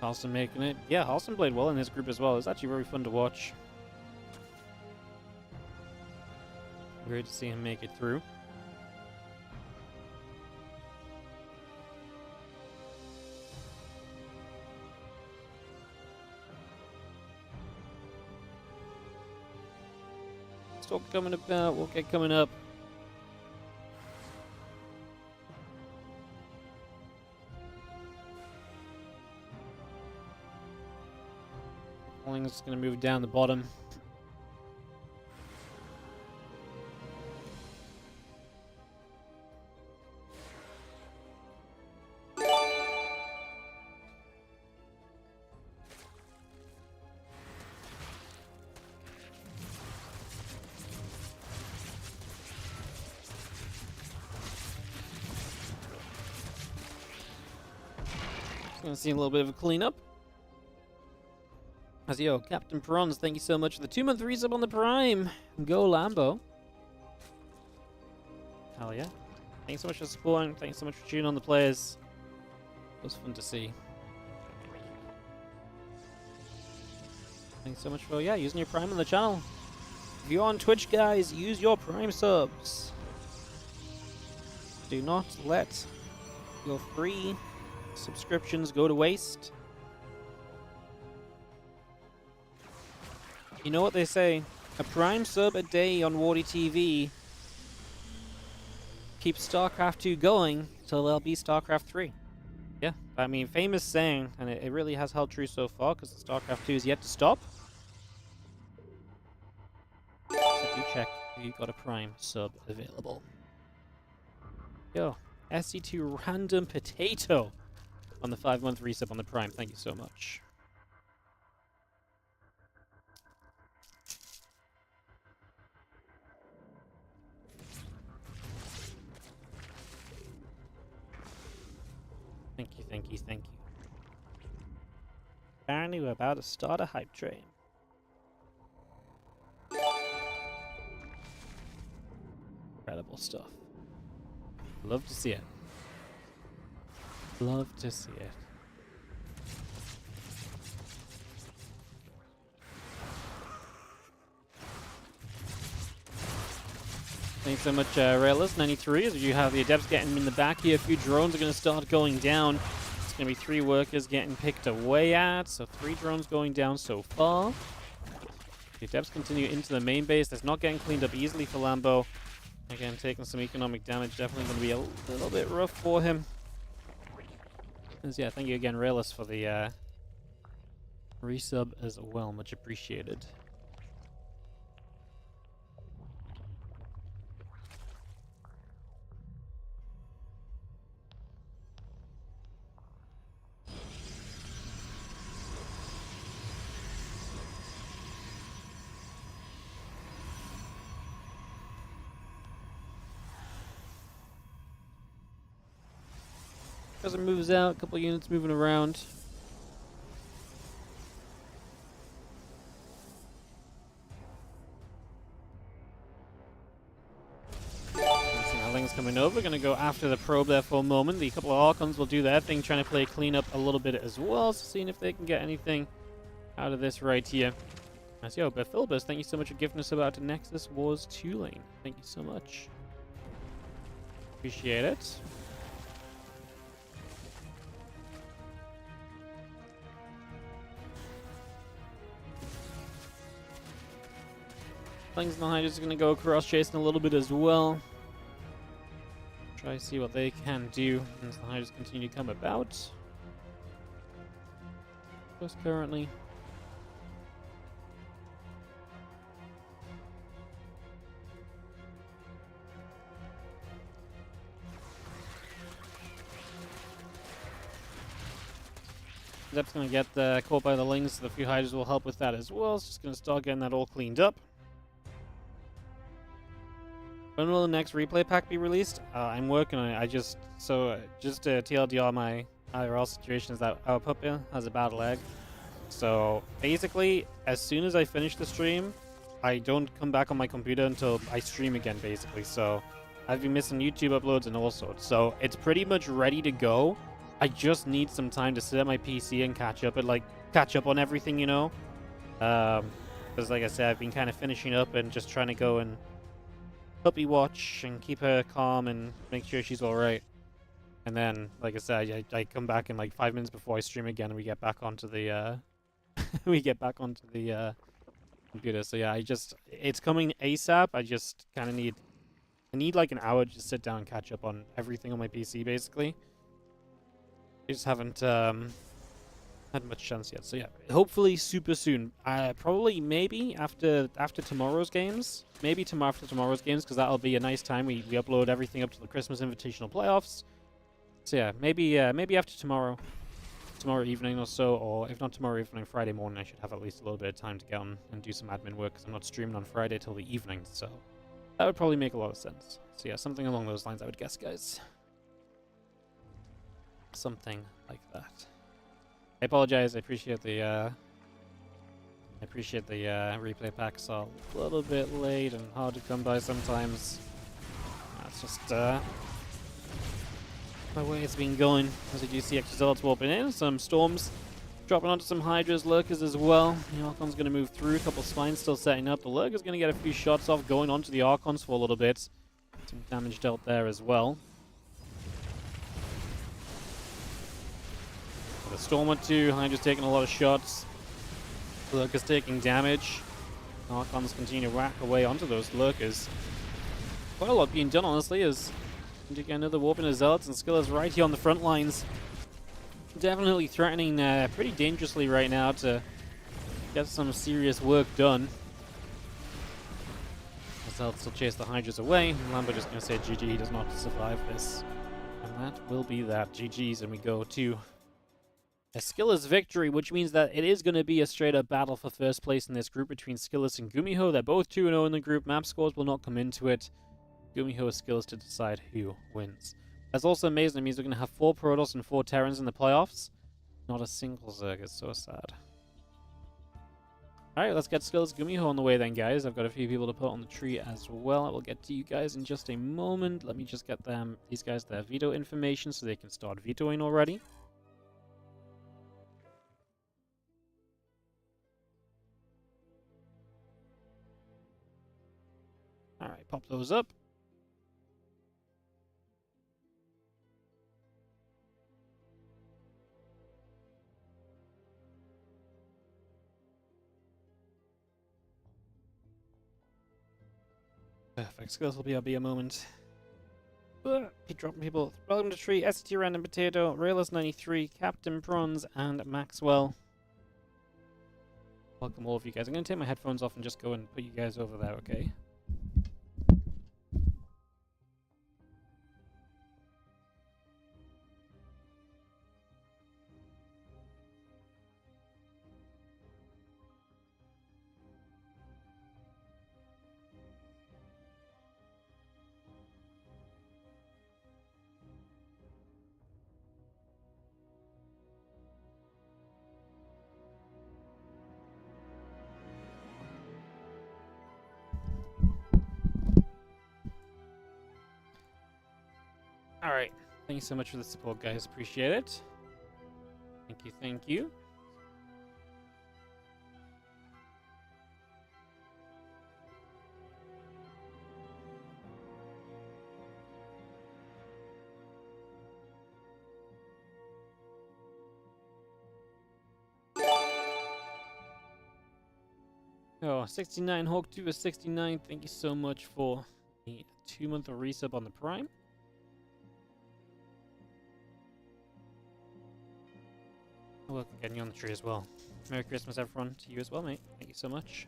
[SPEAKER 1] Halston making it. Yeah, Halston played well in his group as well. It was actually very fun to watch. Great to see him make it through. Still coming about. We'll get coming up. Is going to move down the bottom. Gonna see a little bit of a cleanup. As yo, Captain Prawns, thank you so much for the 2-month resub on the Prime. Go Lambo. Hell yeah. Thanks so much for supporting. Thanks so much for tuning on the players. It was fun to see. Thanks so much for, yeah, using your Prime on the channel. If you're on Twitch, guys, use your Prime subs. Do not let your free subscriptions go to waste. You know what they say, a Prime sub a day on Warditv keeps Starcraft 2 going till there'll be Starcraft 3. Yeah, I mean, famous saying, and it really has held true so far because Starcraft 2 is yet to stop. So do check if you've got a Prime sub available. Yo, SC2 Random Potato on the 5-month resub on the Prime. Thank you so much. Thank you, thank you, thank you. Apparently we're about to start a hype train. Incredible stuff. Love to see it. Love to see it. Thanks so much, Rayless93. As you have the Adepts getting in the back here, a few drones are going to start going down. It's going to be 3 workers getting picked away at, so 3 drones going down so far. The Adepts continue into the main base. That's not getting cleaned up easily for Lambo. Again, taking some economic damage. Definitely going to be a little bit rough for him. And yeah, thank you again, Rayless, for the resub as well. Much appreciated. As it moves out, a couple of units moving around. Ling's coming over, gonna go after the probe there for a moment. The couple of Archons will do their thing, trying to play clean up a little bit as well, so seeing if they can get anything out of this right here. As yo, Bethilbus, thank you so much for gifting us about to Nexus Wars 2 lane. Thank you so much. Appreciate it. Slings and the Hydras are going to go across chasing a little bit as well. Try to see what they can do as the Hydras continue to come about. Just currently. Zep's going to get caught by the Lings, so the few Hydras will help with that as well. It's just going to start getting that all cleaned up. When will the next replay pack be released? I'm working on it. Just TLDR, my IRL situation is that our puppy has a bad leg. So basically, as soon as I finish the stream, I don't come back on my computer until I stream again, basically. So I've been missing YouTube uploads and all sorts. So it's pretty much ready to go. I just need some time to sit at my PC and catch up on everything, you know. Because like I said, I've been kind of finishing up and just trying to go and puppy watch and keep her calm and make sure she's all right. And then, like I said, I come back in like 5 minutes before I stream again, and we get back onto the computer. So yeah, it's coming ASAP. I just kind of need like an hour to just sit down and catch up on everything on my PC, basically. I just haven't had much chance yet. So yeah, hopefully super soon. Probably maybe after tomorrow's games. Maybe after tomorrow's games, because that'll be a nice time. We upload everything up to the Christmas Invitational playoffs. So yeah, maybe after tomorrow evening or so, or if not tomorrow evening, Friday morning, I should have at least a little bit of time to get on and do some admin work, because I'm not streaming on Friday till the evening. So that would probably make a lot of sense. So yeah, something along those lines, I would guess, guys. Something like that. I apologize. I appreciate the replay packs are a little bit late and hard to come by sometimes. That's just my way it's been going. As I do see extra zealots warping in, some storms dropping onto some Hydras, lurkers as well. The Archon's going to move through, a couple of spines still setting up. The lurker's going to get a few shots off, going onto the Archons for a little bit. Some damage dealt there as well. With a storm or two, Hydra's taking a lot of shots. Lurkers taking damage. Archons continue to whack away onto those lurkers. Quite a lot being done, honestly, as you get another warp into Zealots, and Skillous right here on the front lines. Definitely threatening pretty dangerously right now to get some serious work done. The Zealots will chase the Hydras away. Lambo just going to say GG, he does not survive this. And that will be that. GG's, and we go to a Skillous victory, which means that it is going to be a straight-up battle for first place in this group between Skillous and Gumiho. They're both 2-0 in the group. Map scores will not come into it. Gumiho or Skillous to decide who wins. That's also amazing. It means we're going to have 4 Protoss and 4 Terrans in the playoffs. Not a single Zerg. It's so sad. Alright, let's get Skillous Gumiho on the way then, guys. I've got a few people to put on the tree as well. I will get to you guys in just a moment. Let me just get these guys their veto information so they can start vetoing already. Alright, pop those up. Perfect. Skills will be a moment. Keep dropping people. Welcome to Tree, ST Random Potato, Rayless93, Captain Bronze, and Maxwell. Welcome all of you guys. I'm going to take my headphones off and just go and put you guys over there, okay? Alright. Thank you so much for the support, guys. Appreciate it. Thank you, thank you. Oh, 69 Hawk 2 is 69. Thank you so much for the 2-month resub on the Prime. Welcome, getting you on the tree as well. Merry Christmas, everyone. To you as well, mate. Thank you so much.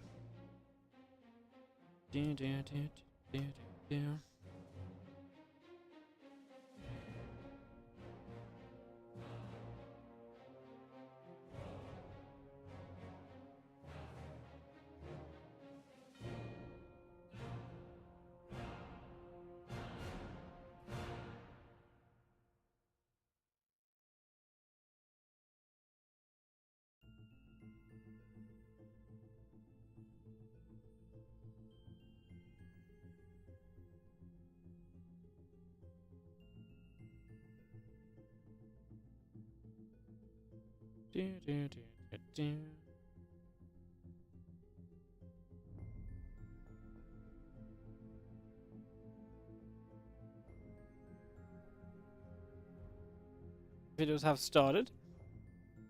[SPEAKER 1] Videos have started.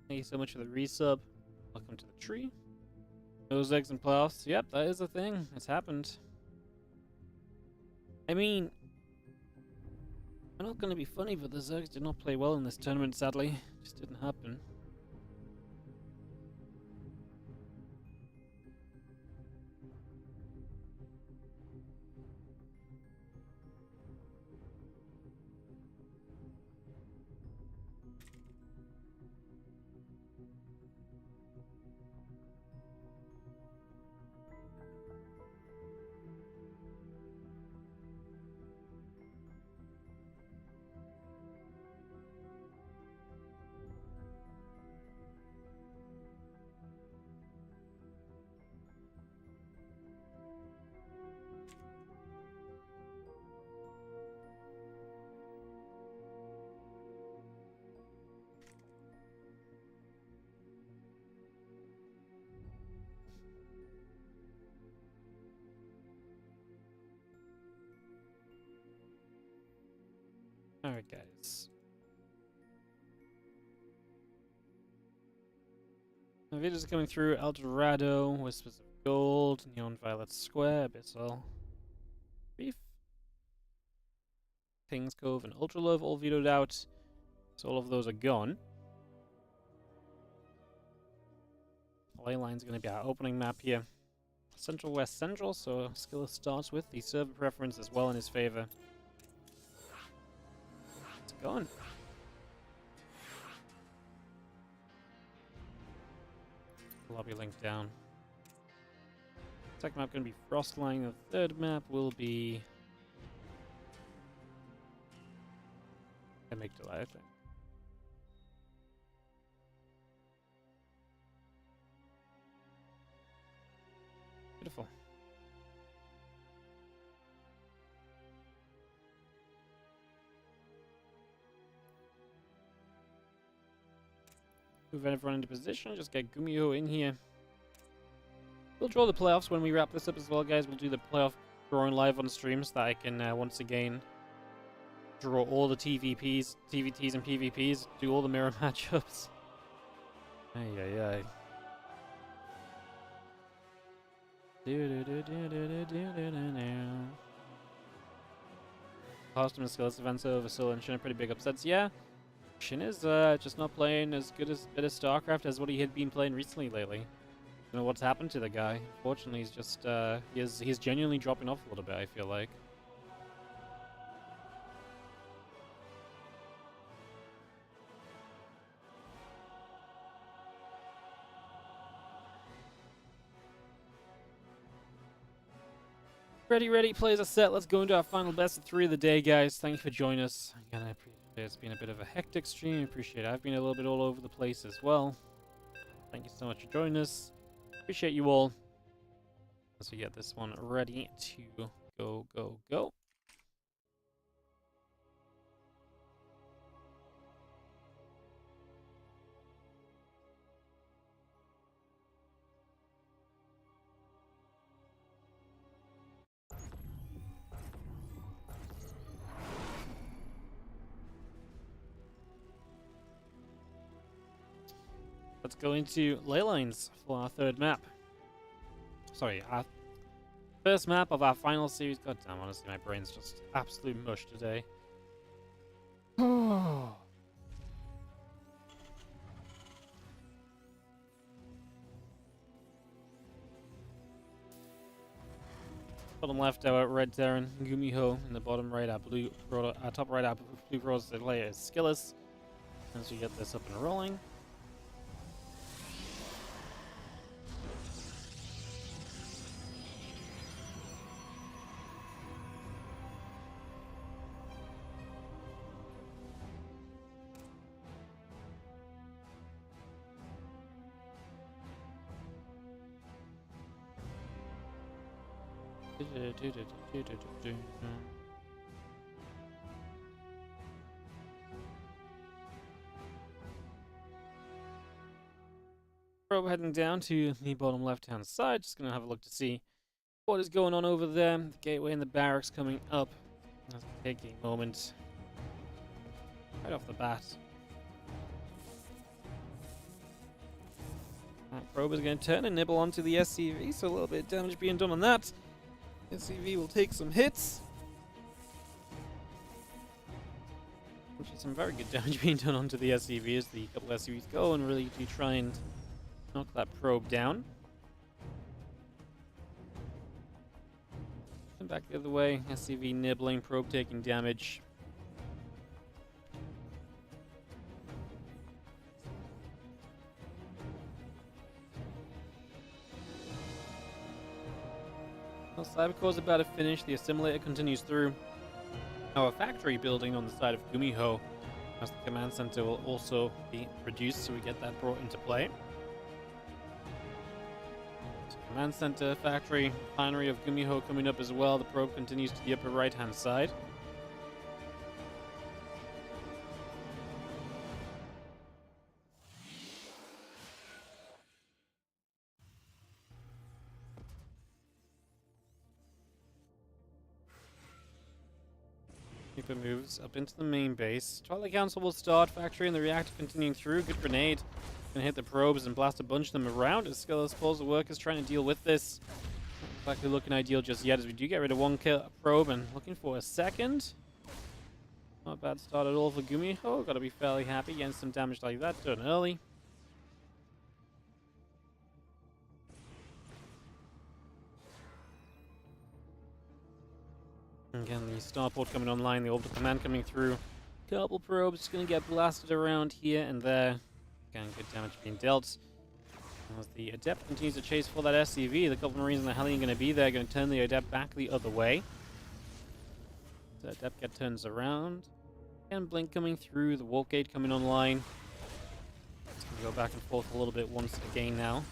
[SPEAKER 1] Thank you so much for the resub. Welcome to the tree. Those eggs and playoffs. Yep, that is a thing. It's happened. I mean, I'm not going to be funny, but the Zergs did not play well in this tournament, sadly. It just didn't happen. Alright, guys. The videos are coming through. El Dorado, Whispers of Gold, Neon Violet Square, Abyssal Reef, King's Cove, and Ultra Love all vetoed out. So all of those are gone. Leyline's going to be our opening map here. Central West Central, so Skillous starts with the server preference as well in his favor. It's gone. Lobby link down. Second map going to be Frostline. The third map will be Amygdala, I think. Beautiful. Move everyone into position, just get Gumiho in here. We'll draw the playoffs when we wrap this up as well, guys. We'll do the playoff drawing live on stream so that I can once again draw all the TVPs, TVTs and PVPs, do all the mirror matchups. Ay, ay, ay. Custom and Skillous events over Soul and Shin are pretty big upsets. Yeah, Shin is just not playing as good as Starcraft as what he had been playing recently lately. I don't know what's happened to the guy. Fortunately, he's just he's genuinely dropping off a little bit, I feel like. Ready, players are set. Let's go into our final best of 3 of the day, guys. Thank you for joining us. Again, I appreciate it. It's been a bit of a hectic stream. I appreciate it. I've been a little bit all over the place as well. Thank you so much for joining us. Appreciate you all. As we get this one ready to go. Let's go into Leylines for our third map. Sorry, our first map of our final series. God damn, honestly, my brain's just absolute mush today. Bottom left, our red Terran, Gumiho. In the bottom right, our blue, our top right, our blue cross layer is Skillous. Once we get this up and rolling. Probe heading down to the bottom left-hand side. Just gonna have a look to see what is going on over there. The gateway and the barracks coming up. Let's take a moment right off the bat. That probe is going to turn and nibble onto the SCV, so a little bit of damage being done on that. SCV will take some hits. Actually, some very good damage being done onto the SCV as the couple SCVs go and really do try and knock that probe down. And back the other way, SCV nibbling, probe taking damage. Well, Cybercore's about to finish. The assimilator continues through. Our factory building on the side of Gumiho, as the command center will also be reduced, so we get that brought into play. So command center, factory, refinery of Gumiho coming up as well. The probe continues to the upper right-hand side. Keeper moves up into the main base. Twilight Council will start. Factory and the reactor continuing through. Good grenade. Gonna hit the probes and blast a bunch of them around as Skillous pulls the workers trying to deal with this. Not exactly looking ideal just yet as we do get rid of one probe and looking for a second. Not a bad start at all for Gumiho. Gotta be fairly happy getting some damage like that done early. Again, the starport coming online, the orbital command coming through. Couple probes just gonna get blasted around here and there. Again, good damage being dealt. As the Adept continues to chase for that SCV, the couple Marines and the Hellion going to be there, going to turn the Adept back the other way. The Adept turns around. Again, Blink coming through, the Warp Gate coming online. It's going to go back and forth a little bit once again now.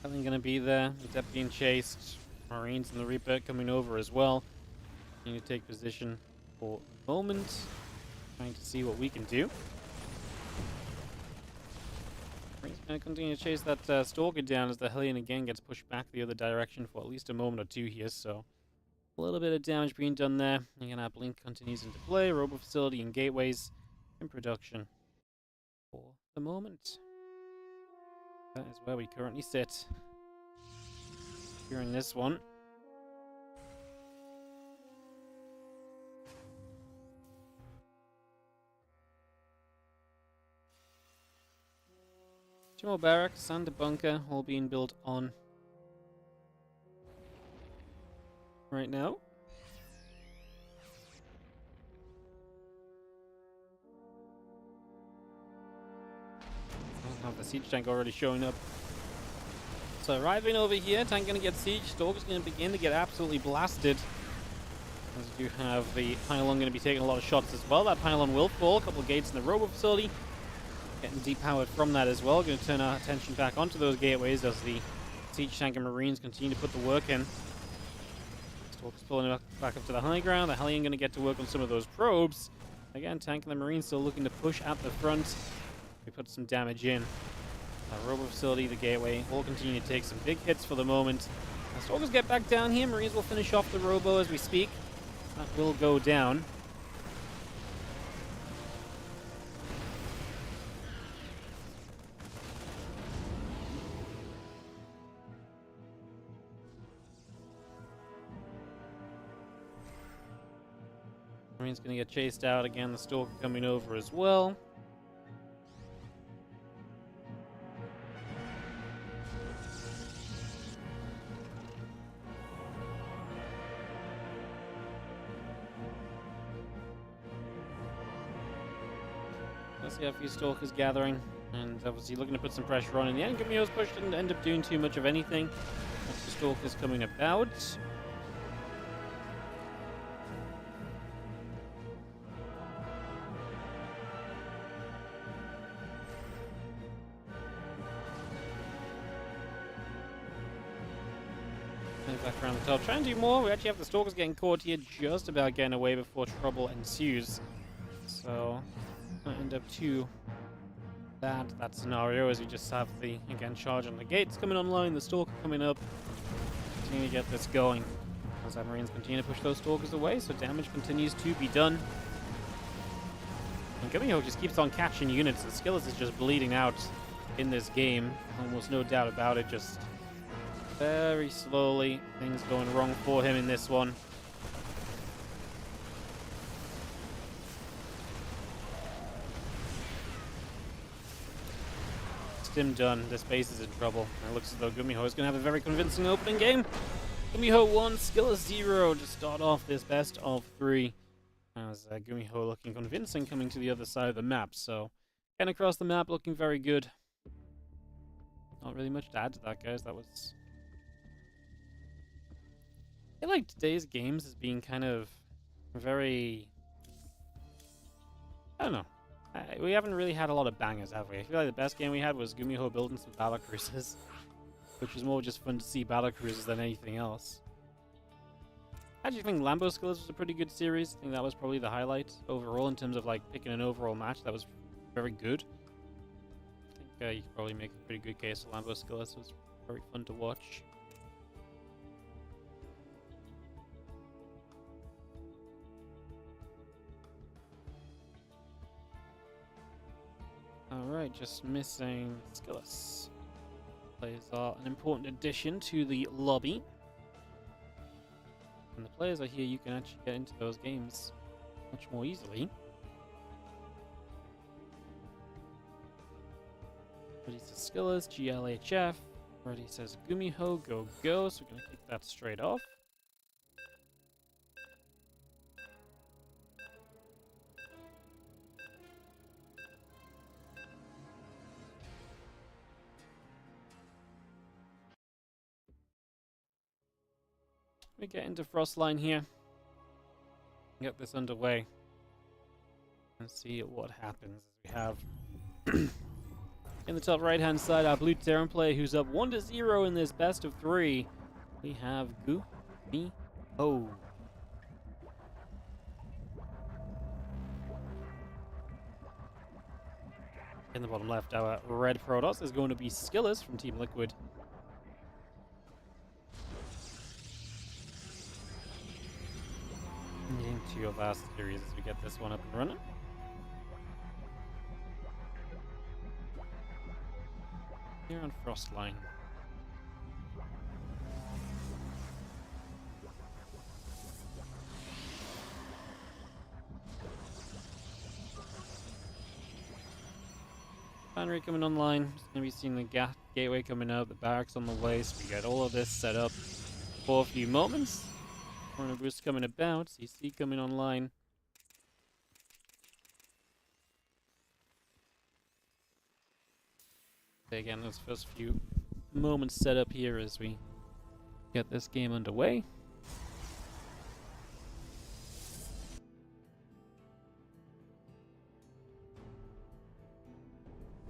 [SPEAKER 1] Hellion going to be there, Adept being chased. Marines and the Reaper coming over as well. Need to take position for the moment. Trying to see what we can do. He's going to continue to chase that Stalker down as the Hellion again gets pushed back the other direction for at least a moment or two here, so a little bit of damage being done there. Again, our Blink continues into play, Robo Facility and Gateways in production for the moment. That is where we currently sit. Securing this one. Two more barracks and a bunker all being built on right now. I have the siege tank already showing up. So arriving over here, tank gonna get siege, Stalker's gonna begin to get absolutely blasted. As you have the pylon gonna be taking a lot of shots as well. That pylon will fall, a couple of gates in the robo facility. Getting depowered from that as well. Going to turn our attention back onto those gateways as the siege tank and Marines continue to put the work in. Stalker's pulling it back up to the high ground. The Hellion going to get to work on some of those probes. Again, tank and the Marines still looking to push at the front. We put some damage in. The robo facility, the gateway, all continue to take some big hits for the moment. As Stalkers get back down here, Marines will finish off the robo as we speak. That will go down. Marine's going to get chased out again. The Stalker coming over as well. Let's see a few Stalkers gathering. And obviously looking to put some pressure on. In the end, Gumiho's push didn't end up doing too much of anything. That's the Stalkers coming about. Back around the top. Trying to do more. We actually have the Stalkers getting caught here, just about getting away before trouble ensues. So, not end up too bad that scenario as we just have the, again, charge on the gates coming online, the Stalker coming up. Continue to get this going. As our Marines continue to push those Stalkers away, so damage continues to be done. And Gumiho just keeps on catching units. The Skillous is just bleeding out in this game. Almost no doubt about it. Just very slowly, things going wrong for him in this one. Stim done. This base is in trouble. It looks as though Gumiho is going to have a very convincing opening game. Gumiho 1, Skillous 0 to start off this best of 3. As Gumiho looking convincing coming to the other side of the map. So, getting across the map looking very good. Not really much to add to that, guys. That was... I feel like today's games has been kind of very... I don't know. We haven't really had a lot of bangers, have we? I feel like the best game we had was Gumiho building some battle cruisers, which was more just fun to see battle cruisers than anything else. I actually think Lambo Skillous was a pretty good series. I think that was probably the highlight overall in terms of like picking an overall match. That was very good. I think you could probably make a pretty good case for Lambo Skillous. It was very fun to watch. Alright, just missing Skillous. Players are an important addition to the lobby. When the players are here, you can actually get into those games much more easily. Ready says Skillous, GLHF. Ready says Gumiho, go go. So we're going to kick that straight off. We get into Frostline here. Get this underway. And see what happens as we have in the top right hand side our blue Terran player who's up 1-0 in this best of 3. We have Gumiho. In the bottom left, our red Protoss is going to be Skillous from Team Liquid. Game 2 of our series as we get this one up and running. Here on Frostline. Foundry coming online. Just going to be seeing the gateway coming out, the barracks on the way, so we get all of this set up for a few moments. Corner boost coming about, CC coming online. Again, those first few moments set up here as we get this game underway.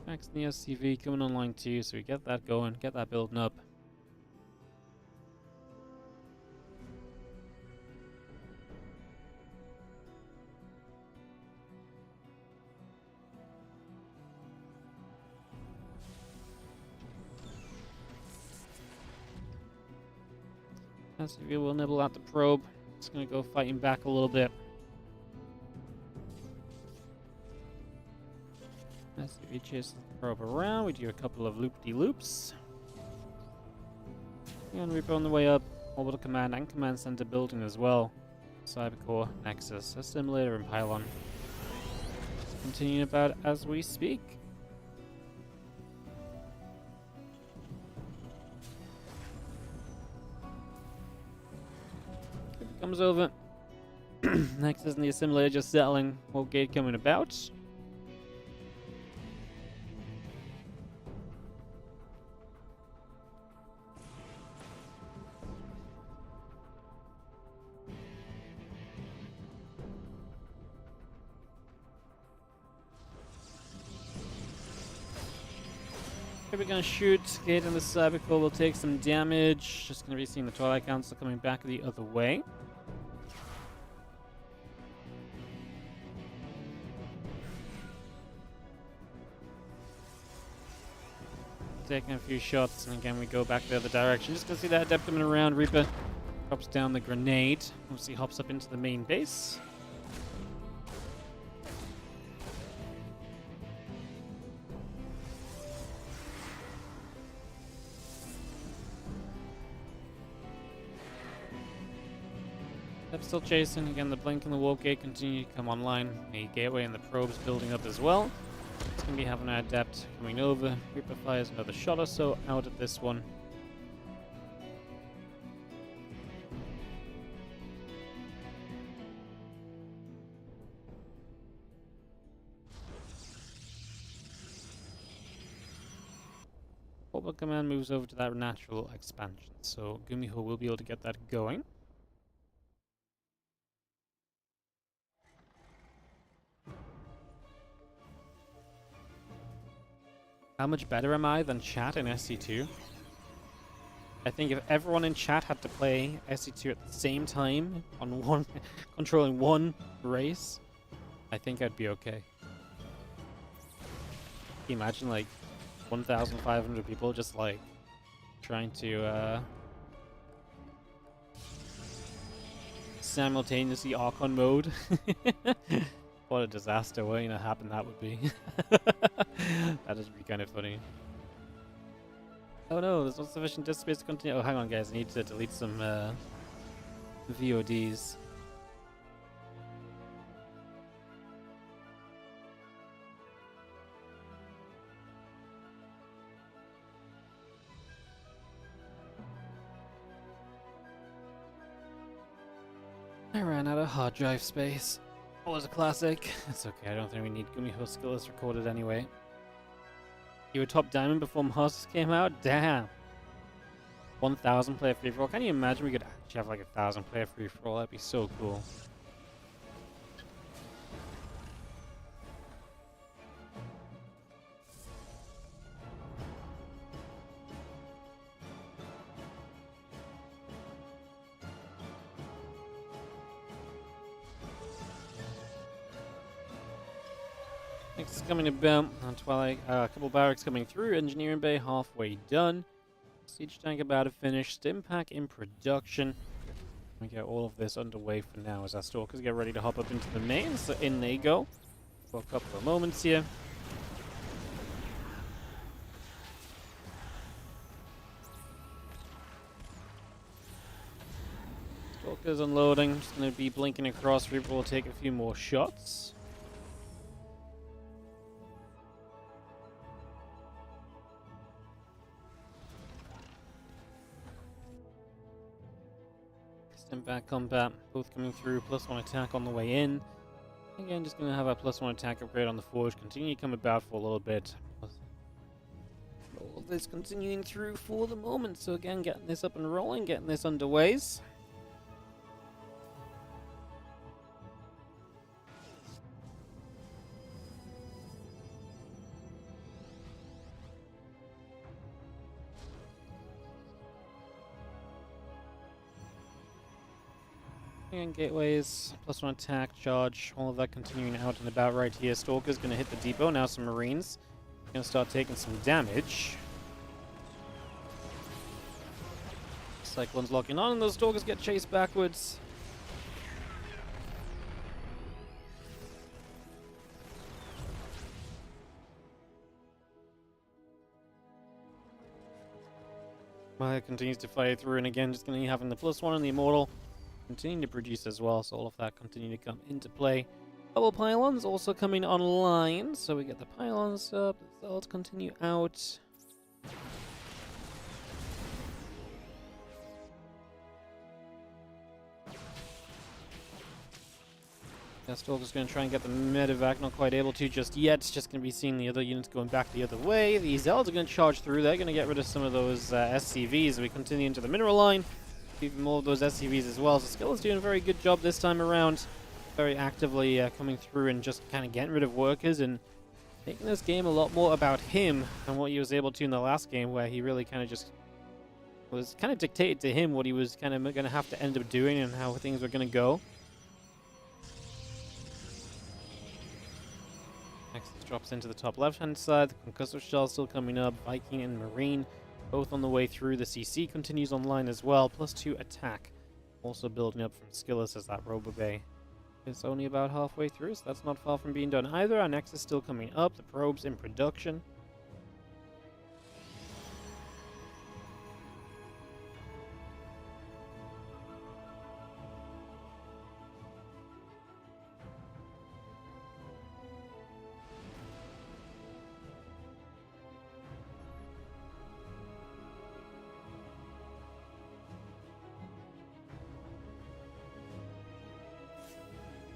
[SPEAKER 1] Max in the SCV coming online too, so we get that going, get that building up. SCV will nibble at the probe. It's going to go fighting back a little bit. SCV chases the probe around. We do a couple of loop-de-loops. And Reaper on the way up. Orbital Command and Command Center building as well. Cybercore, Nexus, Assimilator, and Pylon. Continuing about as we speak. Comes over. Nexus and the Assimilator just settling. Whole gate coming about. Here we're gonna shoot. Gate in the Cybercore will take some damage. Just gonna be seeing the Twilight Council coming back the other way. Taking a few shots, and again we go back the other direction. Just gonna see that Adept coming around. Reaper drops down the grenade. Obviously hops up into the main base. Adept still chasing. Again, the blink and the warp gate continue to come online. The gateway and the probes building up as well. It's going to be having an Adept coming over. Reaper fires another shot or so out at this one. Orbital Command moves over to that natural expansion, so Gumiho will be able to get that going. How much better am I than chat in SC2? I think if everyone in chat had to play SC2 at the same time on one controlling one race, I think I'd be okay. Can you imagine like 1,500 people just like trying to simultaneously Archon mode? What a disaster waiting to happen that would be. That would be kind of funny. Oh no, there's not sufficient disk space to continue. Oh, hang on, guys. I need to delete some VODs. I ran out of hard drive space. That was a classic. It's okay, I don't think we need Gumiho Skillous recorded anyway. You were top diamond before Masters came out? Damn. 1,000 player free for all. Can you imagine we could actually have like 1,000 player free for all? That'd be so cool. Next is coming about on Twilight. A couple barracks coming through. Engineering bay halfway done. Siege tank about to finish. Stim pack in production. We get all of this underway for now as our stalkers get ready to hop up into the main. So in they go for a couple of moments here. Stalkers unloading. Just going to be blinking across. Reaper will take a few more shots. Back combat, both coming through, +1 attack on the way in. Again, just going to have our +1 attack upgrade on the forge, continue to come about for a little bit. All of this continuing through for the moment, so again, getting this up and rolling, getting this underways. And gateways, +1 attack, charge, all of that continuing out and about right here. Stalker's going to hit the depot. Now some Marines going to start taking some damage. Cyclone's locking on and those Stalkers get chased backwards. Maya continues to fire through and again just going to be having the +1 on the Immortal. Continuing to produce as well, so all of that continue to come into play. Double pylons also coming online, so we get the pylons up, the cells continue out. Stalker's going to try and get the medevac, not quite able to just yet. It's just going to be seeing the other units going back the other way. The Zelds are going to charge through. They're going to get rid of some of those SCVs as we continue into the mineral line. Even more of those SCVs as well. So Skillous doing a very good job this time around. Very actively coming through and just kind of getting rid of workers and making this game a lot more about him than what he was able to in the last game, where he really kind of just was kind of dictated to him what he was kind of going to have to end up doing and how things were going to go. Next, this drops into the top left-hand side. The concussive shell still coming up. Viking and Marine both on the way through. The CC continues online as well. +2 attack. Also building up from Skillous as that Robo Bay is only about halfway through, so that's not far from being done either. Our Nexus still coming up. The probes in production.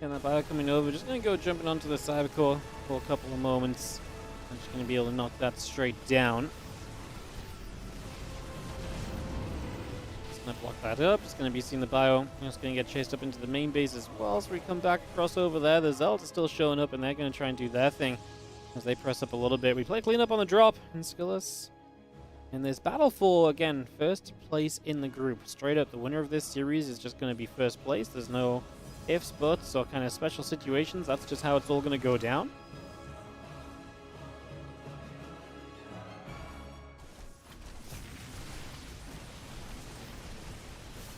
[SPEAKER 1] And that bio coming over, just going to go jumping onto the cyber core for a couple of moments. I'm just going to be able to knock that straight down. Just going to block that up. Just going to be seeing the bio. Just going to get chased up into the main base as well. So we come back across over there. The Zelds are still showing up and they're going to try and do their thing as they press up a little bit. We play cleanup on the drop in Skillous. And there's battle for, again, first place in the group. Straight up, the winner of this series is just going to be first place. There's no ifs, buts, or kind of special situations. That's just how it's all going to go down.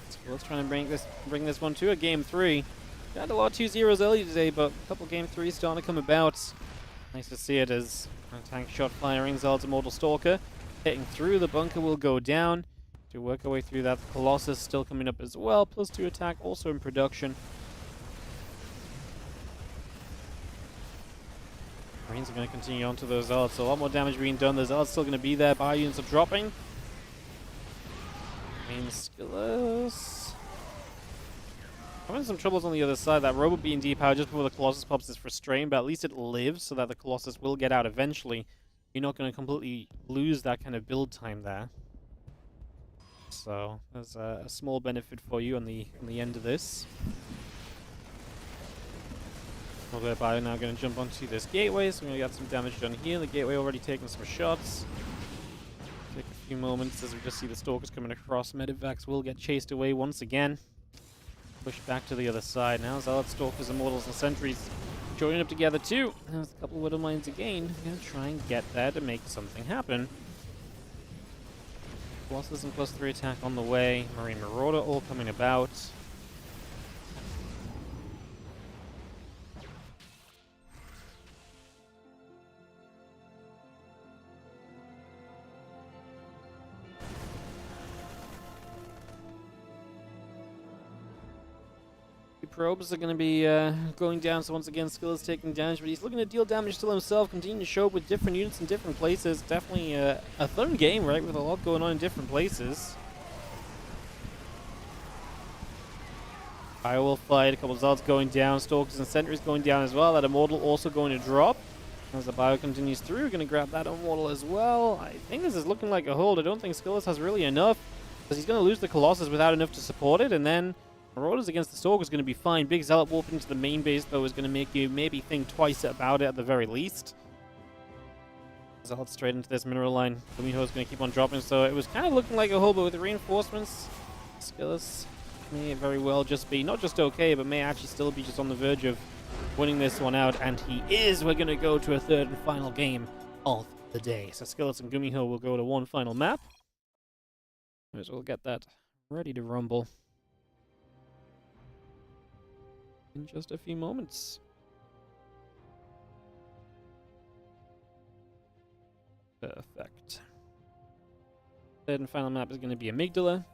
[SPEAKER 1] So let's try and bring this one to a game 3. We had a lot of 2-0s early today, but a couple game 3s starting to come about. Nice to see it as a tank shot firing. Zealot's Immortal Stalker hitting through. The bunker will go down. To work our way through that. The Colossus still coming up as well. +2 attack also in production. Marines are going to continue on to those Zealots. So a lot more damage being done. The Zealots still going to be there. Bio units are dropping. Skillous. Having some troubles on the other side. That robot being depowered just before the Colossus pops is frustrating, but at least it lives so that the Colossus will get out eventually. You're not going to completely lose that kind of build time there. So there's a small benefit for you on the end of this. Although Bio now going to jump onto this gateway, so we're going to get some damage done here. The gateway already taking some shots. Take a few moments as we just see the Stalkers coming across. Medivacs will get chased away once again. Pushed back to the other side. Now Zealot, Stalkers, Immortals, and Sentries joining up together too. There's a couple of Widow Mines again. We're going to try and get there to make something happen. Colossus and +3 attack on the way. Marine Marauder all coming about. Probes are going to be going down, so once again Skillous taking damage, but he's looking to deal damage still himself, continuing to show up with different units in different places. Definitely a fun game, right, with a lot going on in different places. I will fight, a couple of Zealots going down, Stalkers and Sentries going down as well. That Immortal also going to drop. As the Bio continues through, we're going to grab that Immortal as well. I think this is looking like a hold. I don't think Skillous has really enough, because he's going to lose the Colossus without enough to support it, and then Marauders against the Stalker is going to be fine. Big Zealot warp into the main base, though, is going to make you maybe think twice about it at the very least. Zealot straight into this mineral line. Gumiho is going to keep on dropping, so it was kind of looking like a hole, but with the reinforcements, Skillous may very well just be, not just okay, but may actually still be just on the verge of winning this one out, and he is. We're going to go to a third and final game of the day. So Skillous and Gumiho will go to one final map. As we'll get that ready to rumble in just a few moments. Perfect. Third and final map is going to be Amygdala.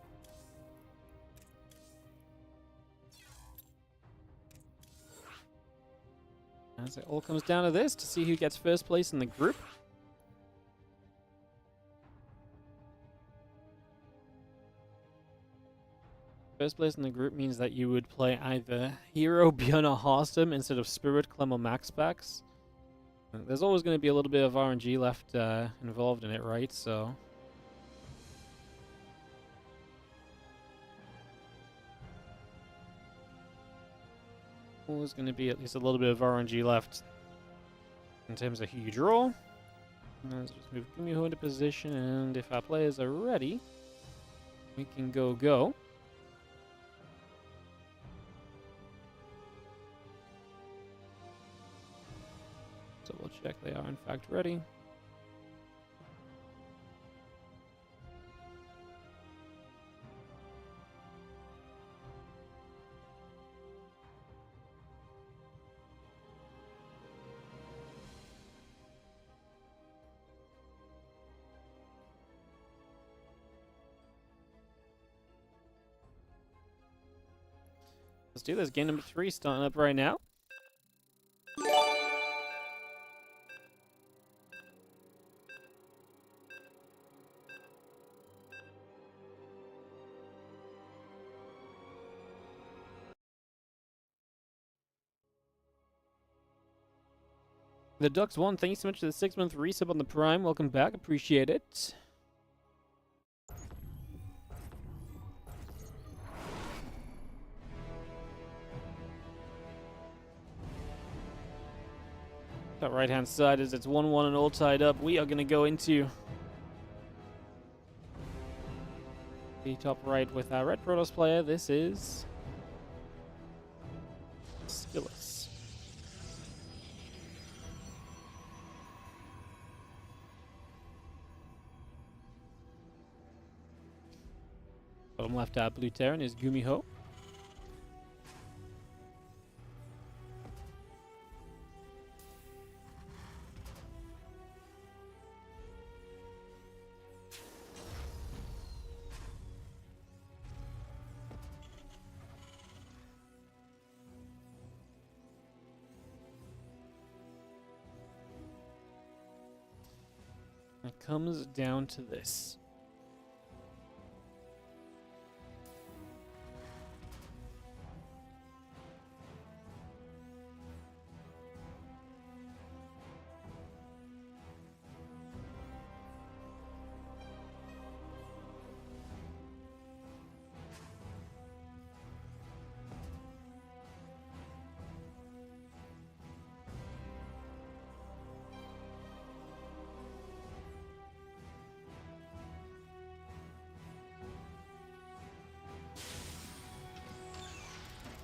[SPEAKER 1] As it all comes down to this, to see who gets first place in the group. First place in the group means that you would play either Hero, Björn, or Harstem instead of Spirit, Clem, or Max packs. There's always going to be a little bit of RNG left involved in it, right? So always going to be at least a little bit of RNG left in terms of who you draw. Let's just move Gumiho into position, and if our players are ready, we can go. So we'll check they are in fact ready. Let's do this. Game number 3 starting up right now. The Ducks won. Thank you so much for the 6-month resub on the Prime. Welcome back. Appreciate it. That right-hand side is it's 1-1 and all tied up. We are going to go into the top right with our Red Protoss player. This is Skillous. Bottom left, our blue Terran is Gumiho. It comes down to this.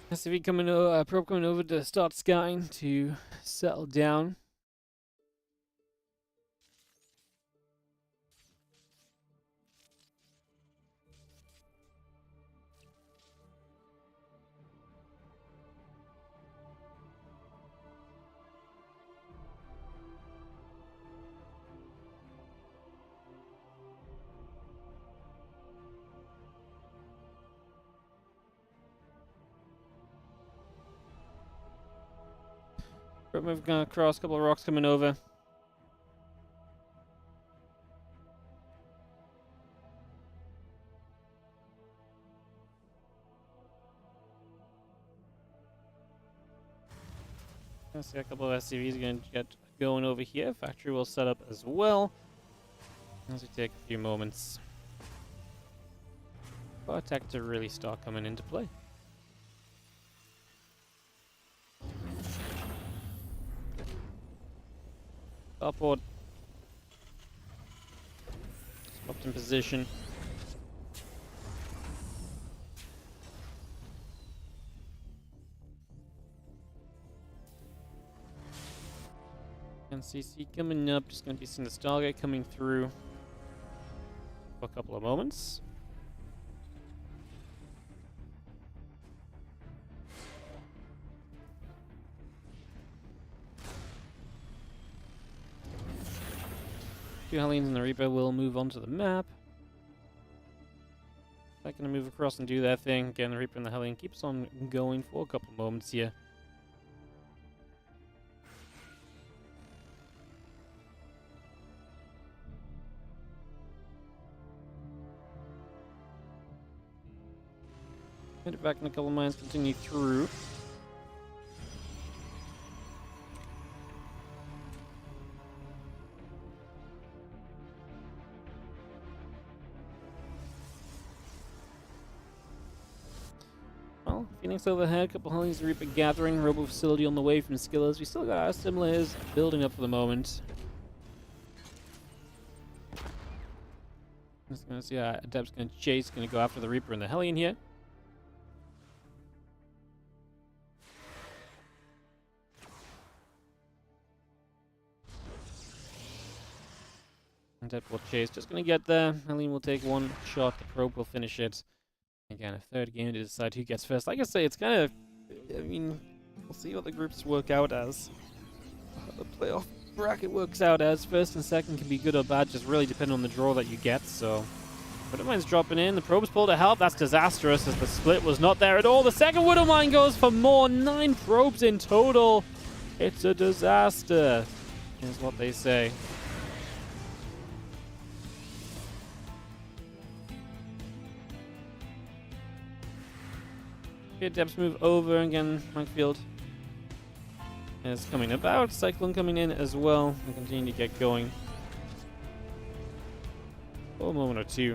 [SPEAKER 1] SCV coming over, probe coming over to start skying to settle down. Probe moving across, a couple of rocks coming over. I see a couple of SCVs going to get going over here. Factory will set up as well. As we take a few moments for attack to really start coming into play. Starport swapped in position. And CC coming up, just going to be seeing the Stargate coming through for a couple of moments. Two Hellions and the Reaper will move onto the map. They're going to move across and do their thing. Again, the Reaper and the Hellion keeps on going for a couple of moments here. Hit it back in a couple of mines, continue through. Well, Phoenix overhead, couple of Hellions, Reaper gathering, Robo facility on the way from Skillous. We still got our Assimilars building up for the moment. Just gonna see Adept's gonna chase, gonna go after the Reaper and the Hellion here. Adept will chase, just gonna get there. Hellion will take one shot, the probe will finish it. Again, a third game to decide who gets first. Like I say, it's kind of, I mean, we'll see what the groups work out as. The playoff bracket works out as. First and second can be good or bad, just really depending on the draw that you get, so. Widowmine's dropping in, the probe's pulled to help. That's disastrous as the split was not there at all. The second Widowmine goes for more, 9 probes in total. It's a disaster, is what they say. Okay, Debs move over again. Minefield is coming about. Cyclone coming in as well. We continue to get going. For a moment or two.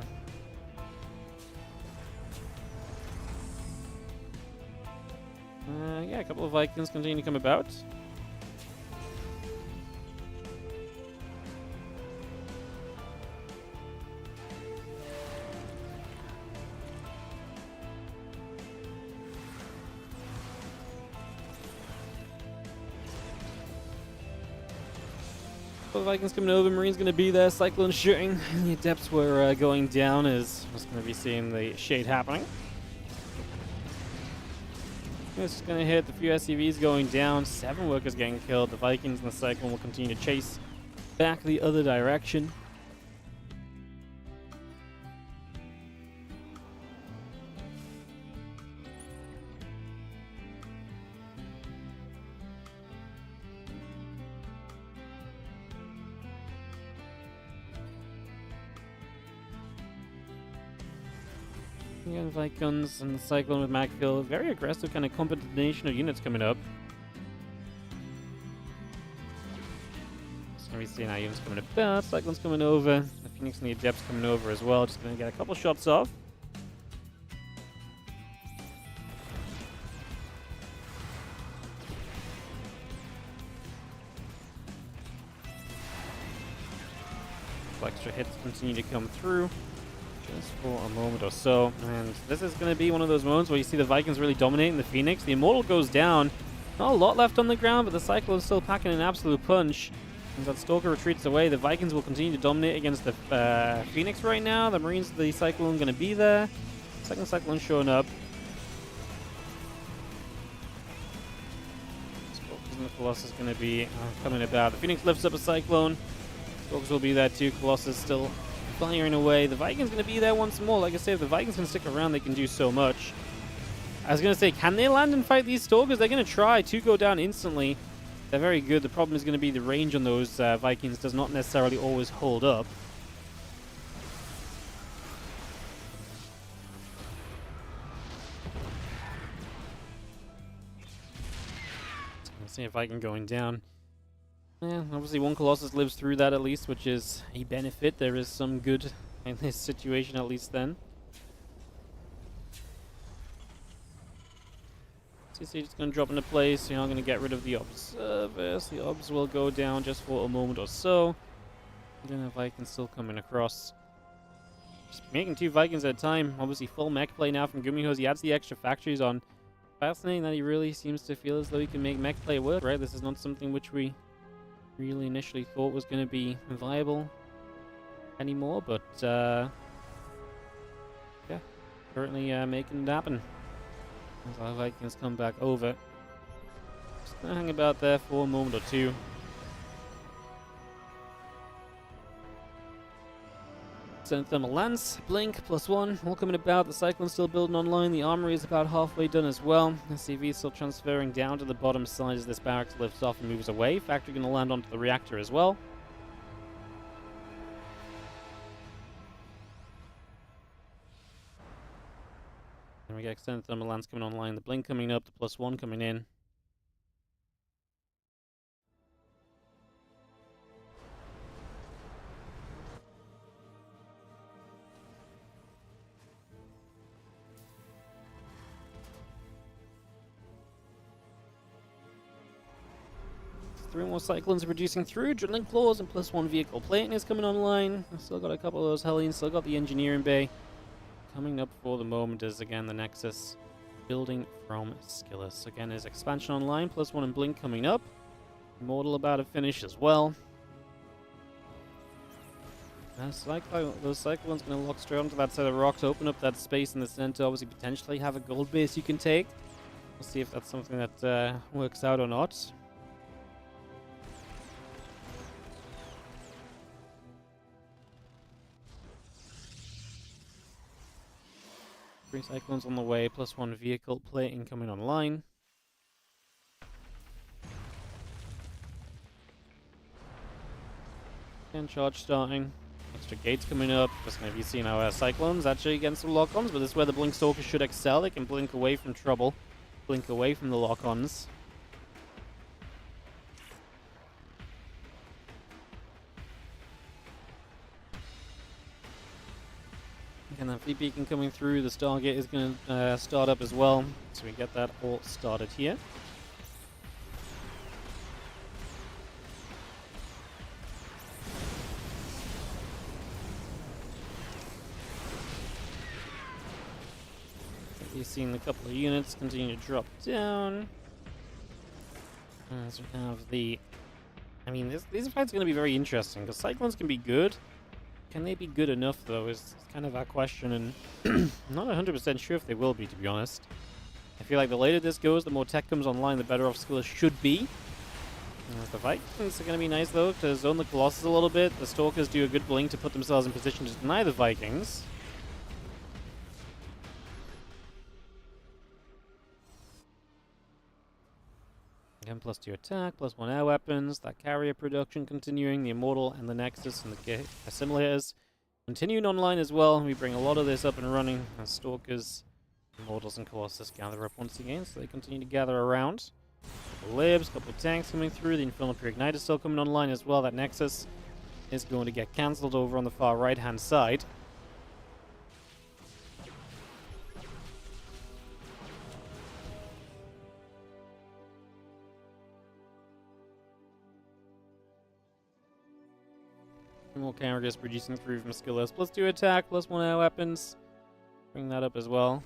[SPEAKER 1] Yeah, a couple of Vikings continue to come about. Vikings coming over, Marine's going to be there, Cyclone shooting. The Adepts were going down as I was going to be seeing the shade happening. It's just going to hit, the few SCVs going down, 7 workers getting killed. The Vikings and the Cyclone will continue to chase back the other direction. Again, Vikings and the Cyclone with Macfield. Very aggressive kind of combination of units coming up. So we see now units coming about, Cyclone's coming over, the Phoenix and the Adepts coming over as well. Just gonna get a couple shots off. Extra hits continue to come through just for a moment or so, and this is going to be one of those moments where you see the Vikings really dominating the Phoenix. The Immortal goes down, not a lot left on the ground, but the Cyclone's still packing an absolute punch. As that Stalker retreats away, the Vikings will continue to dominate against the Phoenix right now. The Marines, the Cyclone going to be there. Second Cyclone showing up. Stalkers and the Colossus going to be coming about. The Phoenix lifts up a Cyclone. Stalkers will be there too. Colossus still firing away. The Vikings going to be there once more. Like I say, if the Vikings can stick around, they can do so much. I was going to say, can they land and fight these Stalkers? They're going to try to go down instantly. They're very good. The problem is going to be the range on those Vikings does not necessarily always hold up. Let's see a Viking going down. Yeah, obviously one Colossus lives through that at least, which is a benefit. There is some good in this situation at least then. CC just going to drop into place. You're not going to get rid of the observers. The obs will go down just for a moment or so. Then the Vikings still coming across. Just making 2 Vikings at a time. Obviously full mech play now from Gumiho. He adds the extra factories on. Fascinating that he really seems to feel as though he can make mech play work, right? This is not something which we really initially thought was going to be viable anymore, but yeah, currently making it happen. As our Vikings come back over. Just gonna hang about there for a moment or two. Send Thermal Lance, Blink, +1, all coming about. The Cyclone's still building online. The Armory is about halfway done as well. The CV is still transferring down to the bottom side as this barracks lifts off and moves away. Factory going to land onto the reactor as well. And we get Extended Thermal Lance coming online. The Blink coming up, the +1 coming in. Three more Cyclones are producing through. Drilling Claws and +1 vehicle plating is coming online. I've still got a couple of those Hellions. Still got the Engineering Bay. Coming up for the moment is again the Nexus building from Skillous. Again is expansion online. +1 and Blink coming up. Immortal about to finish as well. Those Cyclones going to lock straight onto that set of rocks. Open up that space in the center. Obviously potentially have a gold base you can take. We'll see if that's something that works out or not. 3 Cyclones on the way, +1 vehicle plating coming online. And charge starting. Extra gates coming up. Just going to be seeing our Cyclones actually against some lock-ons, but this is where the Blink Stalkers should excel. They can blink away from trouble, blink away from the lock-ons. And then Fleet Beacon coming through, the Stargate is going to start up as well, so we get that all started here. You've seen a couple of units continue to drop down. As we have the... I mean, these fights are going to be very interesting, because Cyclones can be good. Can they be good enough, though, is kind of our question, and not 100% sure if they will be, to be honest. I feel like the later this goes, the more tech comes online, the better off Skillous should be. The Vikings are going to be nice, though, to zone the Colossus a little bit. The Stalkers do a good blink to put themselves in position to deny the Vikings. Again, +2 attack, +1 air weapons, that carrier production continuing, the Immortal and the Nexus and the Assimilators continuing online as well. We bring a lot of this up and running as Stalkers, Immortals, and Colossus gather up once again, so they continue to gather around. Couple libs, couple of tanks coming through. The Infernal Pre-Igniter still coming online as well. That Nexus is going to get cancelled over on the far right-hand side. More carriers producing through from Skillous. +2 attack, +1 air weapons. Bring that up as well.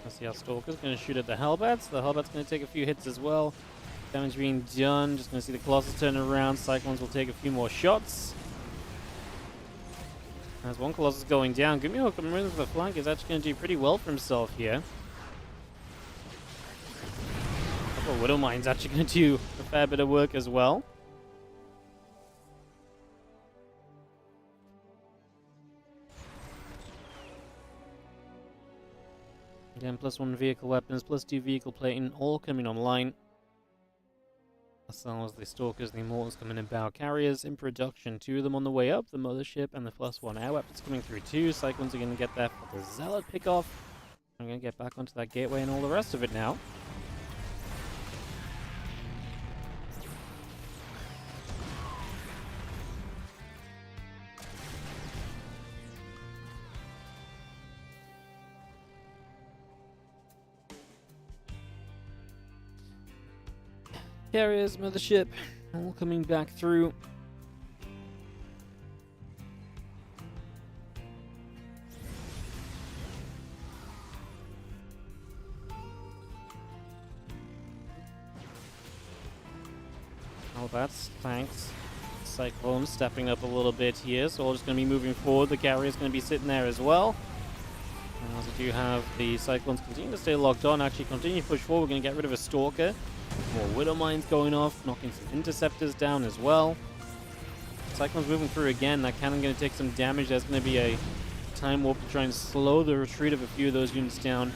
[SPEAKER 1] Let's see how Stalker's going to shoot at the Hellbats. The Hellbat's going to take a few hits as well. Damage being done. Just going to see the Colossus turn around. Cyclones will take a few more shots. There's one Colossus going down. Gumiho coming in with the flank is actually going to do pretty well for himself here. Widow Mine's actually going to do a fair bit of work as well. Again, +1 vehicle weapons, +2 vehicle plating, all coming online. As well as the Stalkers, the Immortals coming in bow carriers in production. 2 of them on the way up, the Mothership and the +1 air weapons coming through too. Cyclones are going to get there for the Zealot pickoff. I'm going to get back onto that gateway and all the rest of it now. Carriers, Mothership, all coming back through. Hellbats, tanks, Cyclones stepping up a little bit here, so we're just going to be moving forward. The carrier's going to be sitting there as well. And as we do have the Cyclones continue to stay locked on, actually continue to push forward. We're going to get rid of a Stalker. More Widow Mines going off, knocking some Interceptors down as well. Cyclone's moving through again. That cannon going to take some damage. There's going to be a time warp to try and slow the retreat of a few of those units down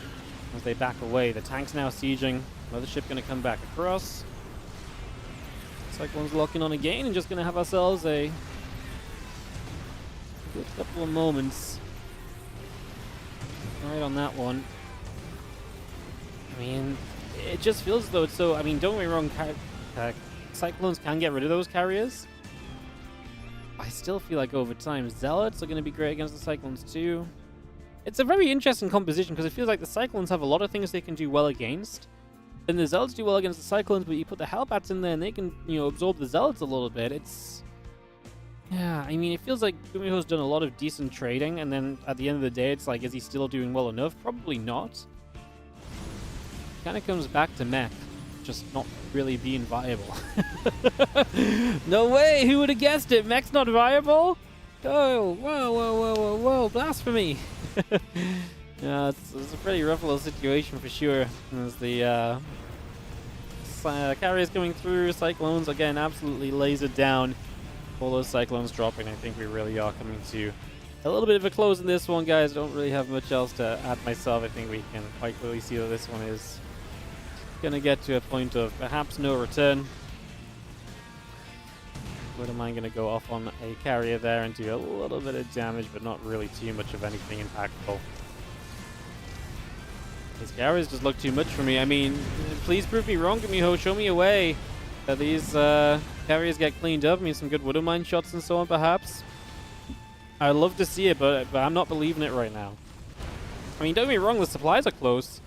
[SPEAKER 1] as they back away. The tank's now sieging. Mothership going to come back across. Cyclone's locking on again and just going to have ourselves a good couple of moments. Right on that one. I mean, it just feels as though it's so... I mean, don't get me wrong, Cyclones can get rid of those carriers. I still feel like over time, Zealots are going to be great against the Cyclones too. It's a very interesting composition because it feels like the Cyclones have a lot of things they can do well against. Then the Zealots do well against the Cyclones, but you put the Hellbats in there and they can, you know, absorb the Zealots a little bit. It's... yeah, I mean, it feels like Gumiho's done a lot of decent trading, and then at the end of the day, it's like, is he still doing well enough? Probably not. Kind of comes back to mech just not really being viable. No way! Who would have guessed it? Mech's not viable? Oh, whoa, whoa, whoa, whoa, whoa, blasphemy! Yeah, it's a pretty rough little situation for sure. As the carriers coming through, Cyclones again absolutely lasered down. All those Cyclones dropping. I think we really are coming to a little bit of a close in this one, guys. Don't really have much else to add myself. I think we can quite clearly see that this one is going to get to a point of perhaps no return. Widow Mine going to go off on a carrier there and do a little bit of damage, but not really too much of anything impactful. These carriers just look too much for me. I mean, please prove me wrong, Gumiho. Show me a way that these carriers get cleaned up. I mean, some good Widow Mine shots and so on, perhaps. I'd love to see it, but I'm not believing it right now. I mean, don't get me wrong, the supplies are close.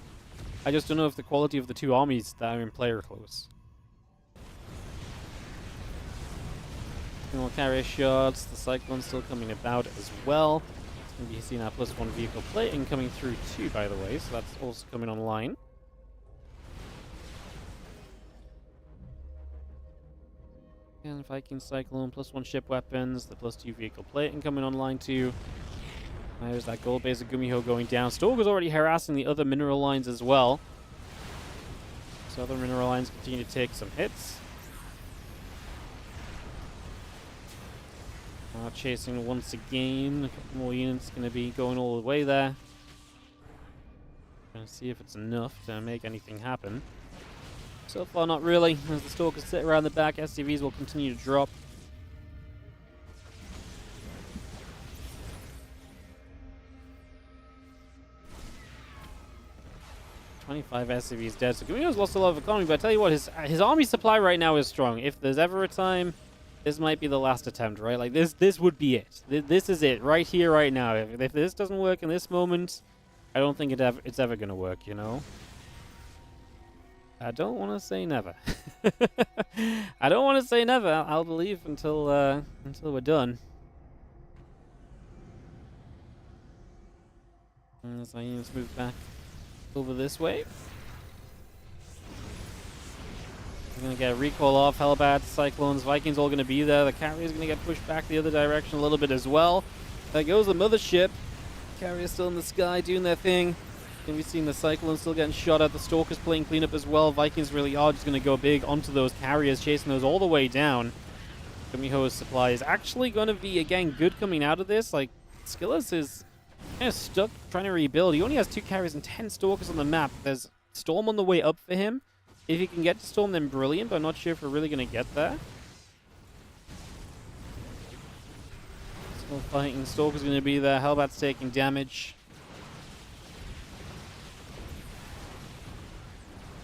[SPEAKER 1] I just don't know if the quality of the two armies that are in play are close. More carrier shots. The Cyclone's still coming about as well. It's going to be seeing our +1 vehicle plating coming through too, by the way, so that's also coming online. And Viking Cyclone, +1 ship weapons, the +2 vehicle plating coming online too. There's that gold base of Gumiho going down. Stalker's already harassing the other mineral lines as well. So other mineral lines continue to take some hits. Chasing once again. A couple more units going to be going all the way there. Gonna see if it's enough to make anything happen. So far, not really. As the Stalkers sit around the back, SCVs will continue to drop. 25 SCVs dead. So Gumiho's lost a lot of economy, but I tell you what, his army supply right now is strong. If there's ever a time, this might be the last attempt, right? Like, this would be it. This is it, right here, right now. If this doesn't work in this moment, I don't think it's ever going to work, you know? I don't want to say never. I don't want to say never. I'll believe until we're done. As I move back over this way. We're going to get a recall off. Hellbats, Cyclones, Vikings all going to be there. The carrier's going to get pushed back the other direction a little bit as well. There goes the mothership. Carrier's still in the sky doing their thing. Going to be seeing the Cyclones still getting shot at. The Stalkers playing cleanup as well. Vikings really are just going to go big onto those carriers, chasing those all the way down. Gumiho's supply is actually going to be, again, good coming out of this. Like, Skillous is kind of stuck trying to rebuild. He only has 2 carriers and 10 Stalkers on the map. There's Storm on the way up for him. If he can get to Storm, then brilliant, but I'm not sure if we're really going to get there. Still fighting. Stalker's going to be there. Hellbat's taking damage.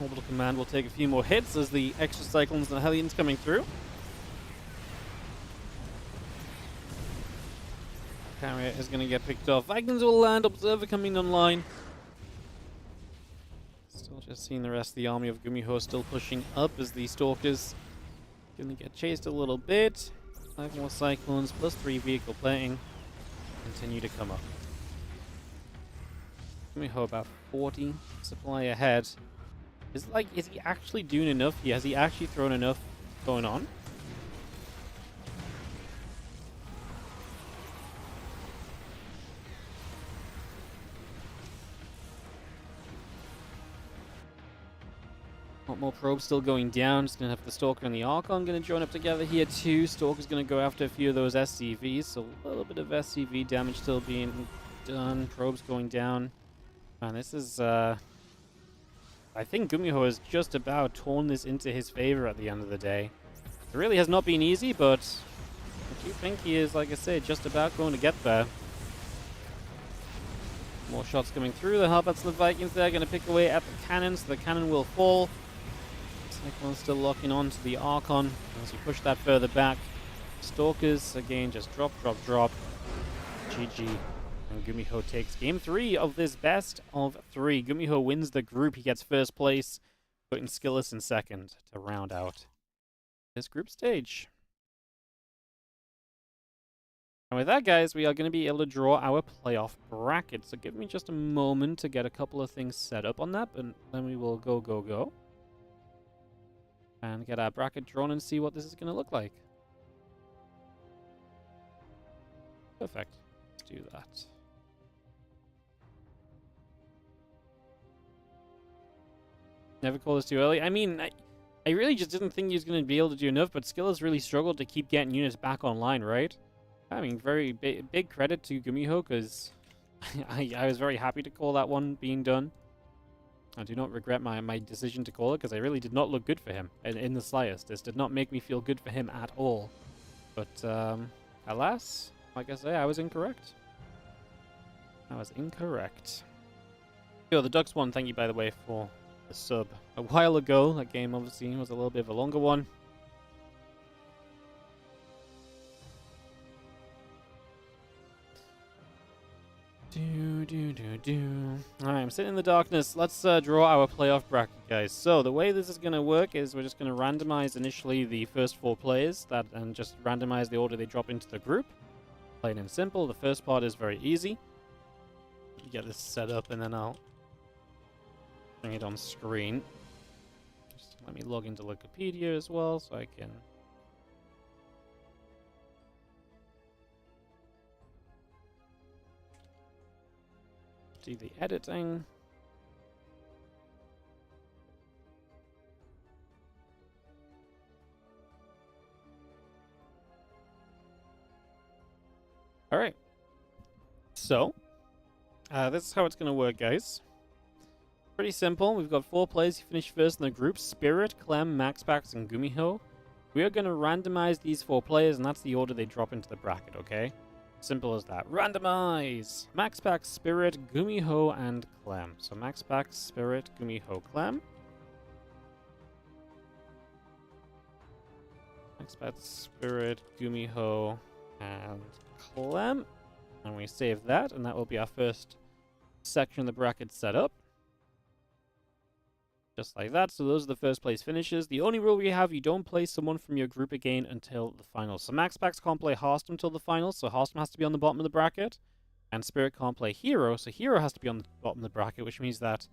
[SPEAKER 1] Orbital Command will take a few more hits as the extra Cyclones and the Hellions coming through. Carrier is going to get picked off. Vikings will land. Observer coming online. Still just seeing the rest of the army of Gumiho still pushing up as the Stalkers going to get chased a little bit. 5 more Cyclones plus 3 vehicle plating continue to come up. Gumiho about 40 supply ahead. Is he actually doing enough? Yeah, has he actually thrown enough going on? A lot more probes still going down. Just gonna have the Stalker and the Archon gonna join up together here too. Stalker's gonna go after a few of those SCVs, so a little bit of SCV damage still being done. Probes going down. Man, this is I think Gumiho has just about torn this into his favor at the end of the day. It really has not been easy, but I do think he is, like I say, just about going to get there. More shots coming through. The Hellbats and the Vikings there going to pick away at the cannon, so the cannon will fall. Cyclone's still locking on to the Archon as we push that further back. Stalkers, again, just drop, drop, drop. GG. And Gumiho takes game 3 of this best of 3. Gumiho wins the group. He gets first place, putting Skillous in second to round out this group stage. And with that, guys, we are going to be able to draw our playoff bracket. So give me just a moment to get a couple of things set up on that, and then we will go. And get our bracket drawn and see what this is going to look like. Perfect. Let's do that. Never call this too early. I mean, I really just didn't think he was going to be able to do enough, but Skillous really struggled to keep getting units back online, right? I mean, very big credit to Gumiho, because I was very happy to call that one being done. I do not regret my decision to call it, because I really did not look good for him in the slightest. This did not make me feel good for him at all. But, alas, like I say, I was incorrect. I was incorrect. Yo, the Ducks one, thank you, by the way, for the sub a while ago. That game, obviously, was a little bit of a longer one. Alright, I'm sitting in the darkness. Let's draw our playoff bracket, guys. So, the way this is going to work is we're just going to randomize initially the first 4 players, and just randomize the order they drop into the group. Plain and simple. The first part is very easy. Get this set up, and then I'll bring it on screen. Just let me log into Wikipedia as well, so I can do the editing. Alright. So, this is how it's going to work, guys. Pretty simple. We've got 4 players who finish first in the group. Spirit, Clem, Maxpax, and Gumiho. We are going to randomize these 4 players, and that's the order they drop into the bracket, okay? Simple as that. Randomize! Max Pack, Spirit, Gumiho, and Clem. So Max Pack, Spirit, Gumiho, Clem. Max Pack, Spirit, Gumiho, and Clem. And we save that, and that will be our first section of the bracket set up. Just like that. So those are the first place finishes. The only rule we have, you don't play someone from your group again until the finals. So Max Packs can't play Hearthstone until the finals, so Hearthstone has to be on the bottom of the bracket. And Spirit can't play Hero, so Hero has to be on the bottom of the bracket, which means that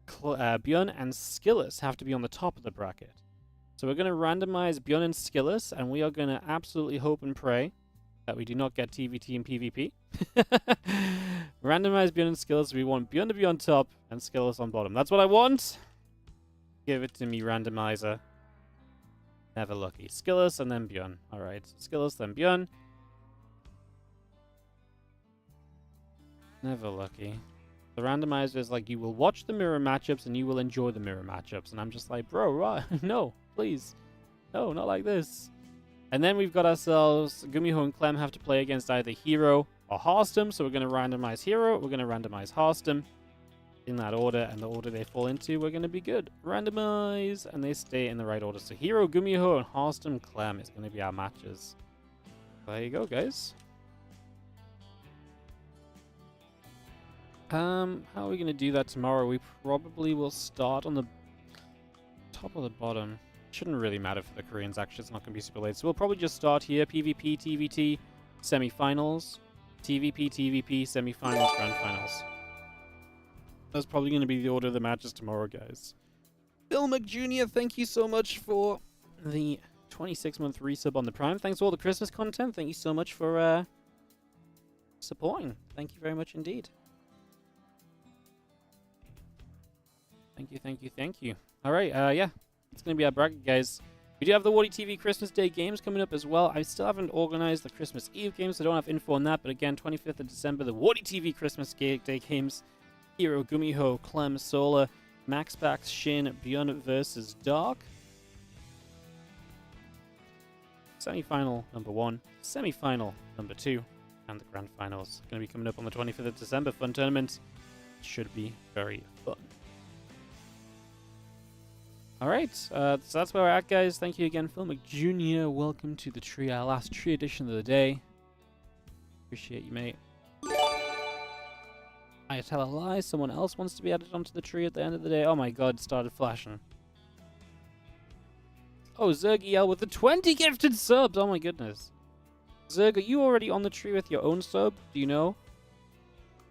[SPEAKER 1] Björn and Skillous have to be on the top of the bracket. So we're going to randomize Björn and Skillous, and we are going to absolutely hope and pray that we do not get TVT and PvP. Randomize Björn and Skillous. We want Björn to be on top and Skillous on bottom. That's what I want. Give it to me, randomizer. Never lucky. Skillous and then Björn. Alright, Skillous, then Björn. Never lucky. The randomizer is like, you will watch the mirror matchups and you will enjoy the mirror matchups. And I'm just like, bro, right? No, please. No, not like this. And then we've got ourselves, Gumiho and Clem have to play against either Hero or Hearthstone. So we're going to randomize Hero, we're going to randomize Hearthstone. In that order, and the order they fall into, we're going to be good. Randomize, and they stay in the right order. So Hero, Gumiho, and Hearthstone Clem is going to be our matches. There you go, guys. How are we going to do that tomorrow? We probably will start on the top or the bottom. Shouldn't really matter for the Koreans, actually. It's not going to be super late. So we'll probably just start here. PvP, TVT, semifinals. TVP, TVP, semifinals, grand finals. That's probably going to be the order of the matches tomorrow, guys. Phil McJr., thank you so much for the 26-month resub on the Prime. Thanks for all the Christmas content. Thank you so much for supporting. Thank you very much indeed. Thank you, thank you, thank you. All right, yeah, it's going to be our bracket, guys. We do have the Warditv Christmas Day games coming up as well. I still haven't organized the Christmas Eve games, so I don't have info on that. But again, 25th of December, the Warditv Christmas Day games. Hero, Gumiho, Clem, Solar, Max Pax, Shin, Björn versus Dark. Semi-final number 1, semi-final number 2, and the grand finals going to be coming up on the 25th of December. Fun tournament. Should be very fun. Alright, so that's where we're at, guys. Thank you again, Phil McJr. Welcome to the tree, our last tree edition of the day. Appreciate you, mate. I tell a lie, someone else wants to be added onto the tree at the end of the day. Oh my god, it started flashing. Oh, Zergiel with the 20 gifted subs! Oh my goodness. Zerg, are you already on the tree with your own sub? Do you know?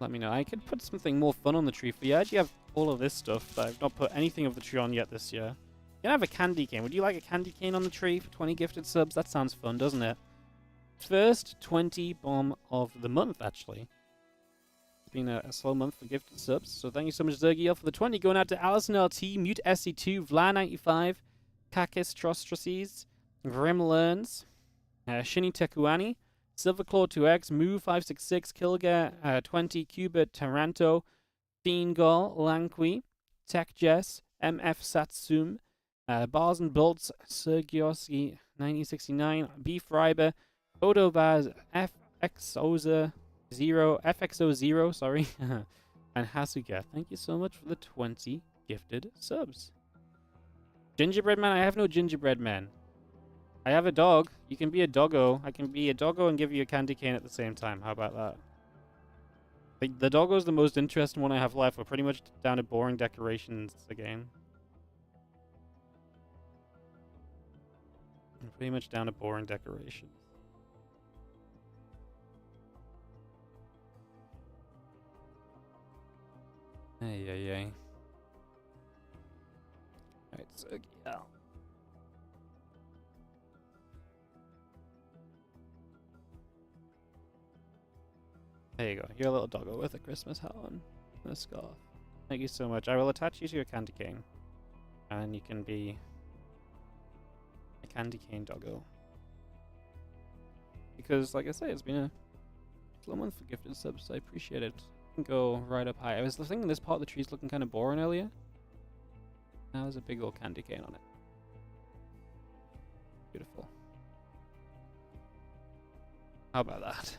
[SPEAKER 1] Let me know. I could put something more fun on the tree for you. I actually have all of this stuff that I've not put anything of the tree on yet this year. You can have a candy cane. Would you like a candy cane on the tree for 20 gifted subs? That sounds fun, doesn't it? First 20 bomb of the month, actually. It's been a slow month for gifted subs, so thank you so much, Zergiel, for the 20. Going out to Allison LT, Mute SC2, Vla95, Kakis Trostraces, Grim Learns, Shini Tekuani, Silverclaw 2X, Moo566, Kilga 20, Cubit Taranto, Fiengol, Lanqui, Tech Jess, MF Satsum, Bars and Bolts, Sergioski 1969, Beef Riber, Odobaz, FXO0, sorry, and Hasuga. Thank you so much for the 20 gifted subs. Gingerbread Man, I have no gingerbread man. I have a dog. You can be a doggo. I can be a doggo and give you a candy cane at the same time. How about that? The doggo is the most interesting one I have left. We're pretty much down to boring decorations again. We're pretty much down to boring decorations. Hey. Alright, so yeah. There you go. You're a little doggo with a Christmas hat on and a scarf. Thank you so much. I will attach you to your candy cane. And you can be a candy cane doggo. Because, like I say, it's been a slow month for gifted subs, so I appreciate it. You can go right up high. I was thinking this part of the tree's looking kind of boring earlier. Now there's a big old candy cane on it. Beautiful. How about that?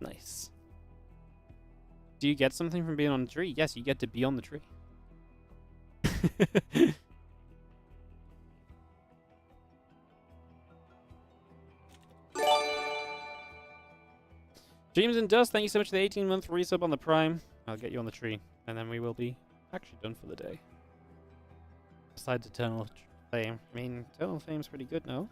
[SPEAKER 1] Nice. Do you get something from being on the tree? Yes, you get to be on the tree. Dreams and Dust, thank you so much for the 18-month resub on the Prime. I'll get you on the tree, and then we will be actually done for the day. Besides Eternal Flame. I mean, Eternal Flame's pretty good now.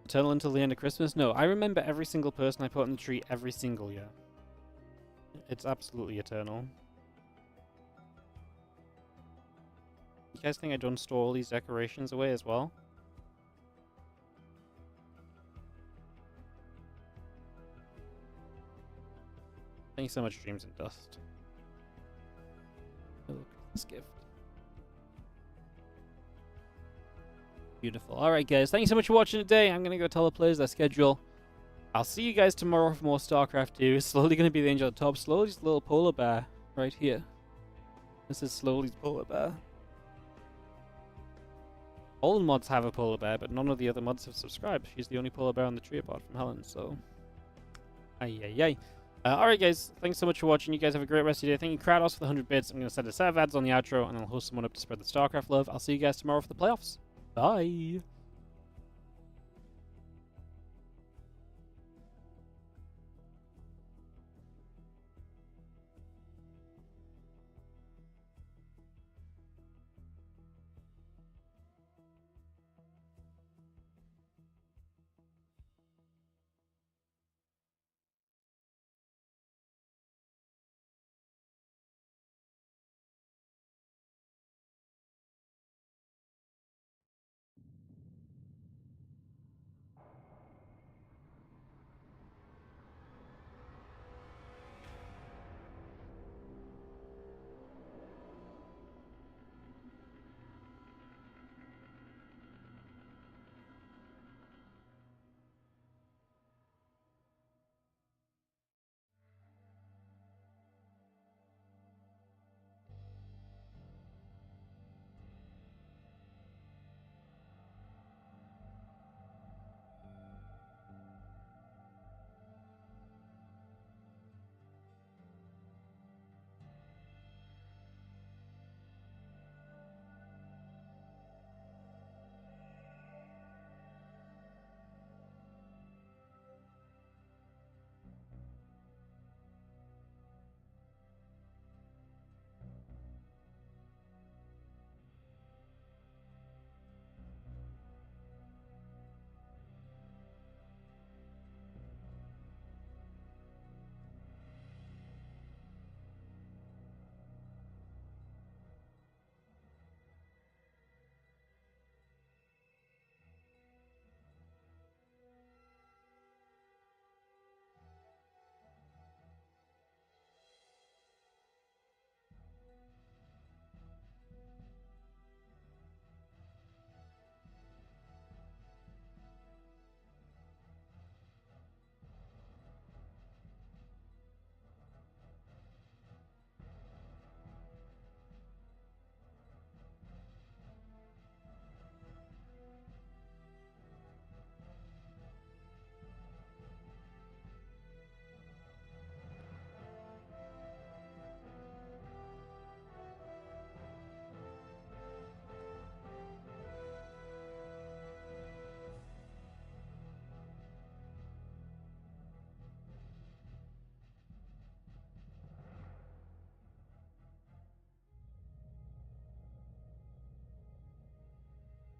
[SPEAKER 1] Eternal until the end of Christmas? No, I remember every single person I put on the tree every single year. It's absolutely eternal. You guys think I don't store all these decorations away as well? Thank you so much, Dreams and Dust. Oh, look at this gift. Beautiful. Alright guys, thank you so much for watching today. I'm going to go tell the players their schedule. I'll see you guys tomorrow for more Starcraft 2. It's slowly going to be the angel at the top. Slowly's the little polar bear right here. This is Slowly's polar bear. All the mods have a polar bear, but none of the other mods have subscribed. She's the only polar bear on the tree apart from Helen, so... Ay. Alright guys, thanks so much for watching. You guys have a great rest of your day. Thank you Kratos for the 100 bits. I'm going to set a set of ads on the outro, and I'll host someone up to spread the Starcraft love. I'll see you guys tomorrow for the playoffs. Bye!